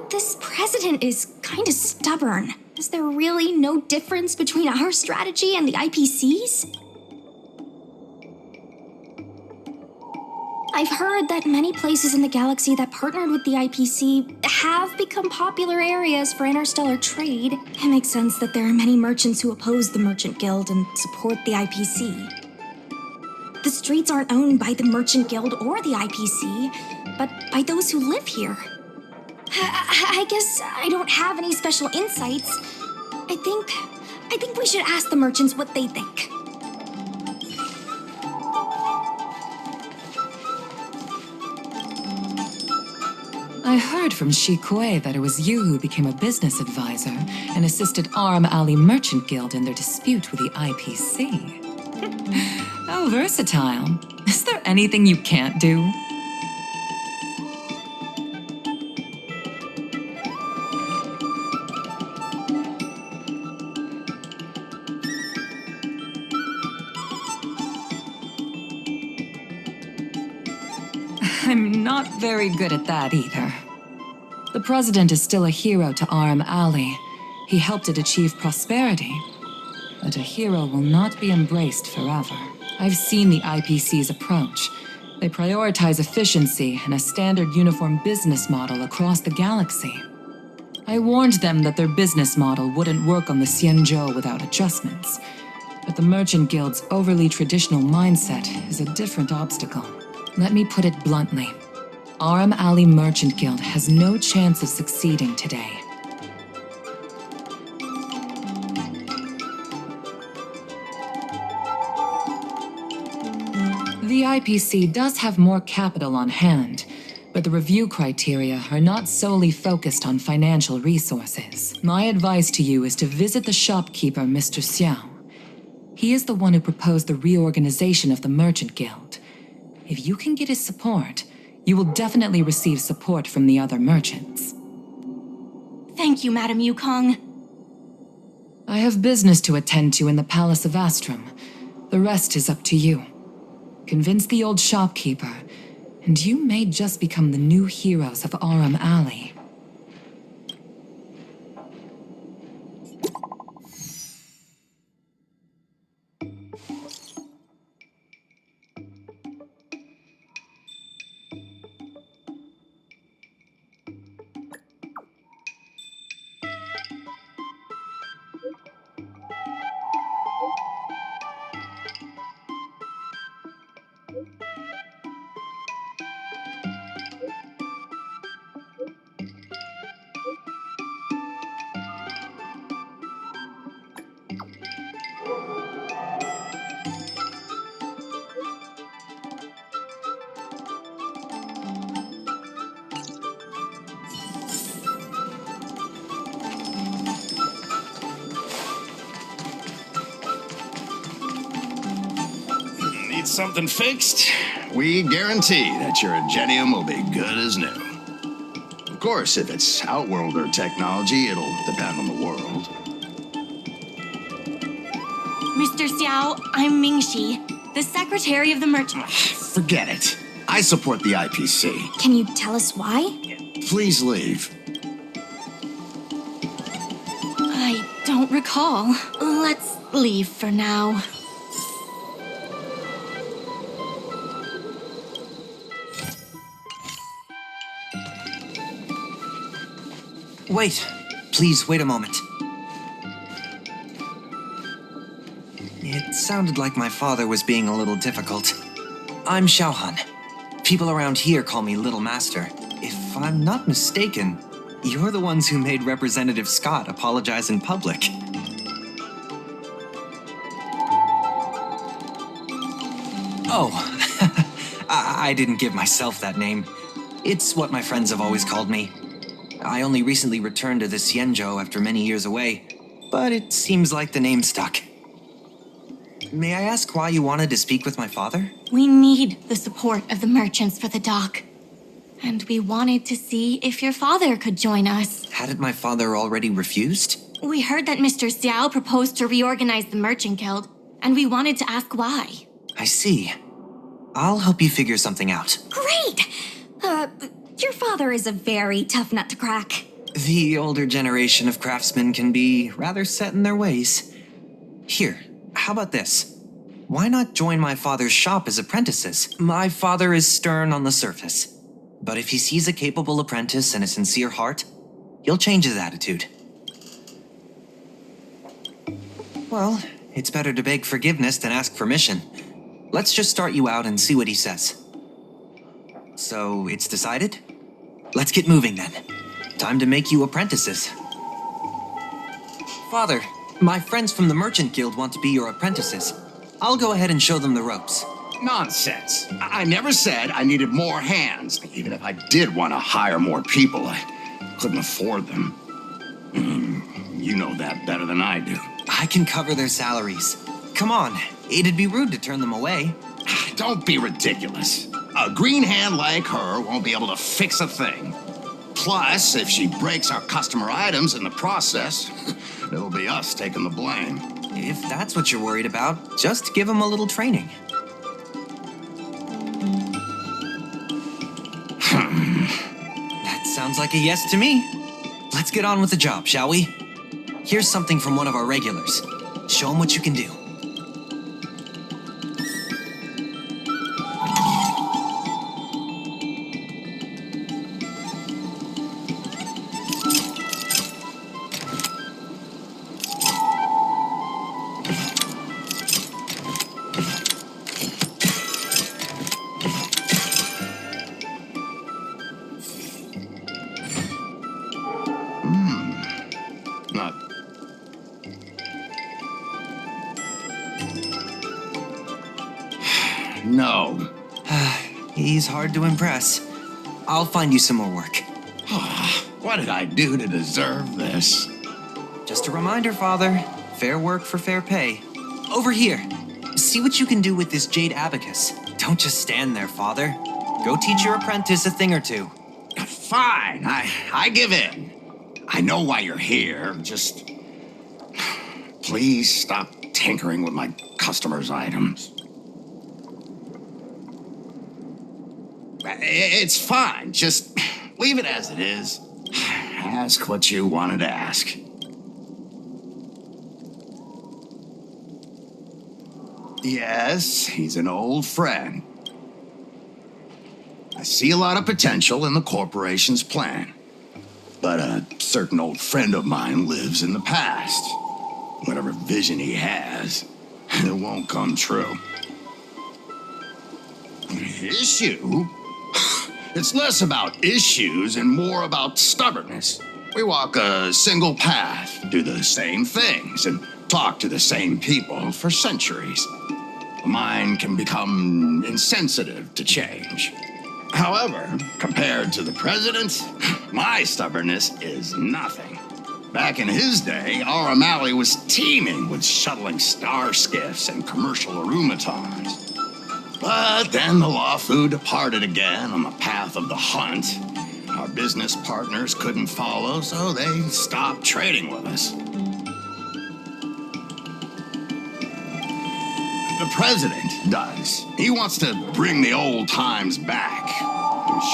This president is kinda stubborn. Is there really no difference between our strategy and the IPC's? I've heard that many places in the galaxy that partnered with the IPC have become popular areas for interstellar trade. It makes sense that there are many merchants who oppose the Merchant Guild and support the IPC. The streets aren't owned by the Merchant Guild or the IPC, but by those who live here. I guess I don't have any special insights. I think we should ask the merchants what they think. I heard from Shi Kuei that it was you who became a business advisor and assisted Aurum Alley Merchant Guild in their dispute with the IPC. How versatile. Is there anything you can't do? I'm not very good at that either. The president is still a hero to Aurum Alley. He helped it achieve prosperity. But a hero will not be embraced forever. I've seen the IPC's approach. They prioritize efficiency and a standard uniform business model across the galaxy. I warned them that their business model wouldn't work on the Xianzhou without adjustments. But the Merchant Guild's overly traditional mindset is a different obstacle. Let me put it bluntly. Aurum Alley Merchant Guild has no chance of succeeding today. The IPC does have more capital on hand, but the review criteria are not solely focused on financial resources. My advice to you is to visit the shopkeeper, Mr. Xiao. He is the one who proposed the reorganization of the Merchant Guild. If you can get his support, you will definitely receive support from the other merchants. Thank you, Madam Yukong. I have business to attend to in the Palace of Astrum. The rest is up to you. Convince the old shopkeeper, and you may just become the new heroes of Aurum Alley. Need something fixed? We guarantee that your Ingenium will be good as new. Of course, if it's Outworlder technology, it'll depend on the world. Mr. Xiao, I'm Mingxi, the secretary of the merchant. Forget it. I support the IPC. Can you tell us why? Please leave. I don't recall. Let's leave for now. Wait. Please, wait a moment. It sounded like my father was being a little difficult. I'm Xiaohan. People around here call me Little Master. If I'm not mistaken, you're the ones who made Representative Scott apologize in public. Oh, I didn't give myself that name. It's what my friends have always called me. I only recently returned to the Xianzhou after many years away, but it seems like the name stuck. May I ask why you wanted to speak with my father? We need the support of the merchants for the dock. And we wanted to see if your father could join us. Hadn't my father already refused? We heard that Mr. Xiao proposed to reorganize the Merchant Guild, and we wanted to ask why. I see. I'll help you figure something out. Great! Your father is a very tough nut to crack. The older generation of craftsmen can be rather set in their ways. Here, how about this? Why not join my father's shop as apprentices? My father is stern on the surface, but if he sees a capable apprentice and a sincere heart, he'll change his attitude. Well, it's better to beg forgiveness than ask permission. Let's just start you out and see what he says. So, it's decided? Let's get moving then. Time to make you apprentices. Father, my friends from the Merchant Guild want to be your apprentices. I'll go ahead and show them the ropes. Nonsense. I never said I needed more hands. Even if I did want to hire more people, I couldn't afford them. You know that better than I do. I can cover their salaries. Come on, it'd be rude to turn them away. Don't be ridiculous. A green hand like her won't be able to fix a thing. Plus, if she breaks our customer items in the process, it'll be us taking the blame. If that's what you're worried about, just give them a little training. That sounds like a yes to me. Let's get on with the job, shall we? Here's something from one of our regulars. Show them what you can do. He's hard to impress. I'll find you some more work. What did I do to deserve this? Just a reminder, Father. Fair work for fair pay. Over here. See what you can do with this jade abacus. Don't just stand there, Father. Go teach your apprentice a thing or two. Fine, I give in. I know why you're here. Just please stop tinkering with my customers' items. It's fine. Just leave it as it is. Ask what you wanted to ask. Yes, he's an old friend. I see a lot of potential in the corporation's plan. But a certain old friend of mine lives in the past. Whatever vision he has, it won't come true. Issue? It's less about issues and more about stubbornness. We walk a single path, do the same things, and talk to the same people for centuries. The mind can become insensitive to change. However, compared to the president, my stubbornness is nothing. Back in his day, Aurum Alley was teeming with shuttling star skiffs and commercial arumatons. But then the Loufu departed again on the path of the hunt. Our business partners couldn't follow, so they stopped trading with us. The president does. He wants to bring the old times back.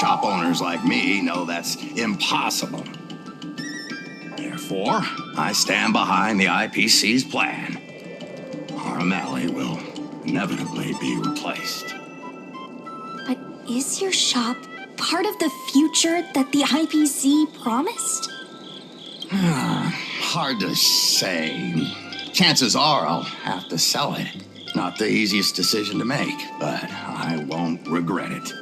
Shop owners like me know that's impossible. Therefore, I stand behind the IPC's plan. Aurum Alley will inevitably be replaced. But is your shop part of the future that the IPC promised? Hard to say. Chances are I'll have to sell it. Not the easiest decision to make, but I won't regret it.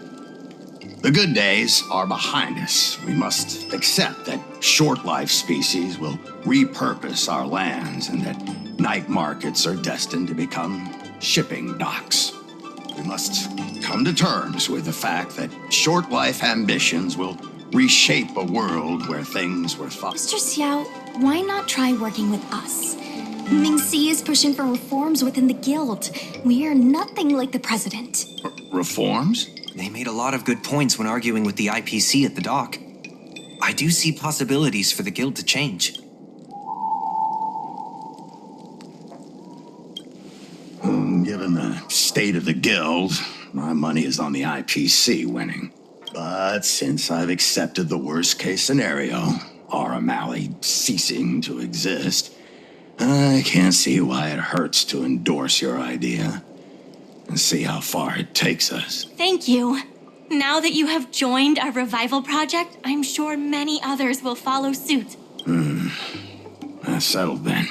The good days are behind us. We must accept that short-life species will repurpose our lands and that night markets are destined to become shipping docks. We must come to terms with the fact that short-life ambitions will reshape a world where things were thought. Mr. Xiao, why not try working with us? Mingxi is pushing for reforms within the guild. We are nothing like the president. Reforms? They made a lot of good points when arguing with the IPC at the dock. I do see possibilities for the guild to change. Given the state of the guild, my money is on the IPC winning. But since I've accepted the worst-case scenario, Aurum Alley ceasing to exist, I can't see why it hurts to endorse your idea and see how far it takes us. Thank you. Now that you have joined our revival project, I'm sure many others will follow suit. That's settled then.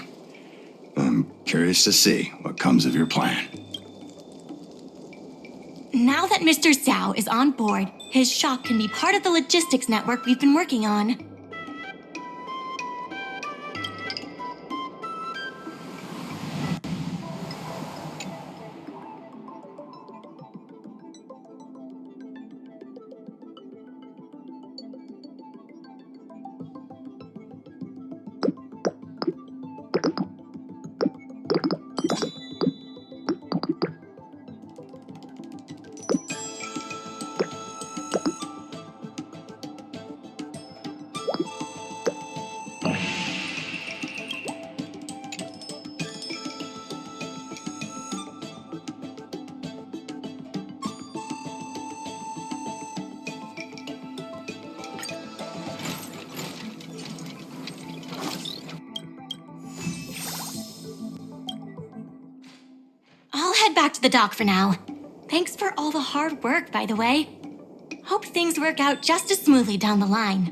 I'm curious to see what comes of your plan. Now that Mr. Xiao is on board, his shop can be part of the logistics network we've been working on. I'll head back to the dock for now. Thanks for all the hard work, by the way. Hope things work out just as smoothly down the line.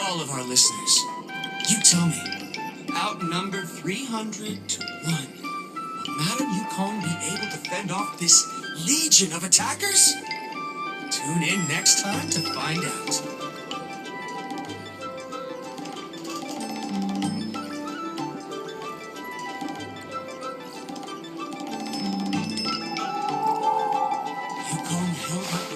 all of our listeners. You tell me, outnumbered 300 to 1, will Madame Yukong be able to fend off this legion of attackers? Tune in next time to find out. Yukong held up.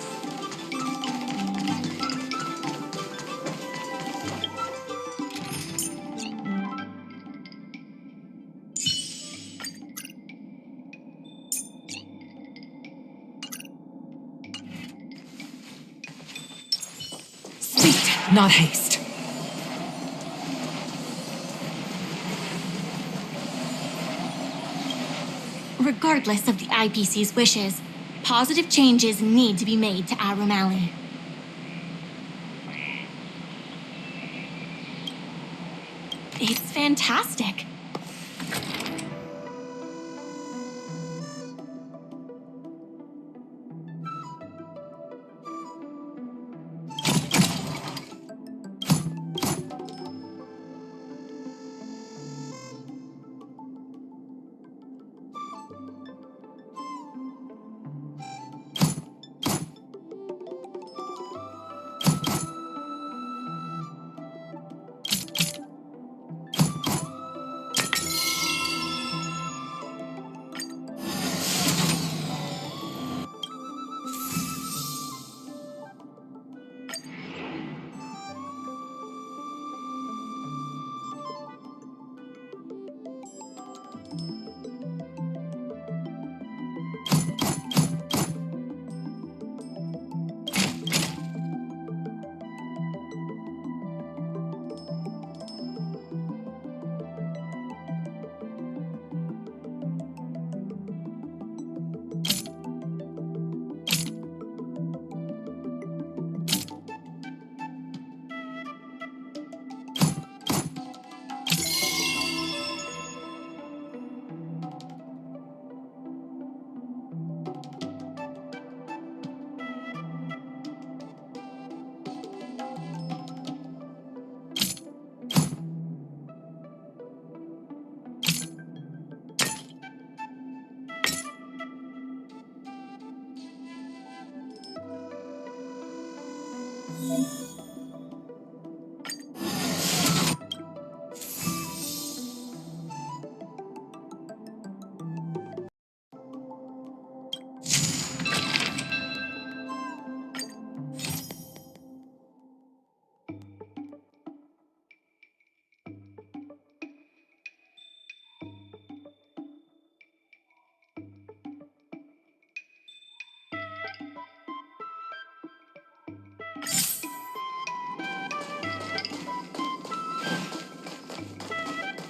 Speed, not haste. Regardless of the IPC's wishes, positive changes need to be made to Aurum Alley. It's fantastic.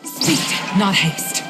Speed, not haste.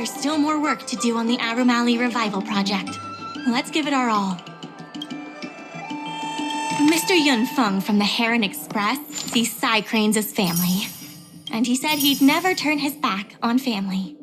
There's still more work to do on the Aurum Alley revival project. Let's give it our all. Mr. Yun Feng from the Heron Express sees Psy Cranes as family. And he said he'd never turn his back on family.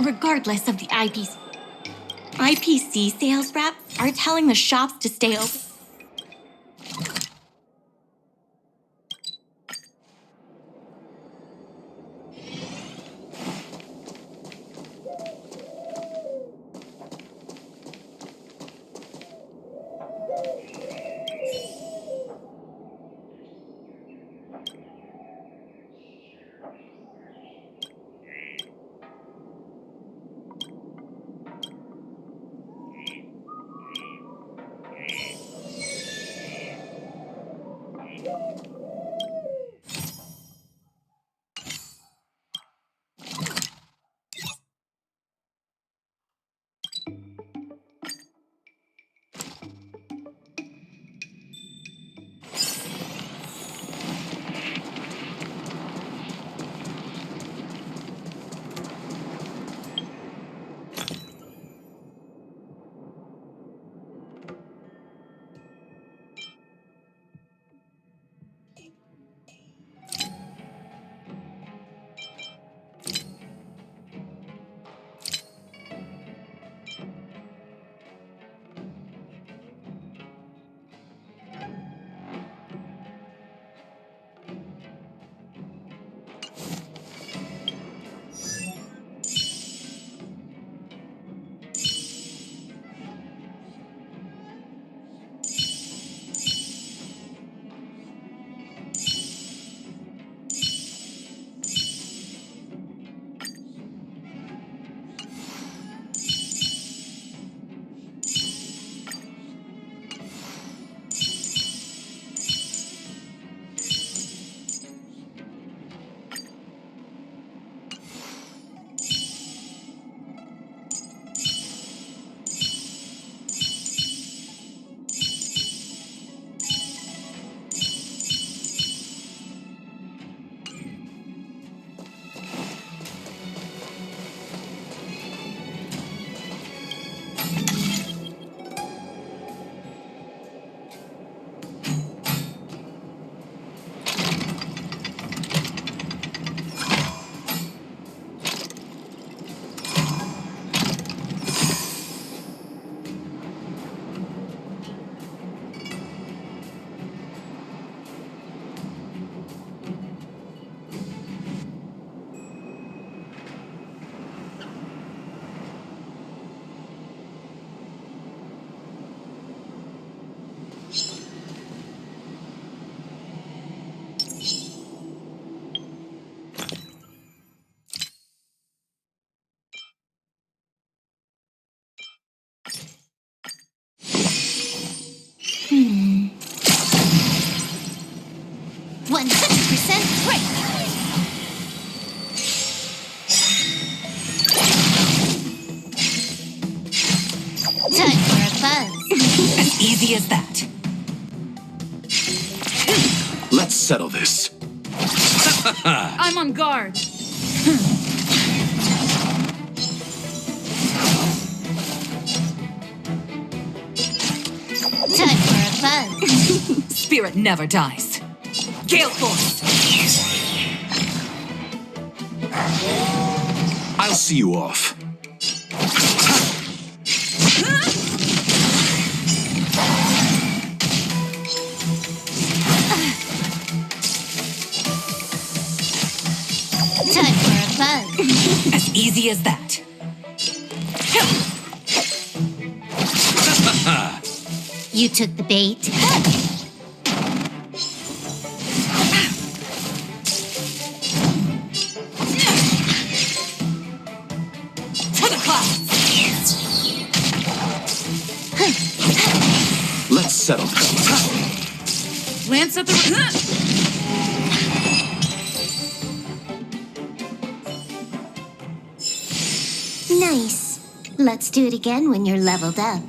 regardless of the IPC sales reps are telling the shops to stay open. Hmm. 100% break! Time for a buzz. As easy as that. Let's settle this. I'm on guard. Time for a buzz. Spirit never dies. Gale Force! I'll see you off. Time for a buzz. As easy as that. You took the bait. To the clouds! Let's settle this. Lance at the... Nice. Let's do it again when you're leveled up.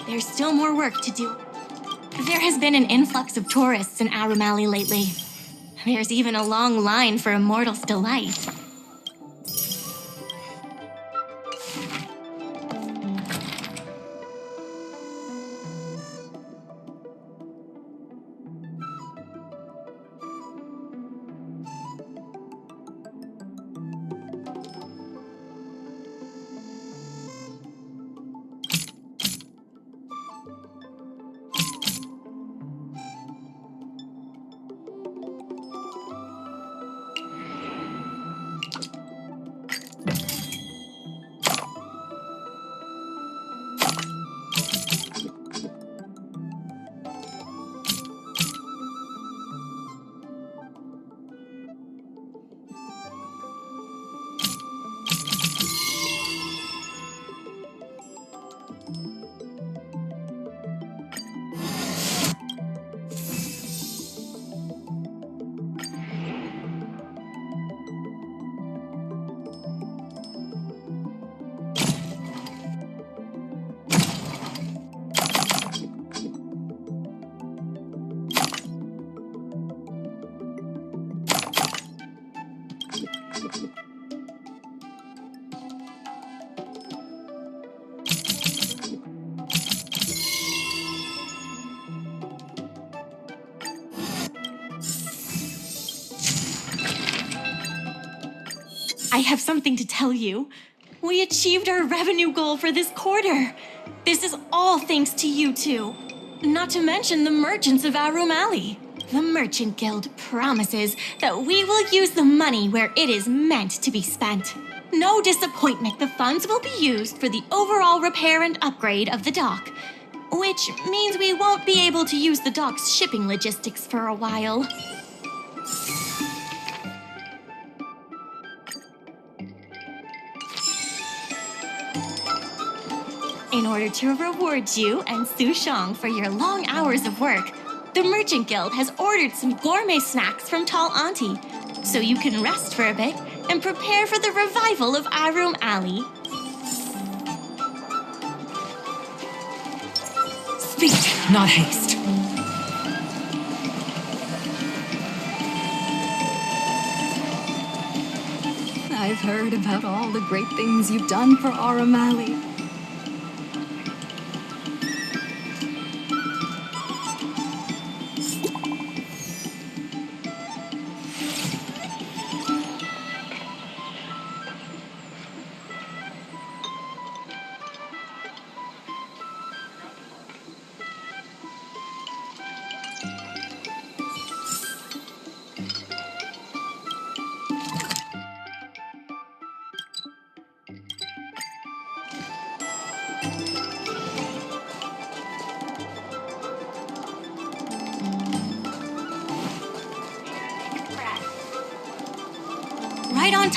There's still more work to do. There has been an influx of tourists in Aurum Alley lately. There's even a long line for Immortal's Delight. I have something to tell you. We achieved our revenue goal for this quarter. This is all thanks to you two. Not to mention the merchants of Aurum Alley. The Merchant Guild promises that we will use the money where it is meant to be spent. No disappointment, the funds will be used for the overall repair and upgrade of the dock, which means we won't be able to use the dock's shipping logistics for a while. In order to reward you and Su Shang for your long hours of work, the Merchant Guild has ordered some gourmet snacks from Tall Auntie, so you can rest for a bit and prepare for the revival of Aurum Alley. Speed, not haste. I've heard about all the great things you've done for Aurum Alley.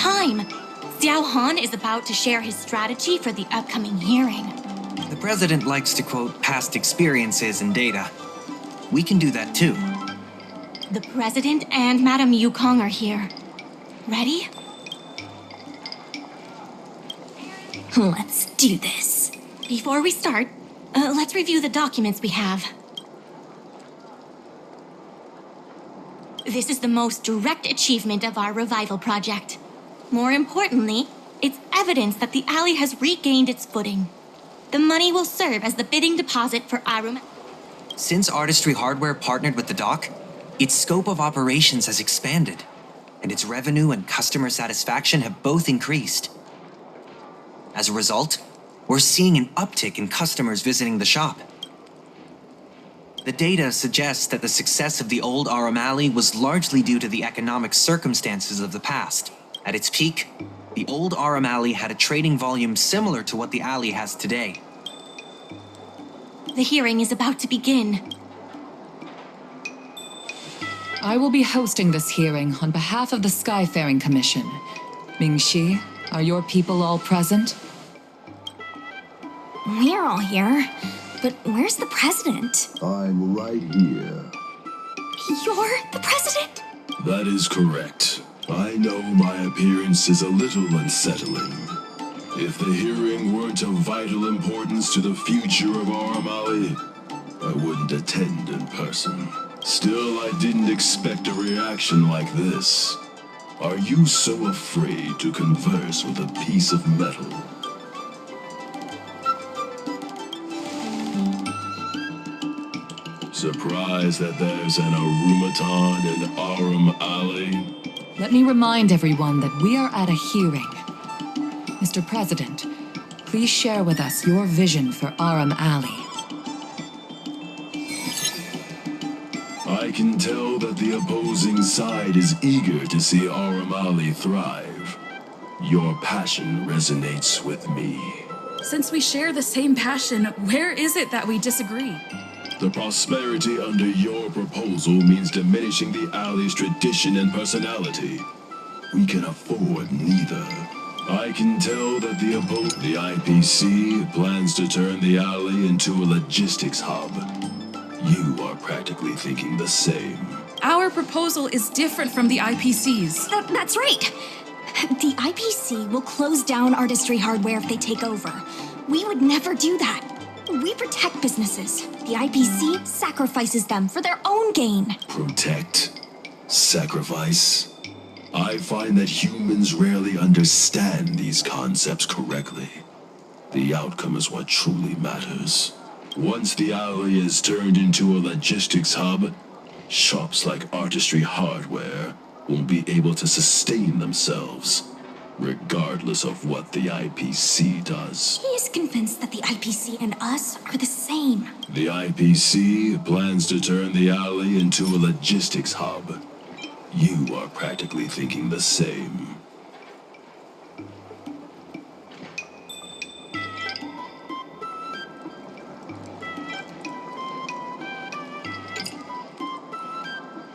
time. Xiao Han is about to share his strategy for the upcoming hearing. The president likes to quote past experiences and data. We can do that too. The president and Madame Yukong are here. Ready? Let's do this. Before we start, let's review the documents we have. This is the most direct achievement of our revival project. More importantly, it's evidence that the alley has regained its footing. The money will serve as the bidding deposit for Aurum. Since Artistry Hardware partnered with the dock, its scope of operations has expanded, and its revenue and customer satisfaction have both increased. As a result, we're seeing an uptick in customers visiting the shop. The data suggests that the success of the old Aurum Alley was largely due to the economic circumstances of the past. At its peak, the old Aurum Alley had a trading volume similar to what the alley has today. The hearing is about to begin. I will be hosting this hearing on behalf of the Skyfaring Commission. Mingxi, are your people all present? We're all here, but where's the president? I'm right here. You're the president? That is correct. I know my appearance is a little unsettling. If the hearing weren't of vital importance to the future of Aurum Alley, I wouldn't attend in person. Still, I didn't expect a reaction like this. Are you so afraid to converse with a piece of metal? Surprised that there's an Arumaton in Aurum Alley? Let me remind everyone that we are at a hearing. Mr. President, please share with us your vision for Aurum Alley. I can tell that the opposing side is eager to see Aurum Alley thrive. Your passion resonates with me. Since we share the same passion, where is it that we disagree? The prosperity under your proposal means diminishing the alley's tradition and personality. We can afford neither. I can tell that the IPC plans to turn the alley into a logistics hub. You are practically thinking the same. Our proposal is different from the IPC's. That's right. The IPC will close down Artistry Hardware if they take over. We would never do that. We protect businesses. The IPC sacrifices them for their own gain. Protect? Sacrifice? I find that humans rarely understand these concepts correctly. The outcome is what truly matters. Once the alley is turned into a logistics hub, shops like Artistry Hardware won't be able to sustain themselves, regardless of what the IPC does. He is convinced that the IPC and us are the same. The IPC plans to turn the alley into a logistics hub. You are practically thinking the same.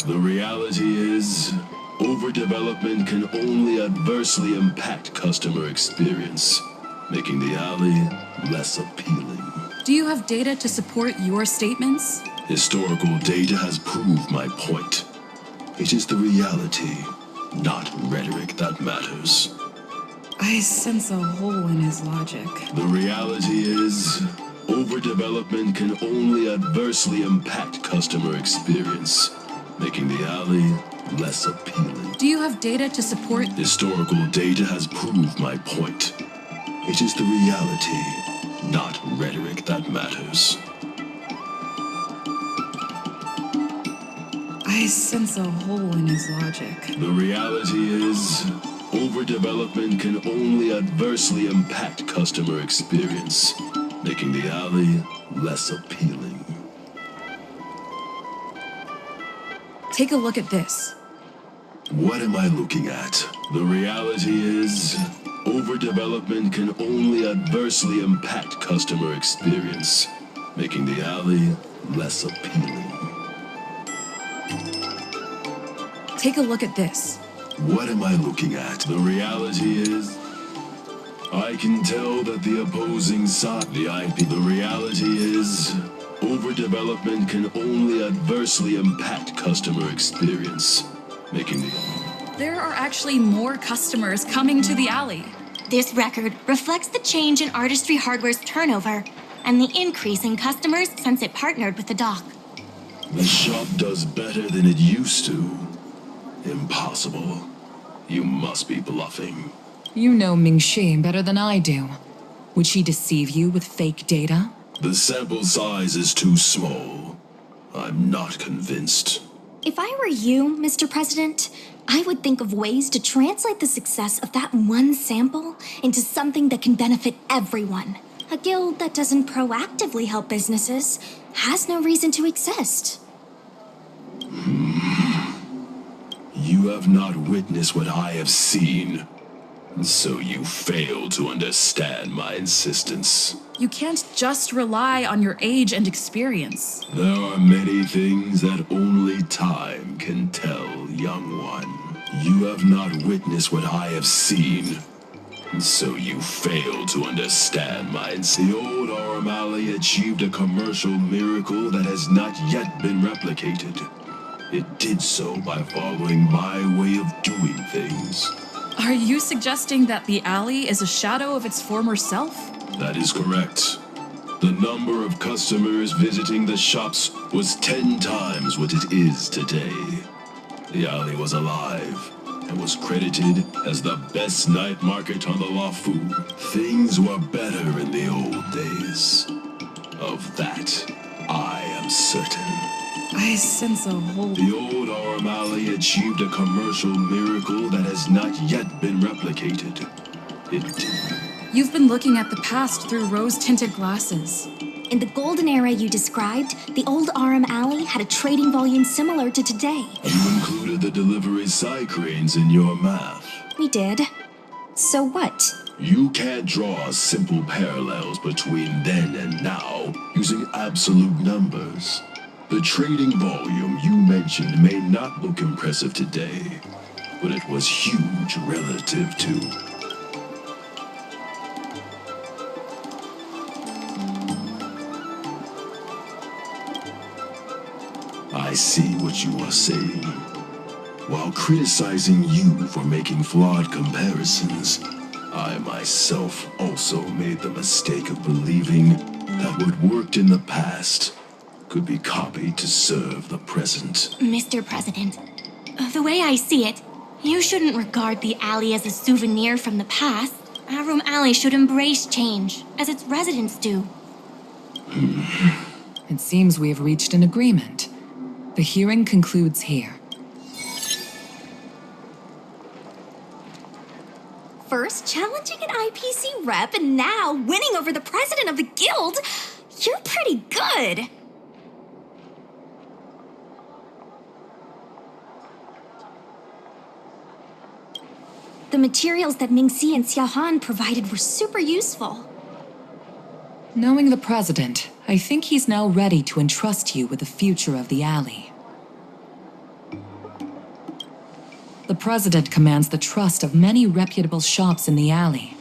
The reality is, overdevelopment can only adversely impact customer experience, making the alley less appealing. Do you have data to support your statements? Historical data has proved my point. It is the reality, not rhetoric, that matters. I sense a hole in his logic. The reality is, overdevelopment can only adversely impact customer experience, making the alley less appealing. Do you have data to support? Historical data has proved my point. It is the reality, not rhetoric, that matters. I sense a hole in his logic. The reality is, overdevelopment can only adversely impact customer experience, making the alley less appealing. Take a look at this. What am I looking at? The reality is, overdevelopment can only adversely impact customer experience, making the alley less appealing. Take a look at this. What am I looking at? The reality is, I can tell that the opposing side, the reality is, overdevelopment can only adversely impact customer experience, making the... There are actually more customers coming to the alley. This record reflects the change in Artistry Hardware's turnover and the increase in customers since it partnered with the dock. The shop does better than it used to. Impossible. You must be bluffing. You know Mingxi better than I do. Would she deceive you with fake data? The sample size is too small. I'm not convinced. If I were you, Mr. President, I would think of ways to translate the success of that one sample into something that can benefit everyone. A guild that doesn't proactively help businesses has no reason to exist. You have not witnessed what I have seen, so you fail to understand my insistence. You can't just rely on your age and experience. There are many things that only time can tell, young one. You have not witnessed what I have seen, so you fail to understand my insistence. The old Aurum Alley achieved a commercial miracle that has not yet been replicated. It did so by following my way of doing things. Are you suggesting that the alley is a shadow of its former self? That is correct. The number of customers visiting the shops was 10 times what it is today. The alley was alive and was credited as the best night market on the Loufu. Things were better in the old days. Of that, I am certain. I sense a whole... The old Aurum Alley achieved a commercial miracle that has not yet been replicated. It did. You've been looking at the past through rose-tinted glasses. In the golden era you described, the old Aurum Alley had a trading volume similar to today. You included the delivery side cranes in your math. We did. So what? You can't draw simple parallels between then and now using absolute numbers. The trading volume you mentioned may not look impressive today, but it was huge relative to... I see what you are saying. While criticizing you for making flawed comparisons, I myself also made the mistake of believing that what worked in the past could be copied to serve the present. Mr. President, the way I see it, you shouldn't regard the alley as a souvenir from the past. Aurum Alley should embrace change, as its residents do. It seems we have reached an agreement. The hearing concludes here. First challenging an IPC rep and now winning over the president of the guild? You're pretty good. The materials that Mingxi and Xiaohan provided were super useful. Knowing the president, I think he's now ready to entrust you with the future of the alley. The president commands the trust of many reputable shops in the alley.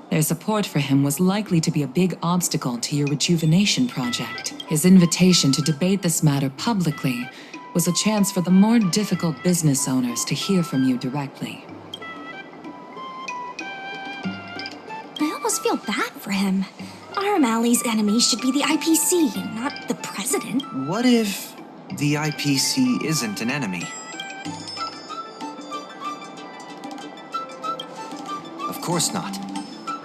Their support for him was likely to be a big obstacle to your rejuvenation project. His invitation to debate this matter publicly was a chance for the more difficult business owners to hear from you directly. I almost feel bad for him. Aurum Alley's enemy should be the IPC, not the president. What if the IPC isn't an enemy? Of course not.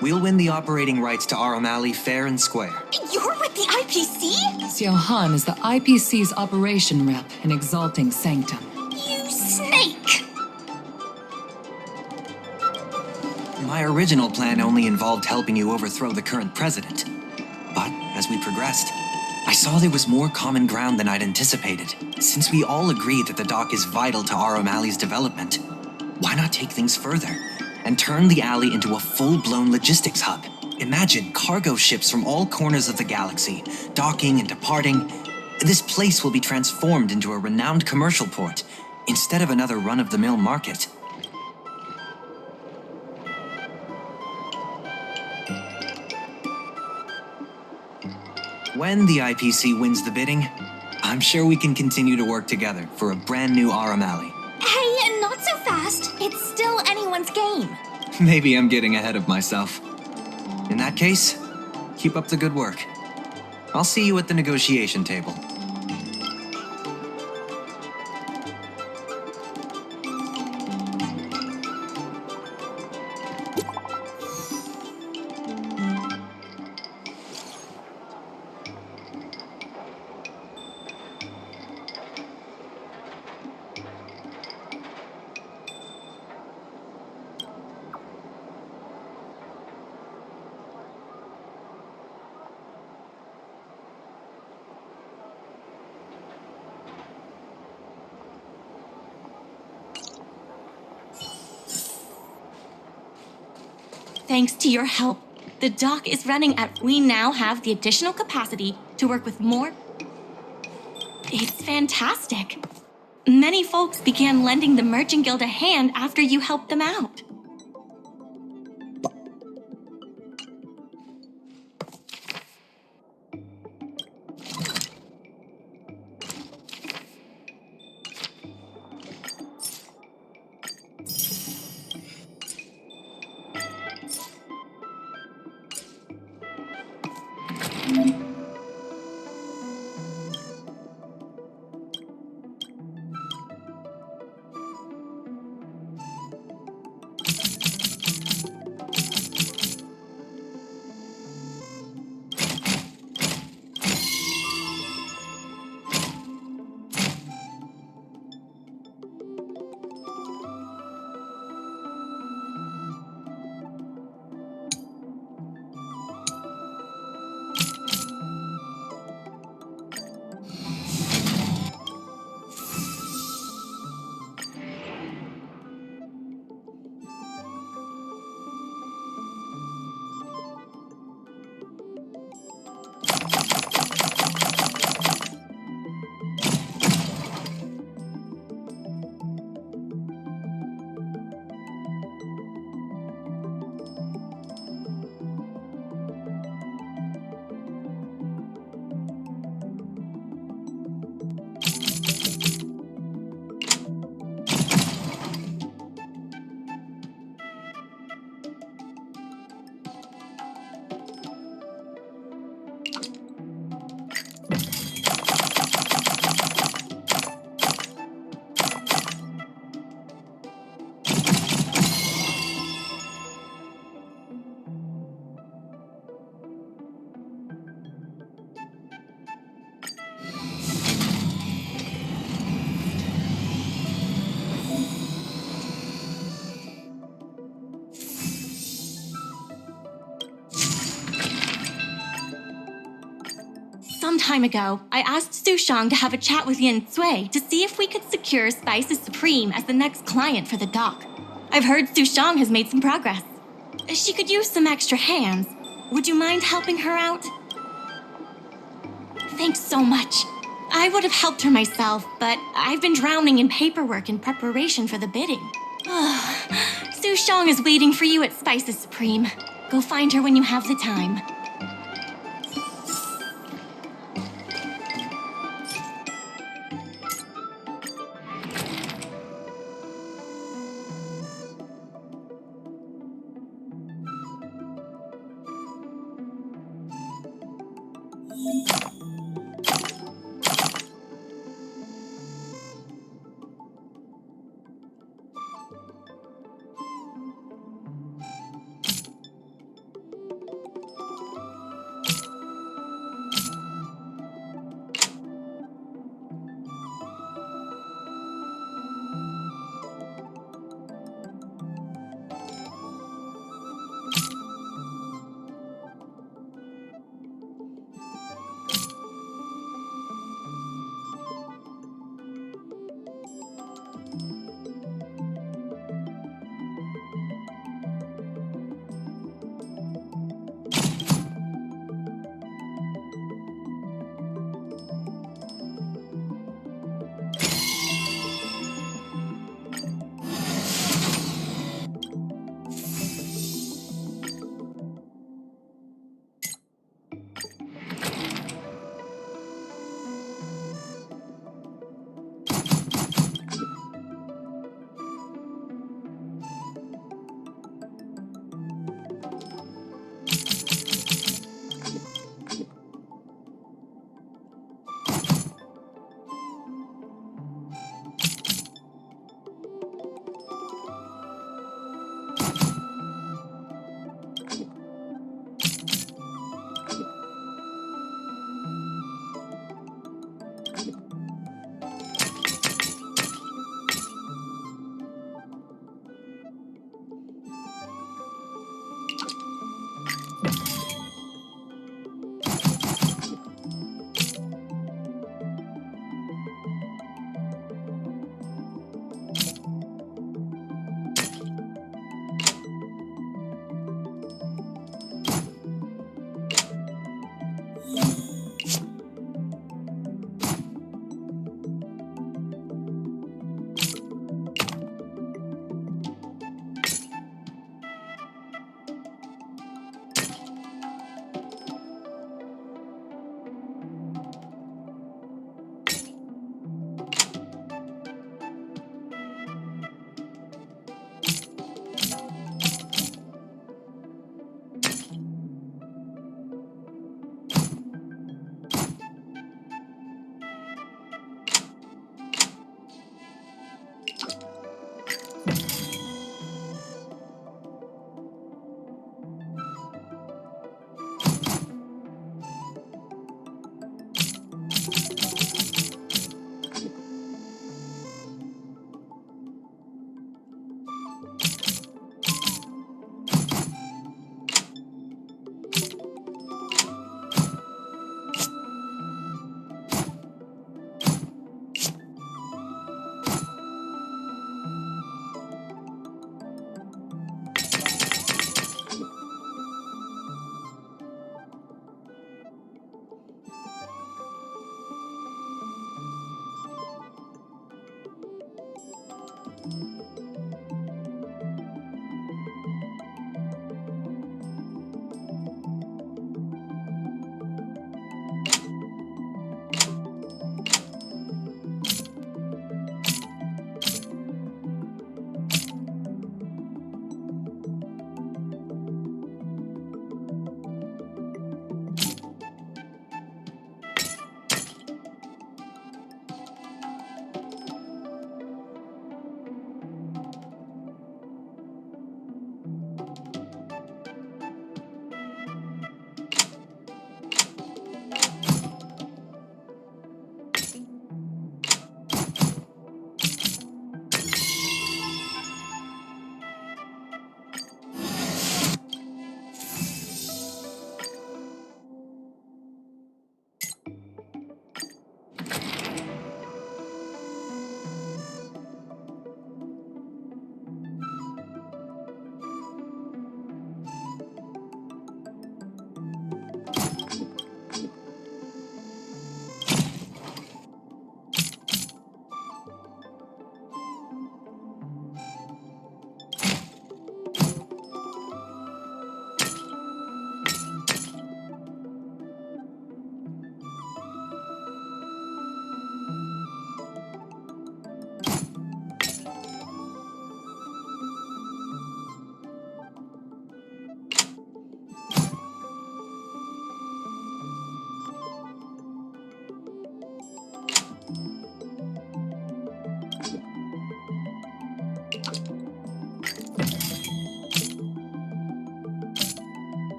We'll win the operating rights to Aurum Alley fair and square. You're with the IPC? Xiaohan is the IPC's operation rep in Exalting Sanctum. You snake! My original plan only involved helping you overthrow the current president. But as we progressed, I saw there was more common ground than I'd anticipated. Since we all agree that the dock is vital to Aurum Alley's development, why not take things further and turn the alley into a full-blown logistics hub? Imagine cargo ships from all corners of the galaxy, docking and departing. This place will be transformed into a renowned commercial port, instead of another run-of-the-mill market. When the IPC wins the bidding, I'm sure we can continue to work together for a brand new Aurum Alley. Hey, not so fast. It's still anyone's game. Maybe I'm getting ahead of myself. In that case, keep up the good work. I'll see you at the negotiation table. Thanks to your help, the dock is running at... We now have the additional capacity to work with more... It's fantastic. Many folks began lending the Merchant Guild a hand after you helped them out. Some time ago, I asked Su Shang to have a chat with Yin Sui to see if we could secure Spices Supreme as the next client for the dock. I've heard Su Shang has made some progress. She could use some extra hands. Would you mind helping her out? Thanks so much. I would have helped her myself, but I've been drowning in paperwork in preparation for the bidding. Su Shang is waiting for you at Spices Supreme. Go find her when you have the time.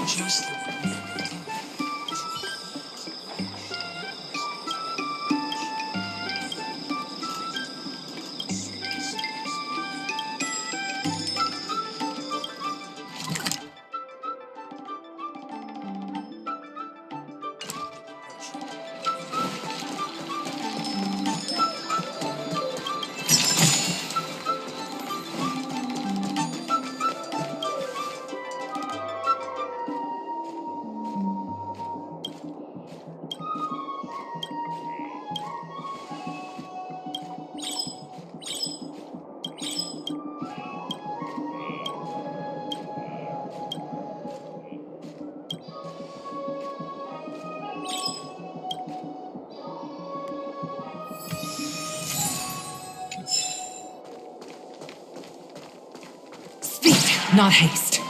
Just Speed, not haste.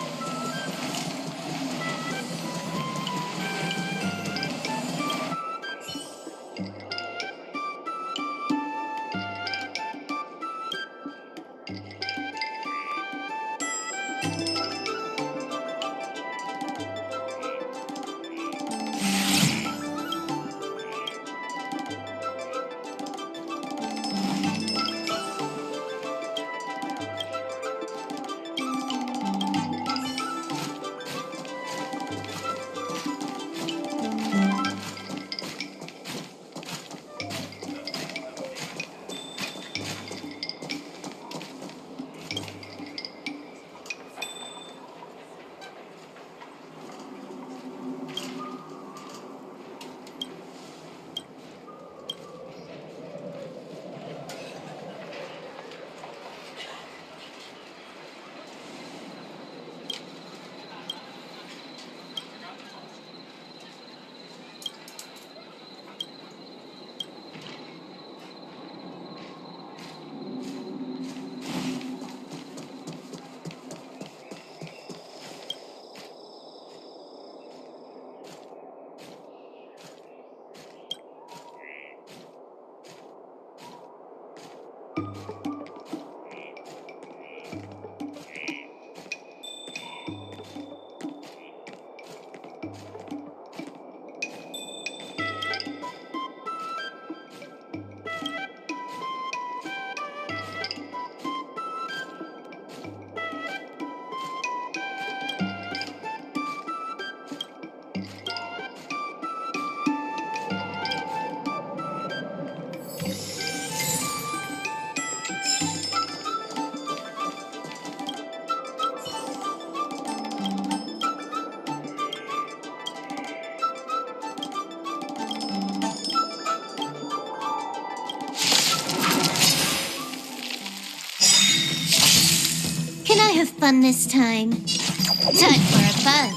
fun this time. Time for a buzz.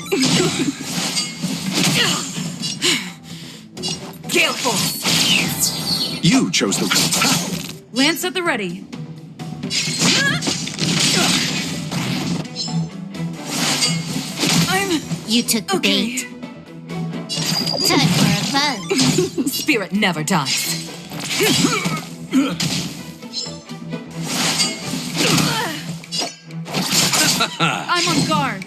Gale Force! You chose the wrong path. Lance at the ready. You took the bait. Time for a buzz. Spirit never dies. I'm on guard.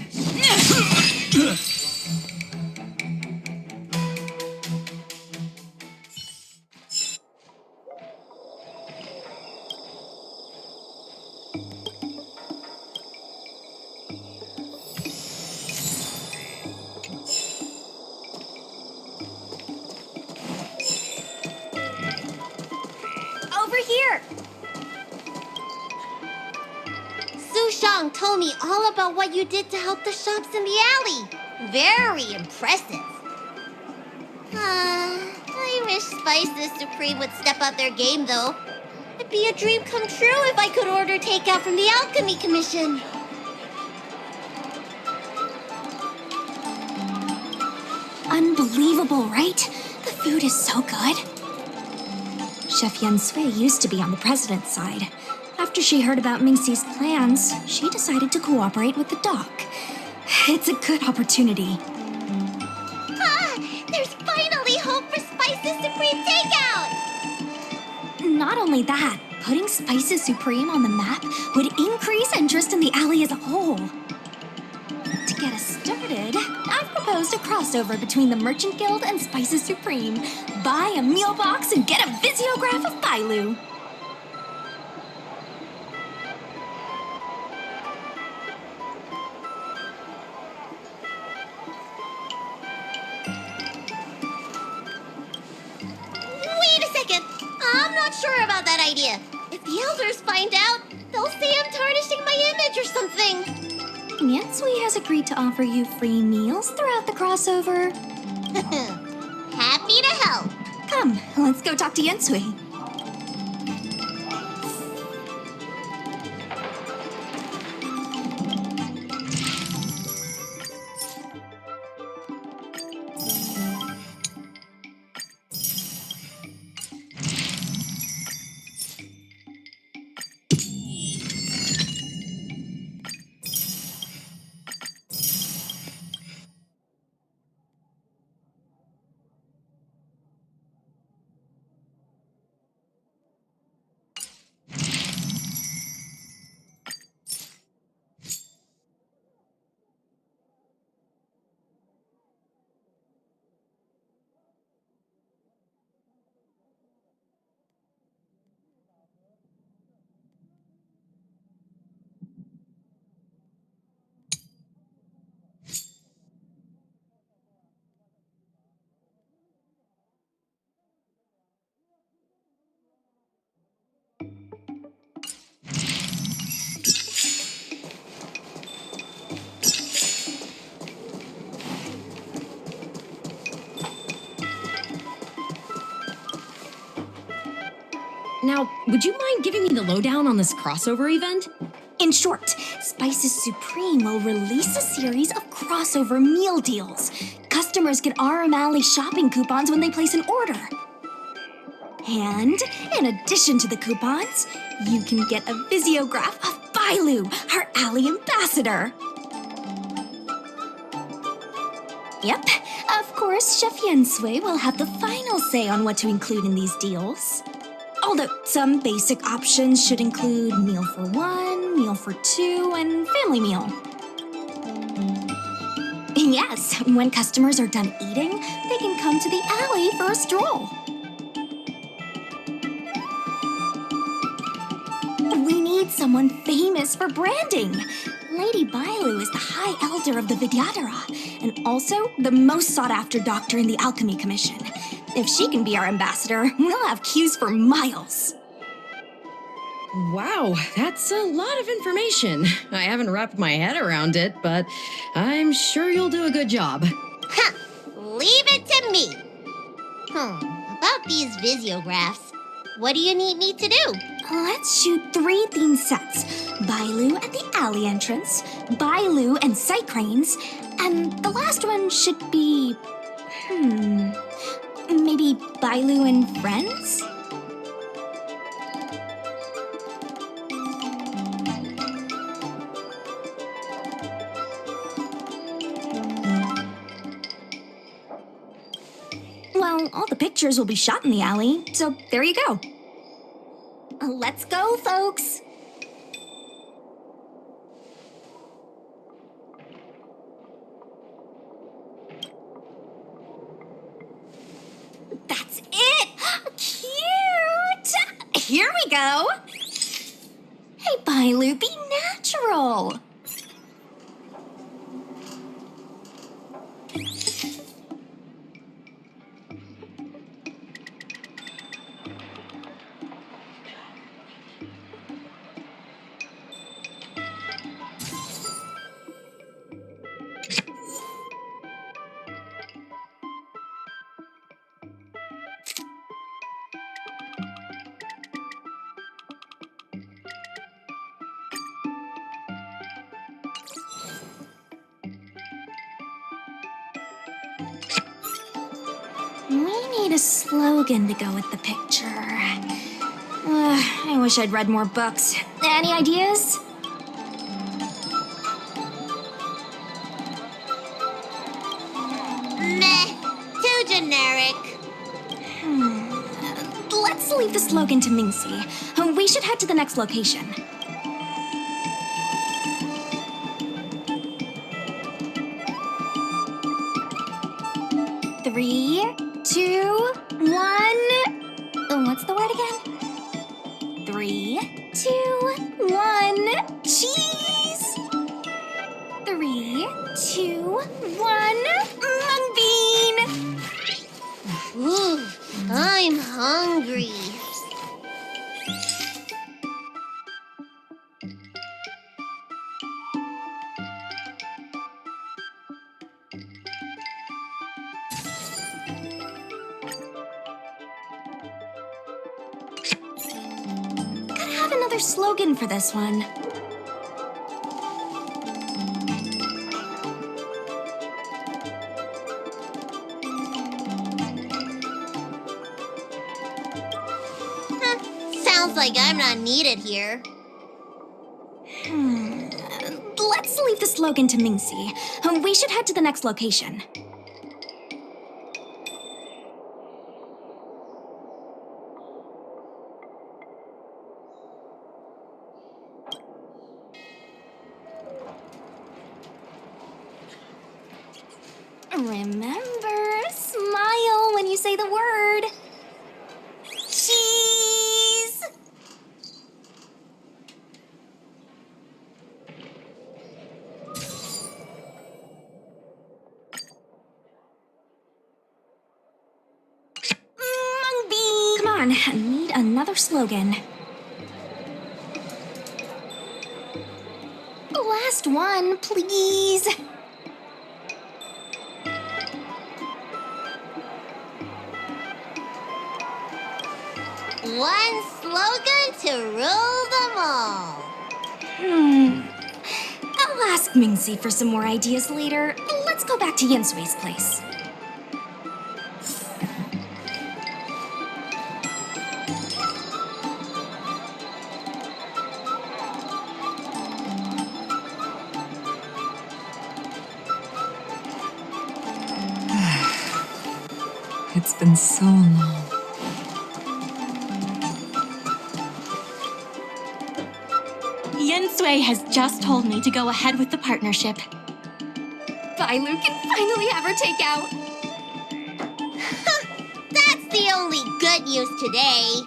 Over here. Su Shang told me all about what you did to help the shops in the alley. Very impressive. I wish Spices Supreme would step up their game, though. It'd be a dream come true if I could order takeout from the Alchemy Commission. Unbelievable, right? The food is so good. Chef Xianzhou used to be on the president's side. After she heard about Mingxi's plans, she decided to cooperate with the doc. It's a good opportunity. There's finally hope for Spices Supreme takeout! Not only that, putting Spices Supreme on the map would increase interest in the alley as a whole. To get us started, I've proposed a crossover between the Merchant Guild and Spices Supreme. Buy a meal box and get a visiograph of Bailu. Wait a second! I'm not sure about that idea. If the elders find out, they'll say I'm tarnishing my image or something. Xianzhou has agreed to offer you free meals throughout the crossover. Happy to help. Come, let's go talk to Xianzhou. Now, would you mind giving me the lowdown on this crossover event? In short, Spices Supreme will release a series of crossover meal deals. Customers get Aurum Alley shopping coupons when they place an order. And in addition to the coupons, you can get a visiograph of Bailu, our alley ambassador. Yep, of course, Chef Xianzhou will have the final say on what to include in these deals. Although some basic options should include meal for one, meal for two, and family meal. Yes, when customers are done eating, they can come to the alley for a stroll. We need someone famous for branding. Lady Bailu is the High Elder of the Vidyadhara, and also the most sought-after doctor in the Alchemy Commission. If she can be our ambassador, we'll have queues for miles. Wow, that's a lot of information. I haven't wrapped my head around it, but I'm sure you'll do a good job. Leave it to me. About these visiographs. What do you need me to do? Let's shoot 3 theme sets. Bailu at the alley entrance, Bailu and sight cranes, and the last one should be... maybe Bailu and friends? Well, all the pictures will be shot in the alley, so there you go. Let's go, folks! That's it! Cute! Here we go! Hey, Bailu, be natural! We need a slogan to go with the picture. I wish I'd read more books. Any ideas? Meh. Too generic. Let's leave the slogan to Mingxi. We should head to the next location. Three, two, one. What's the word again? 3, 2, 1. Cheese! 3, 2, 1. Mung bean! Ooh, I'm hungry. Gotta have another slogan for this one. Sounds like I'm not needed here. Let's leave the slogan to Mingxi. We should head to the next location. Remember, smile when you say the word. Cheese! Mung bean! Come on, I need another slogan. Last one, please. One slogan to rule them all. I'll ask Mingxi for some more ideas later. Let's go back to Yinsui's place. It's been so long. Yensui has just told me to go ahead with the partnership. Bailu can finally have her takeout. That's the only good news today.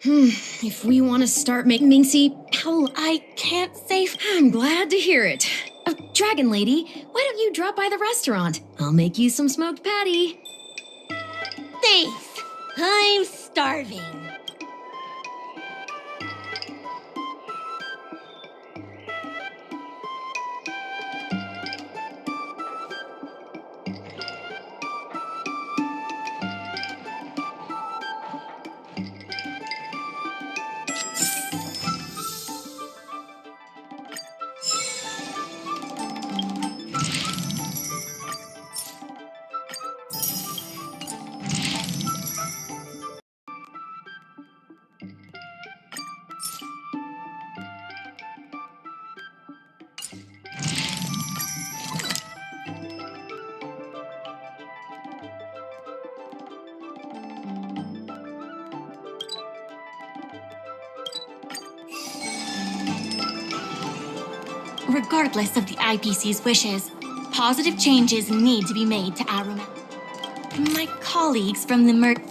If we want to start making Minxie, I can't save. I'm glad to hear it. Dragon Lady, why don't you drop by the restaurant? I'll make you some smoked patty. Thanks. I'm starving. Regardless of the IPC's wishes, positive changes need to be made to Aurum. My colleagues from the Merchant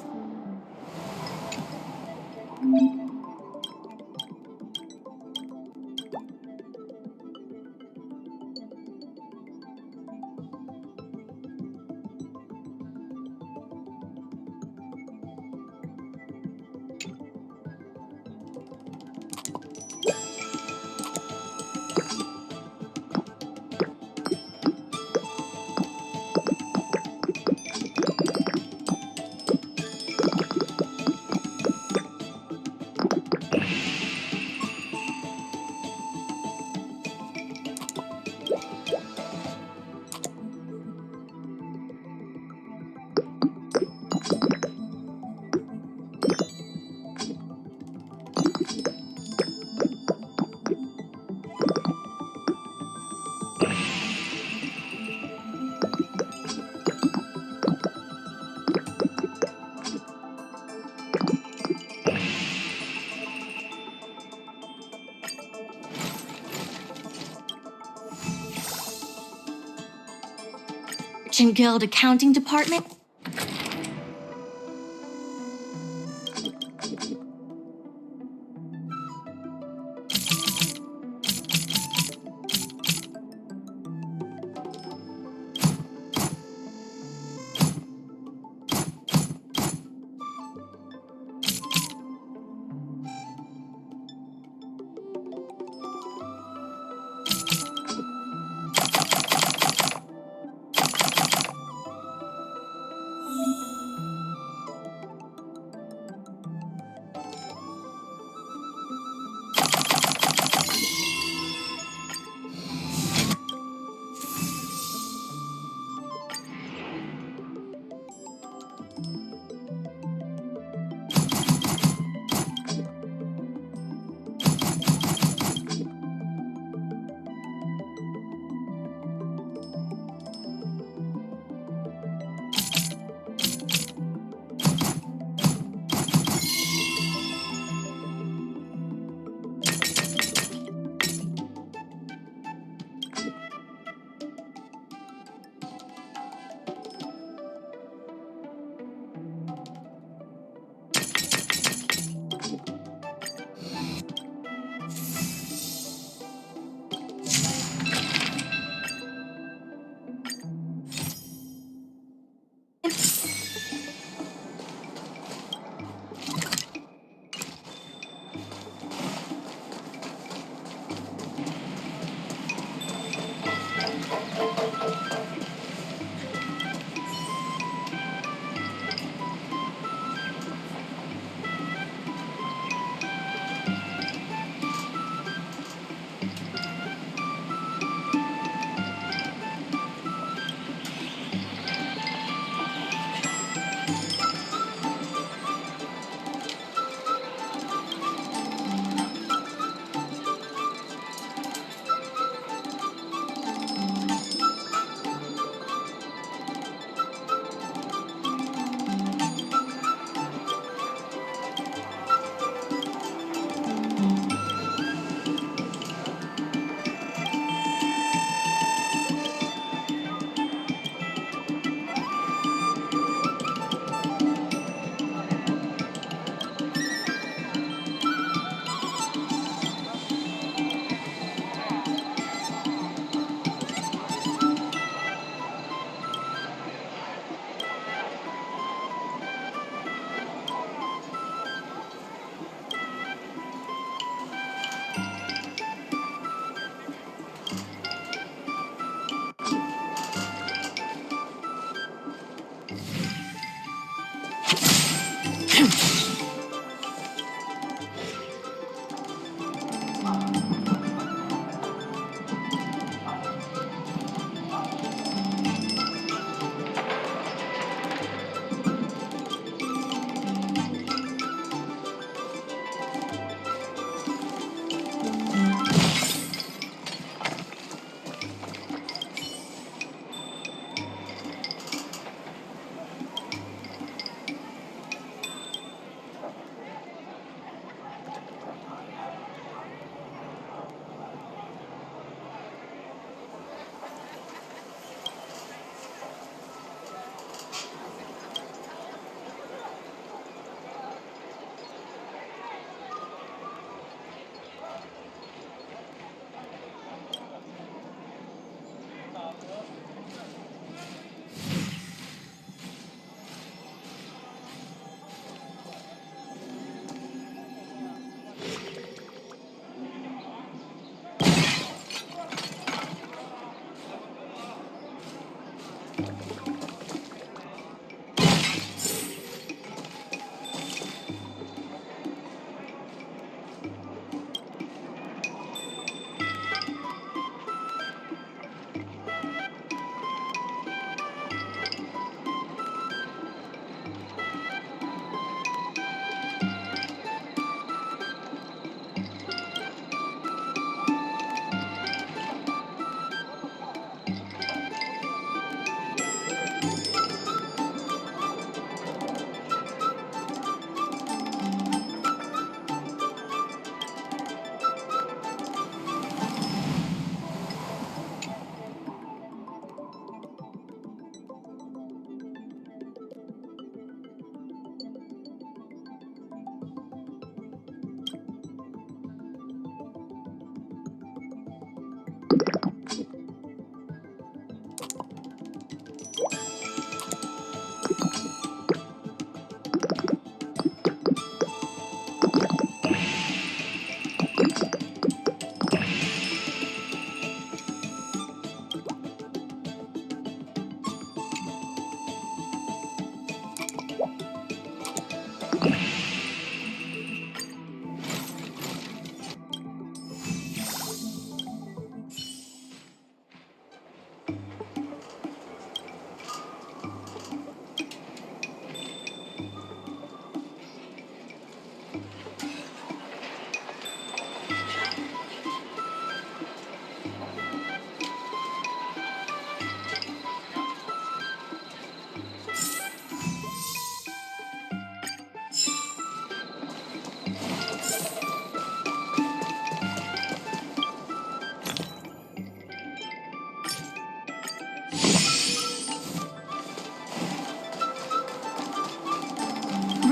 Guild accounting department.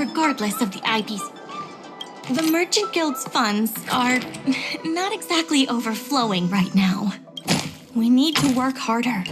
regardless of the IPC. The Merchant Guild's funds are not exactly overflowing right now. We need to work harder.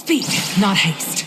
Speed, not haste.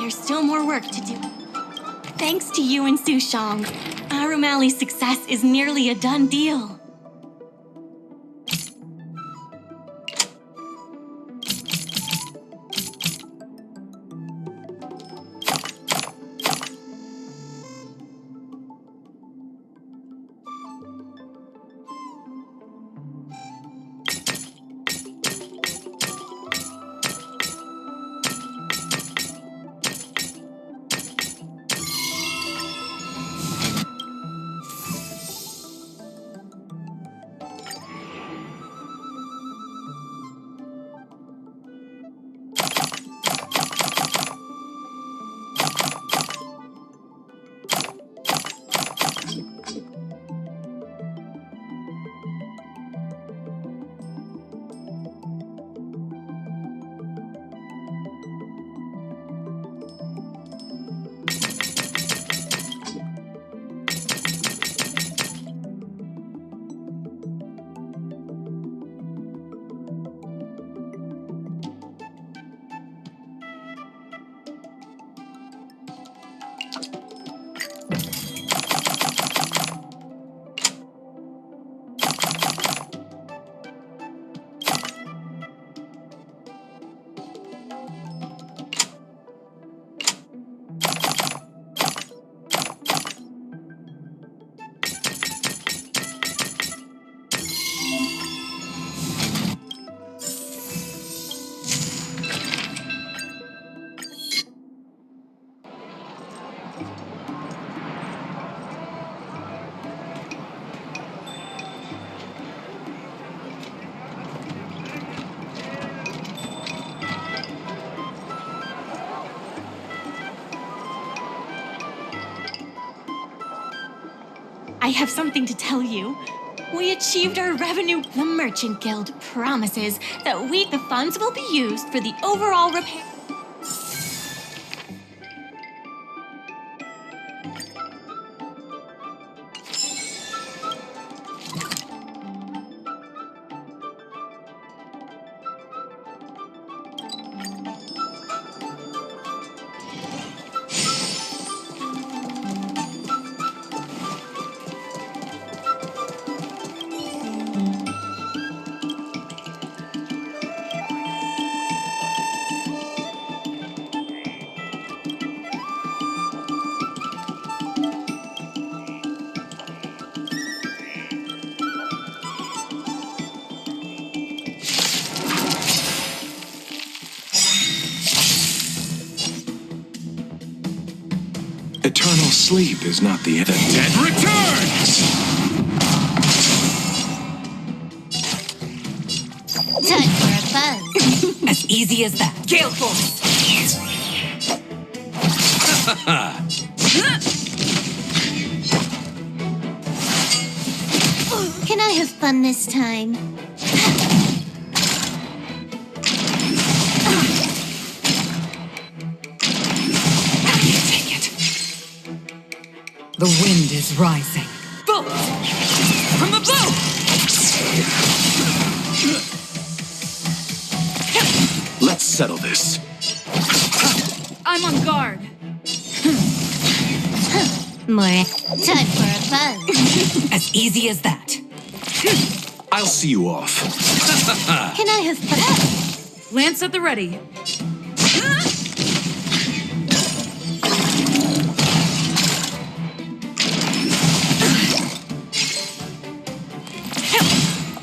there's still more work to do. Thanks to you and Sushong, Aurum Alley's success is nearly a done deal. I have something to tell you. We achieved our revenue. The Merchant Guild promises that the funds will be used for the overall repair. Eternal sleep is not the end. The dead returns! Time for a buzz. As easy as that. Gale Force! Can I have fun this time? The wind is rising. Bolt! From above! Let's settle this. I'm on guard. More. Time for a buzz. As easy as that. I'll see you off. Can I have fun? Lance at the ready.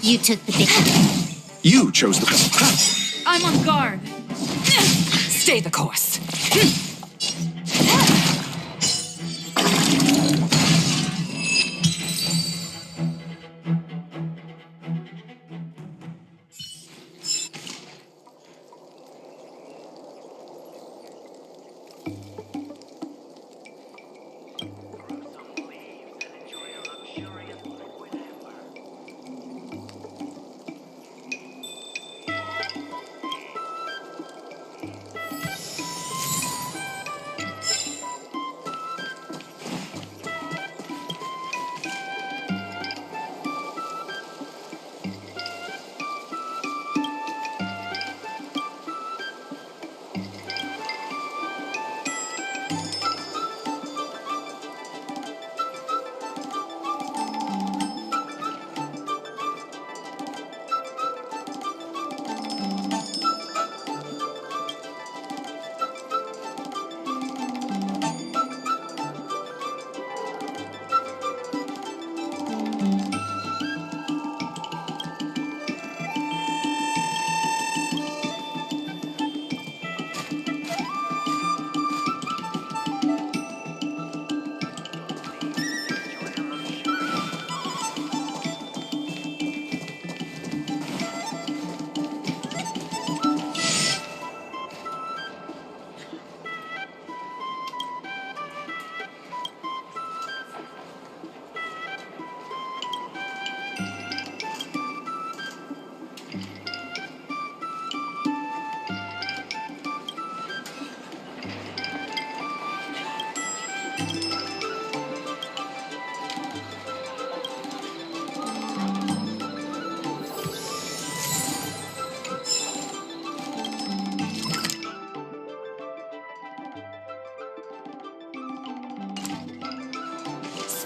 You took the big. You chose the. I'm on guard. Stay the course.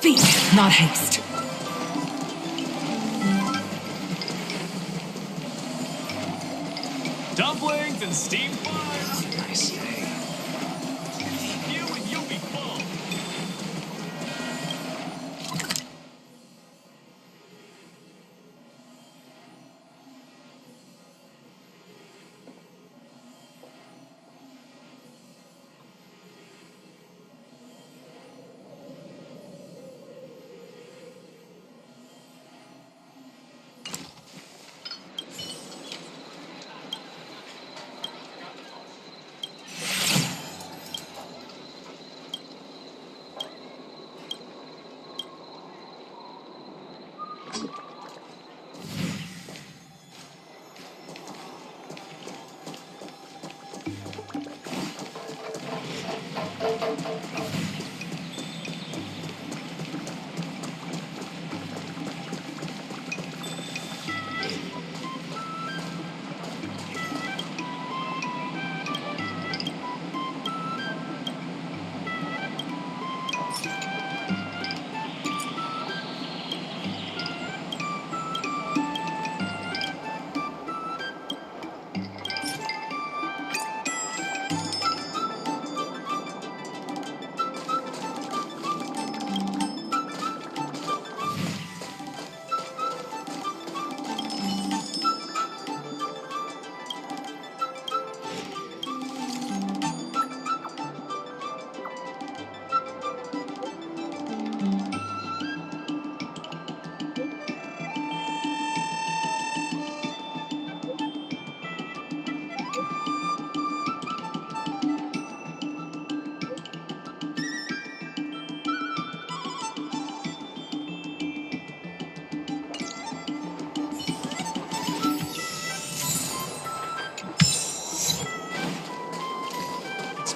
Speed, not haste. Dumplings and steamed buns. Nice day. You and you'll be full.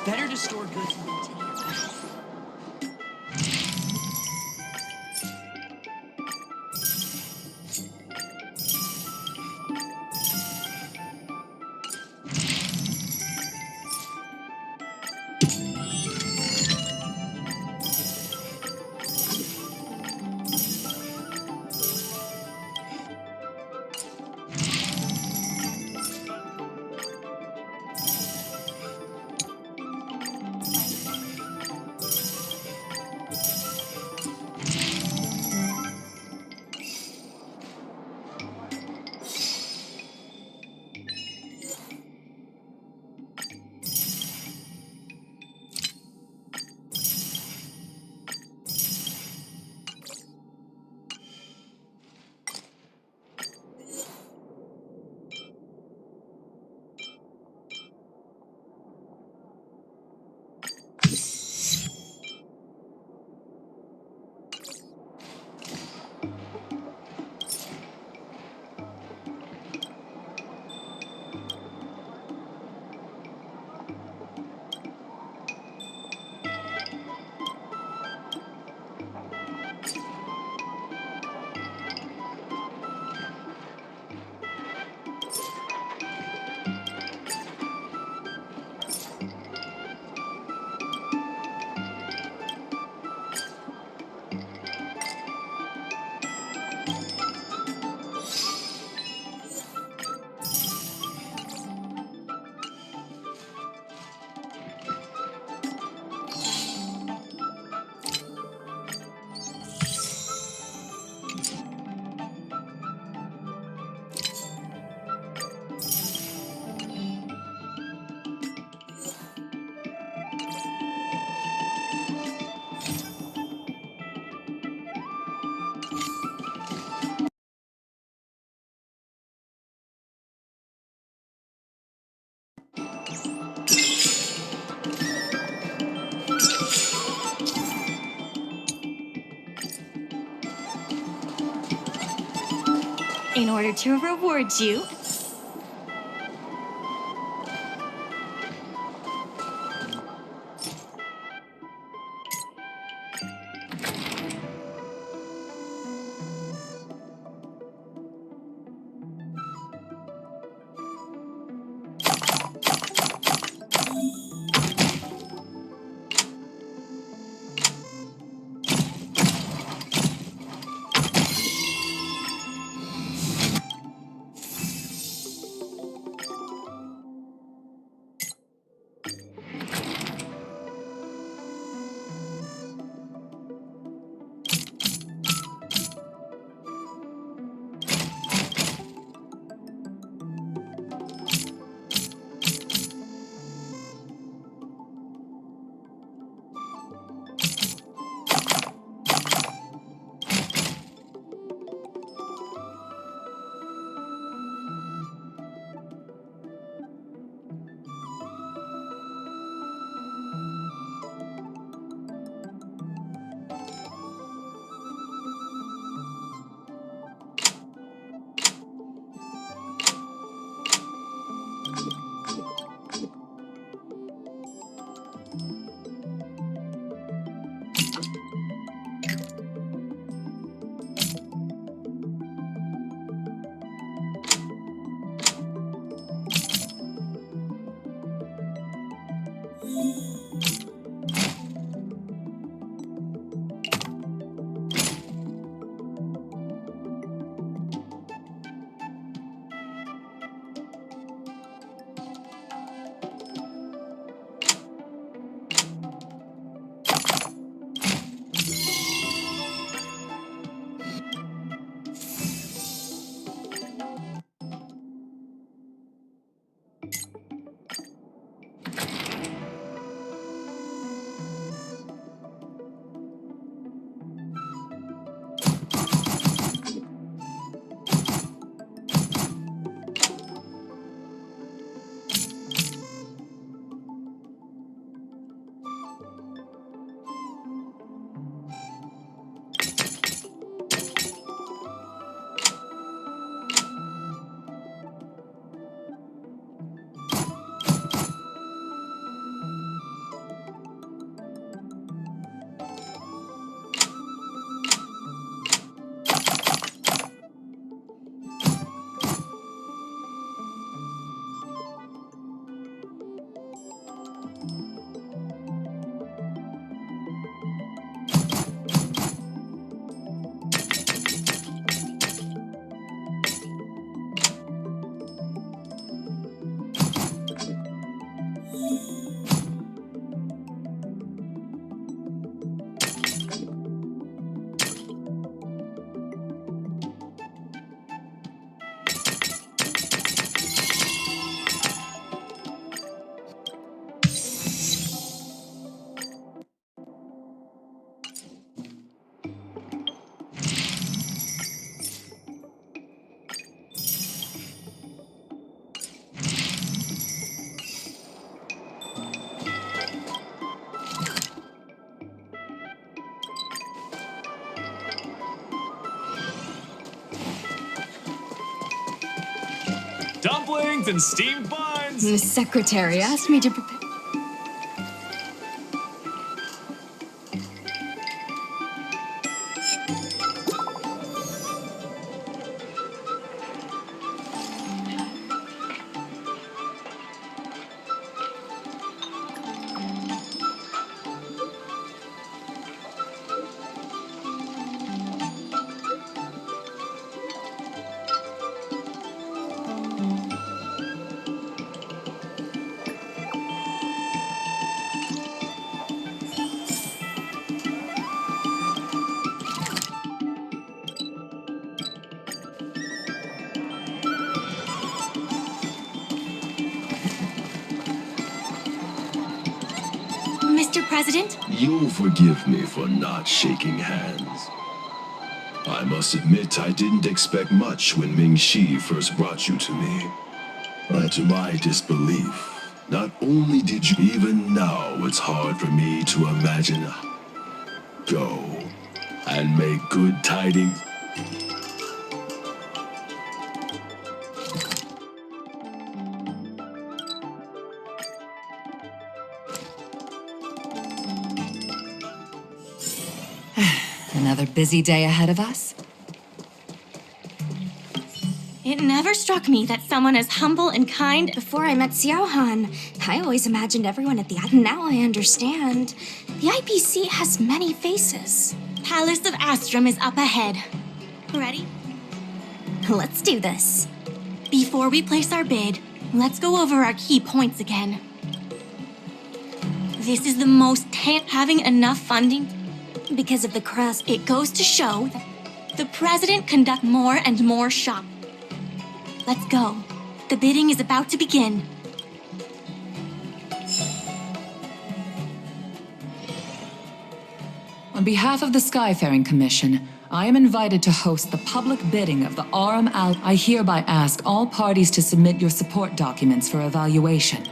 Better to store goods in containers. In order to reward you, Dumplings and steamed buns! The secretary asked me to prepare. Mr. President? You'll forgive me for not shaking hands. I must admit I didn't expect much when Ming-Shi first brought you to me. But to my disbelief, not only did you, even now it's hard for me to imagine. Go and make good tidings. Another busy day ahead of us. It never struck me that someone as humble and kind. Before I met Xiaohan, I always imagined everyone at the now I understand. The IPC has many faces. Palace of Astrum is up ahead. Ready? Let's do this. Before we place our bid, let's go over our key points again. This is the most having enough funding. Because of the crust, it goes to show that the president conduct more and more shop. Let's go. The bidding is about to begin. On behalf of the Skyfaring Commission, I am invited to host the public bidding of the Aurum Alley. I hereby ask all parties to submit your support documents for evaluation.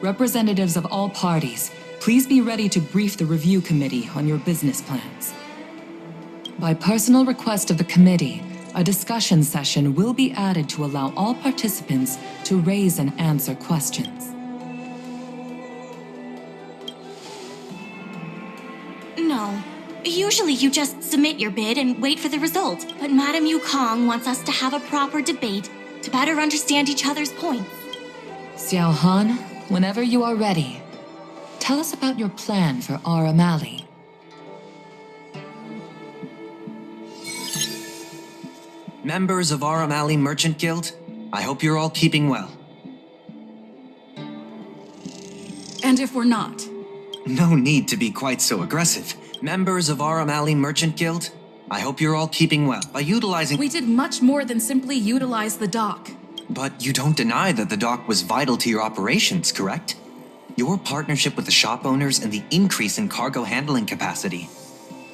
Representatives of all parties, please be ready to brief the review committee on your business plans. By personal request of the committee, A discussion session will be added to allow all participants to raise and answer questions. No. Usually you just submit your bid and wait for the result. But Madame Yukong wants us to have a proper debate to better understand each other's points. Xiao Han, whenever you are ready, tell us about your plan for Aurum Alley. Members of Aurum Alley Merchant Guild, I hope you're all keeping well. And if we're not? No need to be quite so aggressive. Members of Aurum Alley Merchant Guild, I hope you're all keeping well. By utilizing— We did much more than simply utilize the dock. But you don't deny that the dock was vital to your operations, correct? Your partnership with the shop owners and the increase in cargo handling capacity.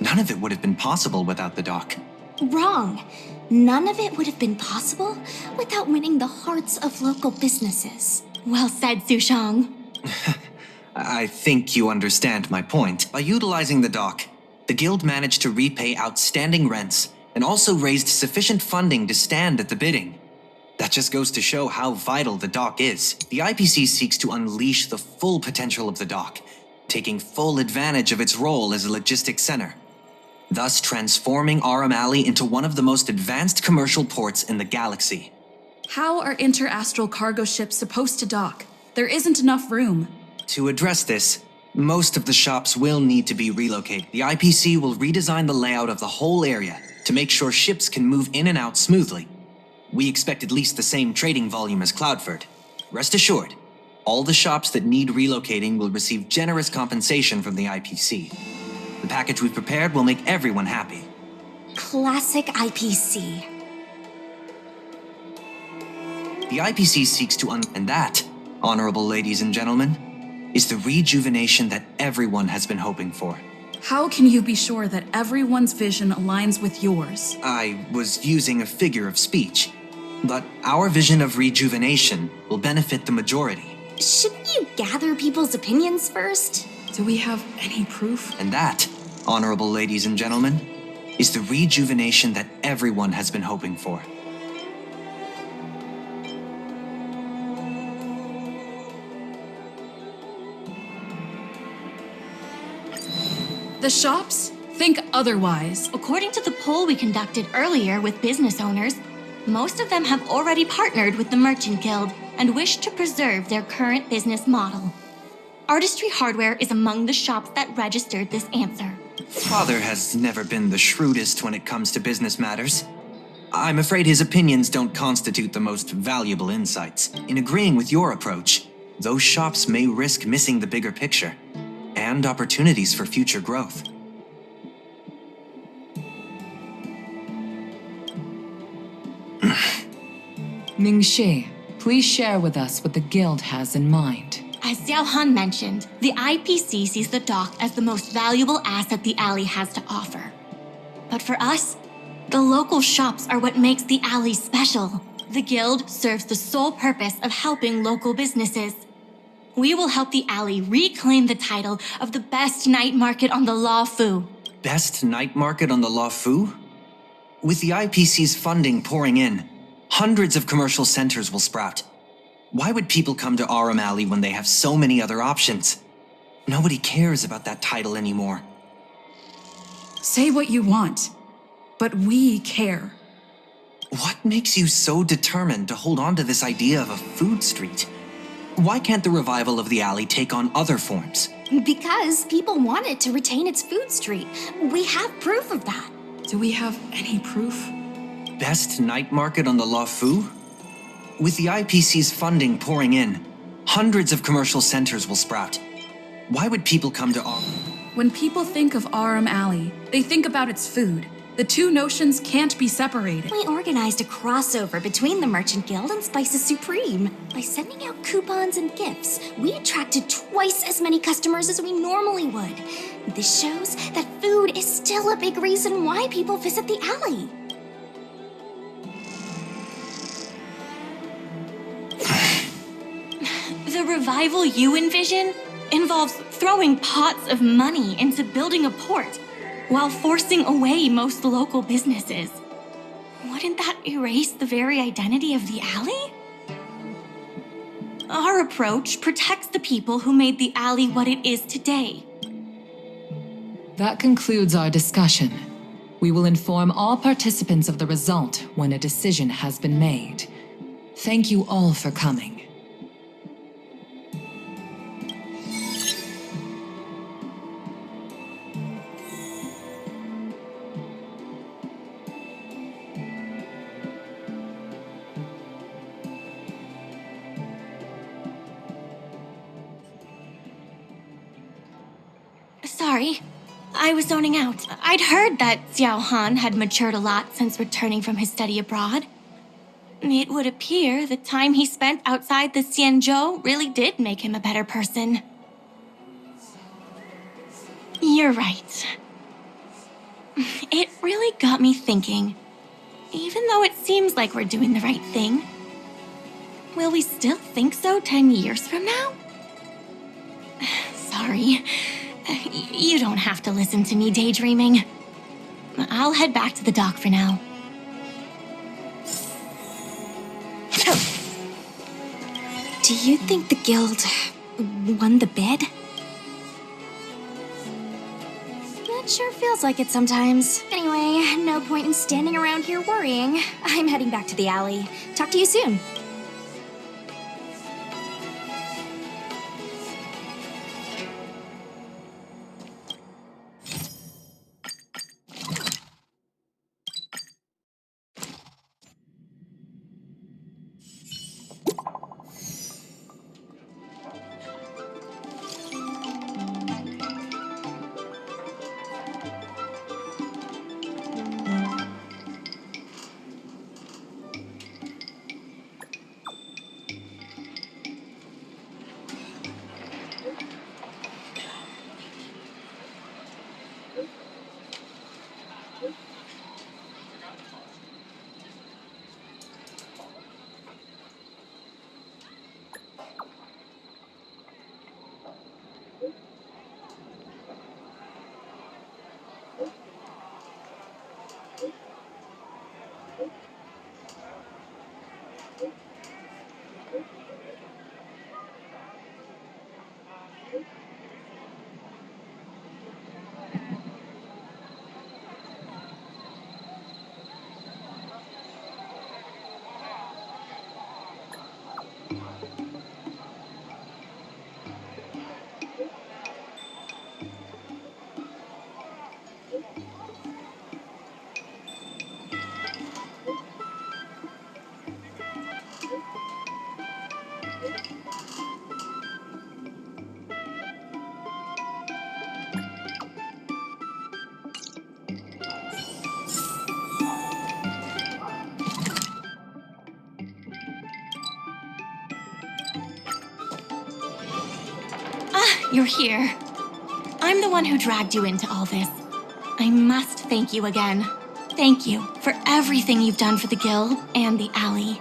None of it would have been possible without the dock. Wrong. None of it would have been possible without winning the hearts of local businesses. Well said, Sushang. I think you understand my point. By utilizing the dock, the guild managed to repay outstanding rents and also raised sufficient funding to stand at the bidding. That just goes to show how vital the dock is. The IPC seeks to unleash the full potential of the dock, taking full advantage of its role as a logistics center, thus transforming Aurum Alley into one of the most advanced commercial ports in the galaxy. How are interastral cargo ships supposed to dock? There isn't enough room. To address this, most of the shops will need to be relocated. The IPC will redesign the layout of the whole area to make sure ships can move in and out smoothly. We expect at least the same trading volume as Cloudford. Rest assured, all the shops that need relocating will receive generous compensation from the IPC. The package we've prepared will make everyone happy. Classic IPC. The IPC seeks to and that, honorable ladies and gentlemen, is the rejuvenation that everyone has been hoping for. How can you be sure that everyone's vision aligns with yours? I was using a figure of speech, but our vision of rejuvenation will benefit the majority. Shouldn't you gather people's opinions first? Do we have any proof? And that, honorable ladies and gentlemen, is the rejuvenation that everyone has been hoping for. The shops think otherwise. According to the poll we conducted earlier with business owners, most of them have already partnered with the Merchant Guild and wish to preserve their current business model. Artistry Hardware is among the shops that registered this answer. Father has never been the shrewdest when it comes to business matters. I'm afraid his opinions don't constitute the most valuable insights. In agreeing with your approach, those shops may risk missing the bigger picture and opportunities for future growth. Mingxi, please share with us what the guild has in mind. As Xiao Han mentioned, the IPC sees the dock as the most valuable asset the alley has to offer. But for us, the local shops are what makes the alley special. The guild serves the sole purpose of helping local businesses. We will help the alley reclaim the title of the best night market on the Loufu. Best night market on the Loufu? With the IPC's funding pouring in, hundreds of commercial centers will sprout. Why would people come to Aurum Alley when they have so many other options? Nobody cares about that title anymore. Say what you want, but we care. What makes you so determined to hold on to this idea of a food street? Why can't the revival of the alley take on other forms? Because people want it to retain its food street. We have proof of that. Do we have any proof? Best night market on the Loufu? With the IPC's funding pouring in, hundreds of commercial centers will sprout. Why would people come to Aurum? When people think of Aurum Alley, they think about its food. The two notions can't be separated. We organized a crossover between the Merchant Guild and Spices Supreme. By sending out coupons and gifts, we attracted twice as many customers as we normally would. This shows that food is still a big reason why people visit the alley. The revival you envision involves throwing pots of money into building a port, while forcing away most local businesses. Wouldn't that erase the very identity of the alley? Our approach protects the people who made the alley what it is today. That concludes our discussion. We will inform all participants of the result when a decision has been made. Thank you all for coming. Sorry, I was zoning out. I'd heard that Xiao Han had matured a lot since returning from his study abroad. It would appear the time he spent outside the Xianzhou really did make him a better person. You're right. It really got me thinking. Even though it seems like we're doing the right thing, will we still think so 10 years from now? Sorry. You don't have to listen to me daydreaming. I'll head back to the dock for now. Do you think the guild won the bid? It sure feels like it sometimes. Anyway, no point in standing around here worrying. I'm heading back to the alley. Talk to you soon. You're here. I'm the one who dragged you into all this. I must thank you again. Thank you for everything you've done for the guild and the alley.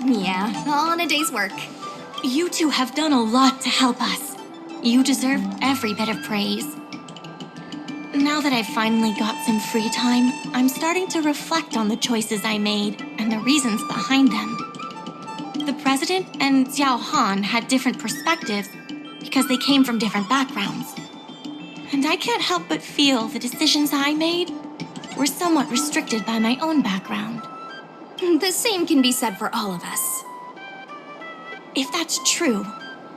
Yeah, all in a day's work. You two have done a lot to help us. You deserve every bit of praise. Now that I've finally got some free time, I'm starting to reflect on the choices I made and the reasons behind them. The president and Xiao Han had different perspectives because they came from different backgrounds. And I can't help but feel the decisions I made were somewhat restricted by my own background. The same can be said for all of us. If that's true,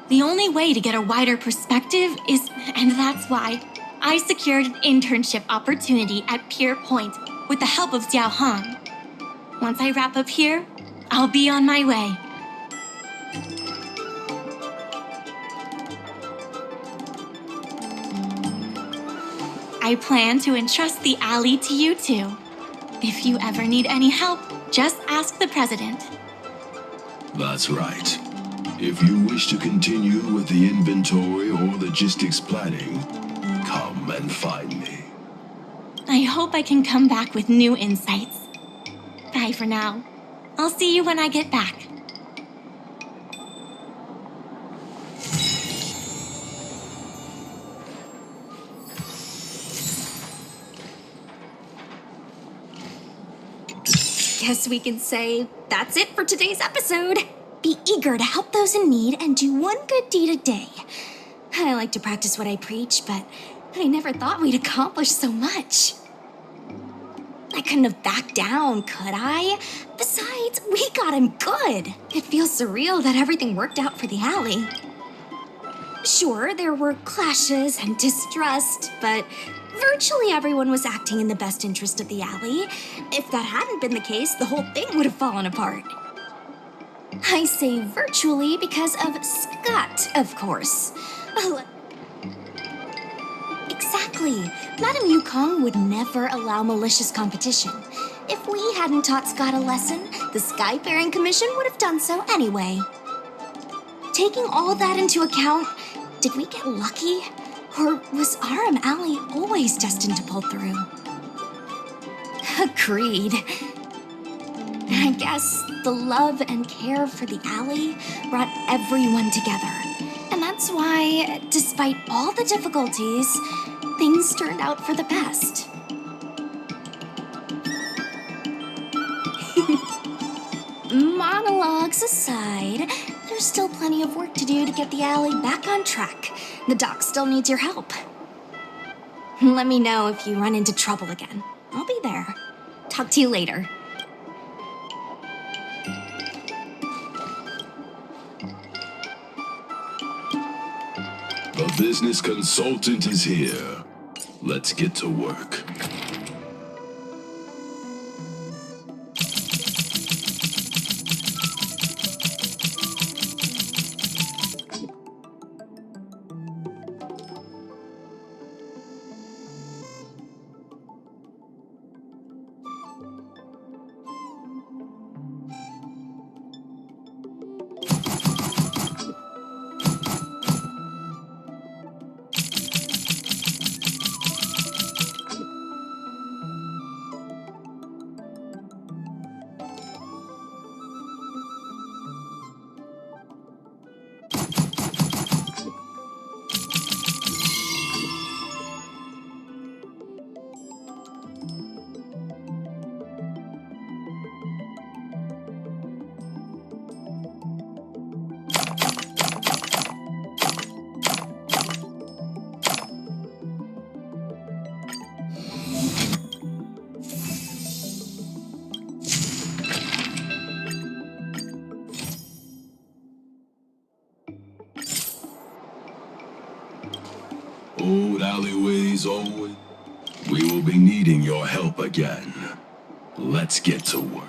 the only way to get a wider perspective is, and that's why, I secured an internship opportunity at Pier Point with the help of Xiao Han. Once I wrap up here, I'll be on my way. I plan to entrust the alley to you two. If you ever need any help, just ask the president. That's right. If you wish to continue with the inventory or logistics planning, come and find me. I hope I can come back with new insights. Bye for now. I'll see you when I get back. guess we can say that's it for today's episode. Be eager to help those in need and do one good deed a day. I like to practice what I preach, but I never thought we'd accomplish so much. I couldn't have backed down, could I? Besides, we got him good. It feels surreal that everything worked out for the alley. Sure, there were clashes and distrust, but virtually everyone was acting in the best interest of the alley. If that hadn't been the case, the whole thing would have fallen apart. I say virtually because of Scott, of course. Exactly. Madame Yukong would never allow malicious competition. If we hadn't taught Scott a lesson, the Skyfaring Commission would have done so anyway. Taking all that into account, did we get lucky? Or was Aurum Alley always destined to pull through? Agreed. I guess the love and care for the alley brought everyone together. And that's why, despite all the difficulties, things turned out for the best. Monologues aside, there's still plenty of work to do to get the alley back on track. The doc still needs your help. Let me know if you run into trouble again. I'll be there. Talk to you later. The business consultant is here. Let's get to work. Old alleyways always. We will be needing your help again. Let's get to work.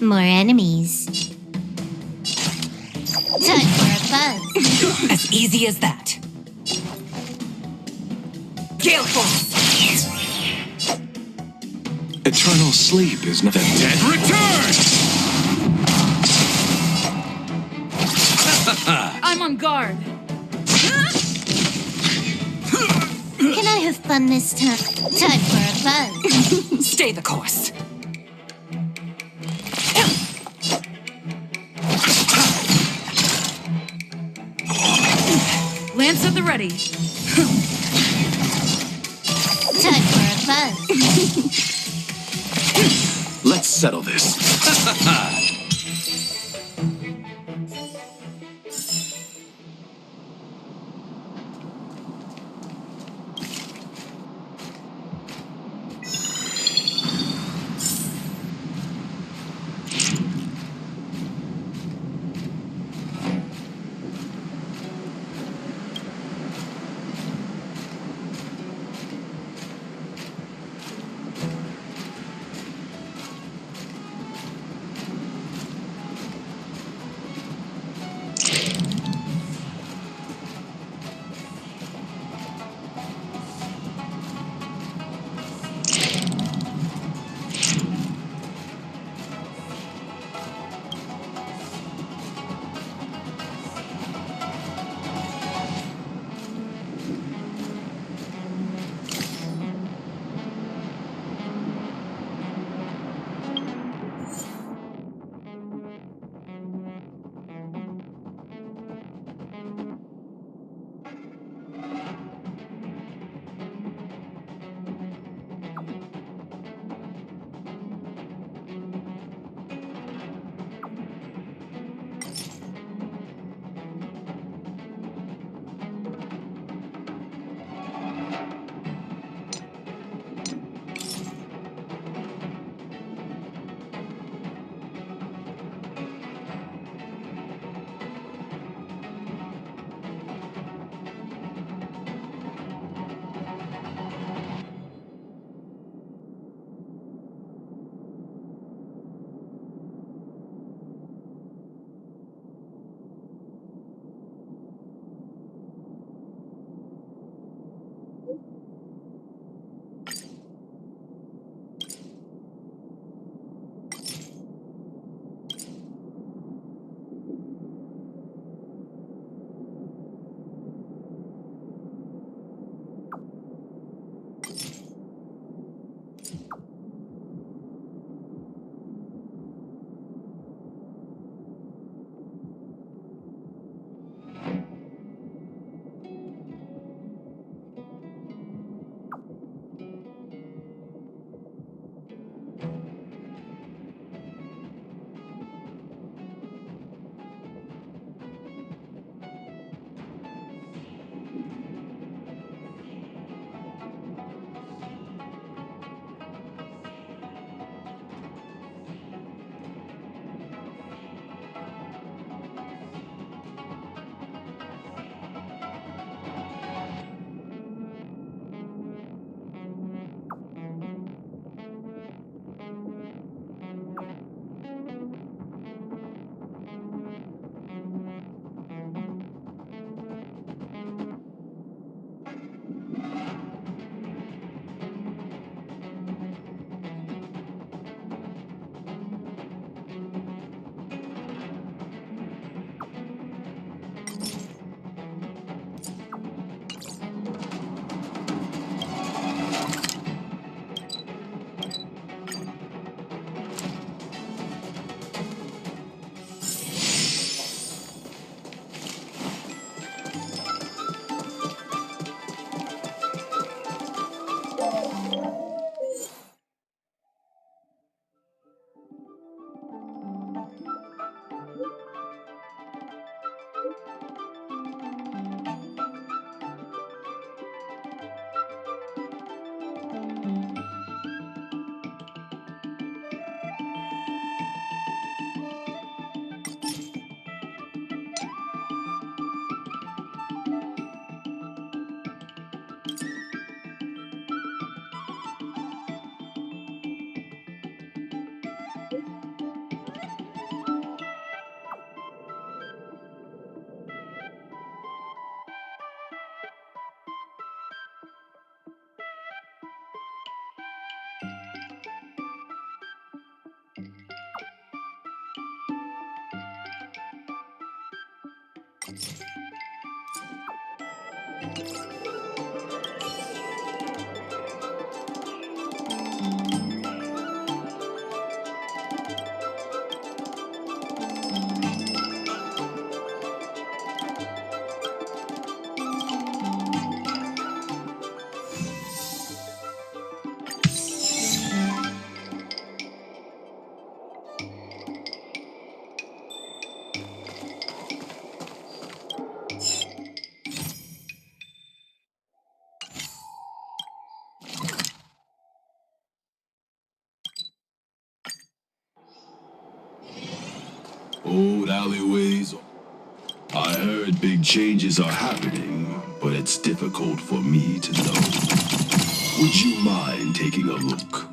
More enemies. Time for a buzz. As easy as that. Gale Force! Eternal sleep is not... The dead return! I'm on guard. Can I have fun this time? Time for a buzz. Stay the course. Lance at the ready. Time for a buzz. Let's settle this. Old alleyways. I heard big changes are happening, but it's difficult for me to know. Would you mind taking a look?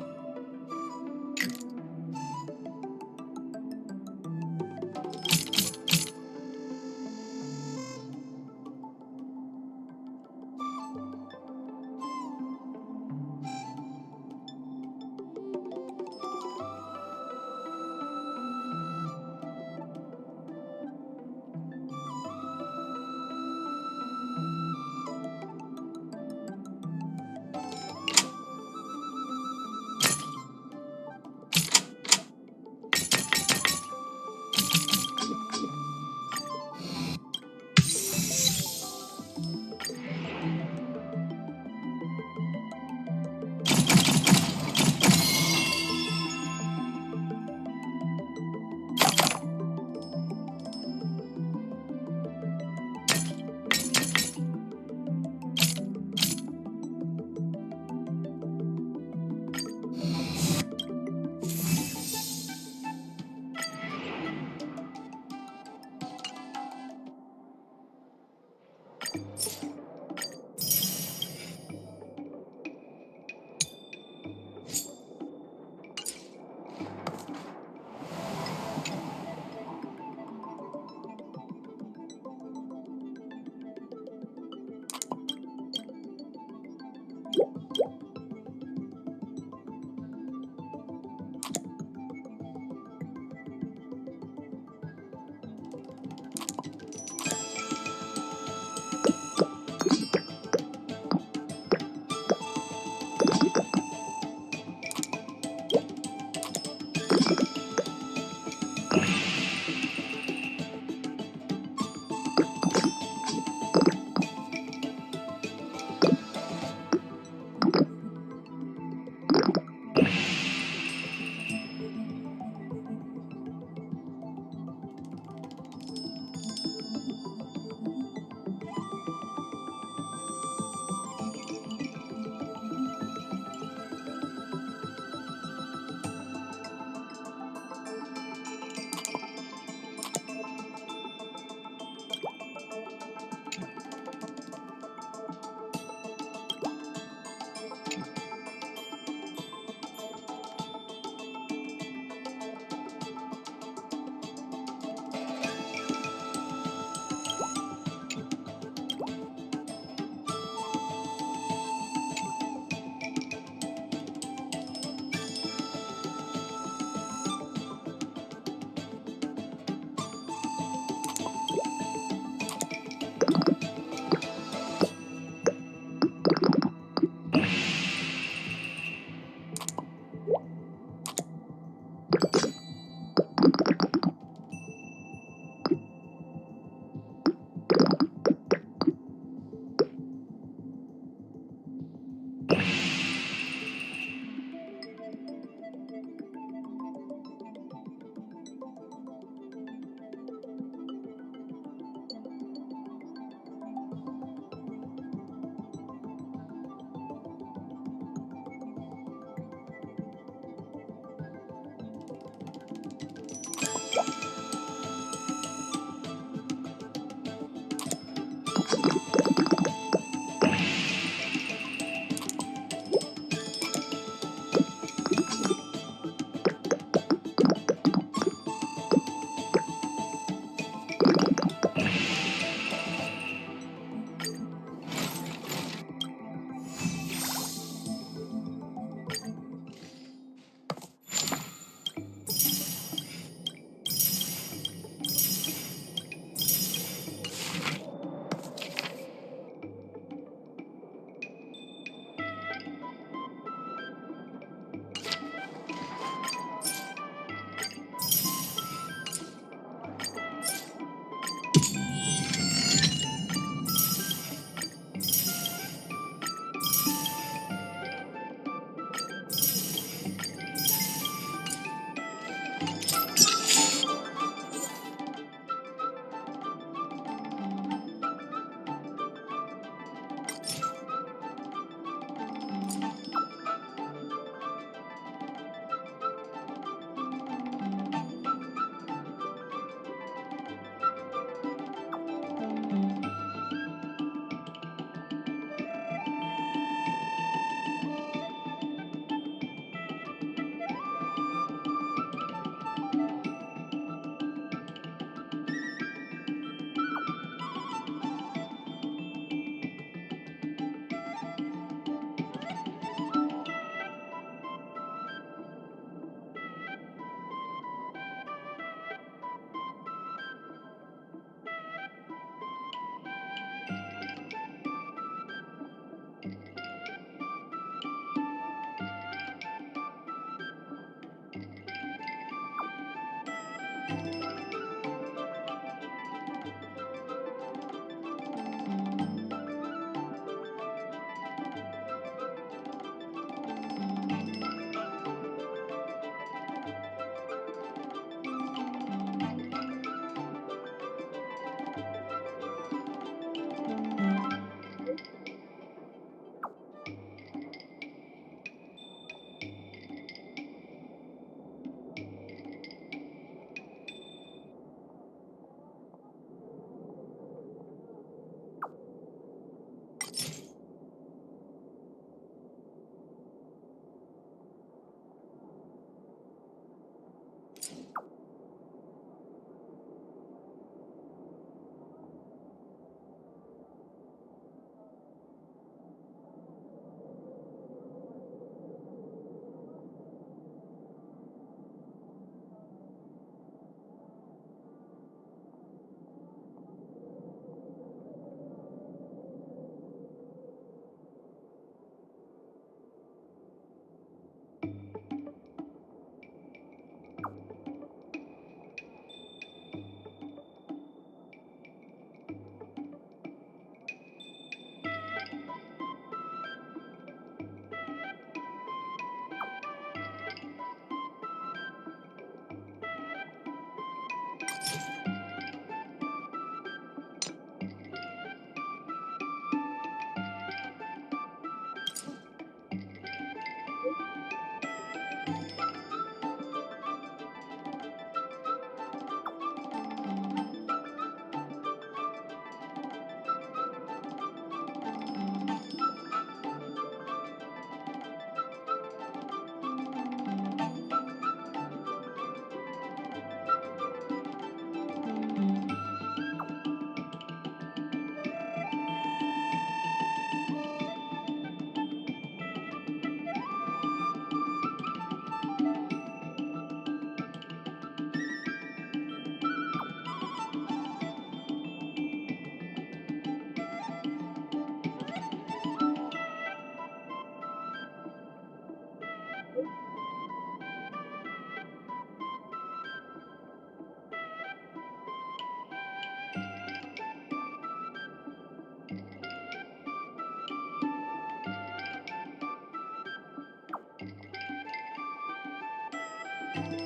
Thank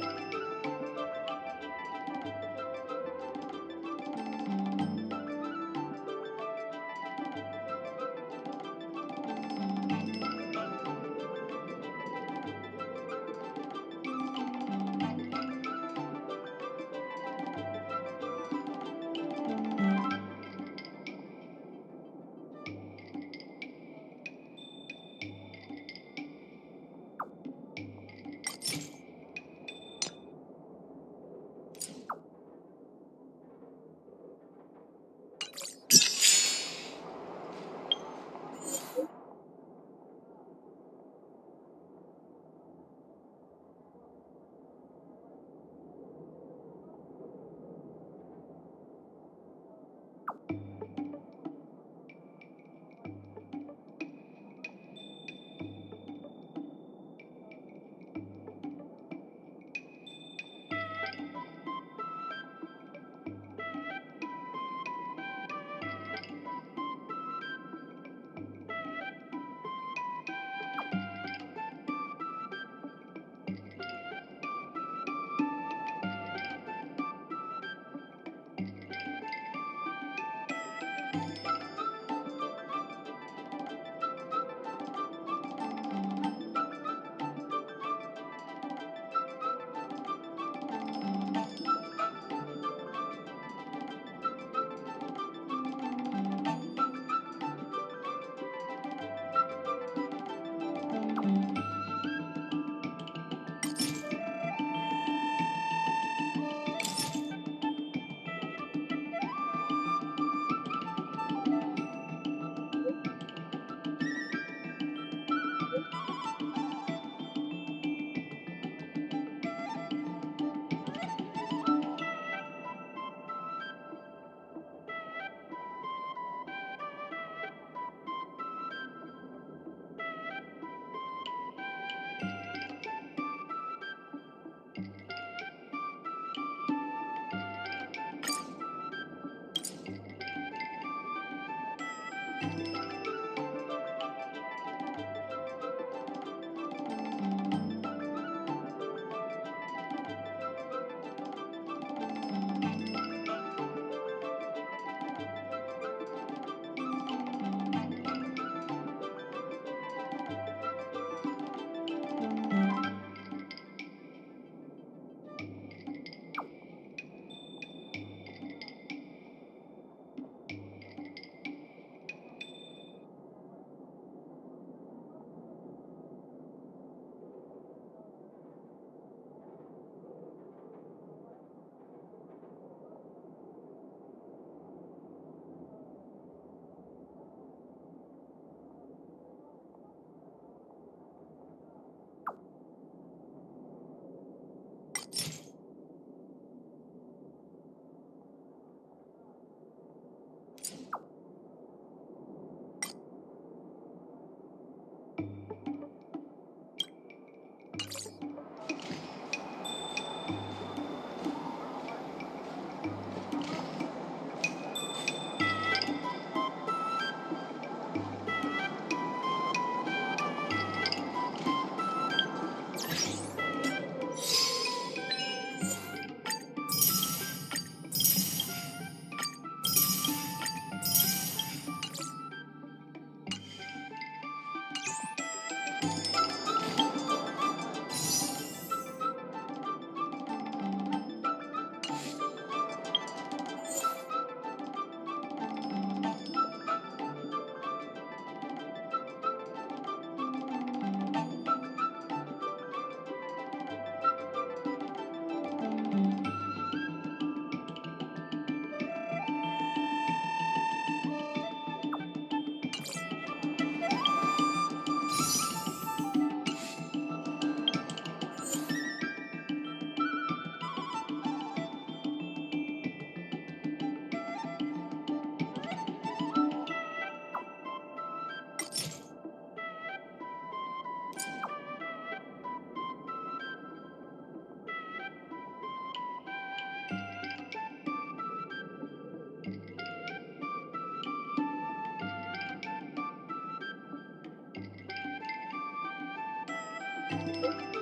you.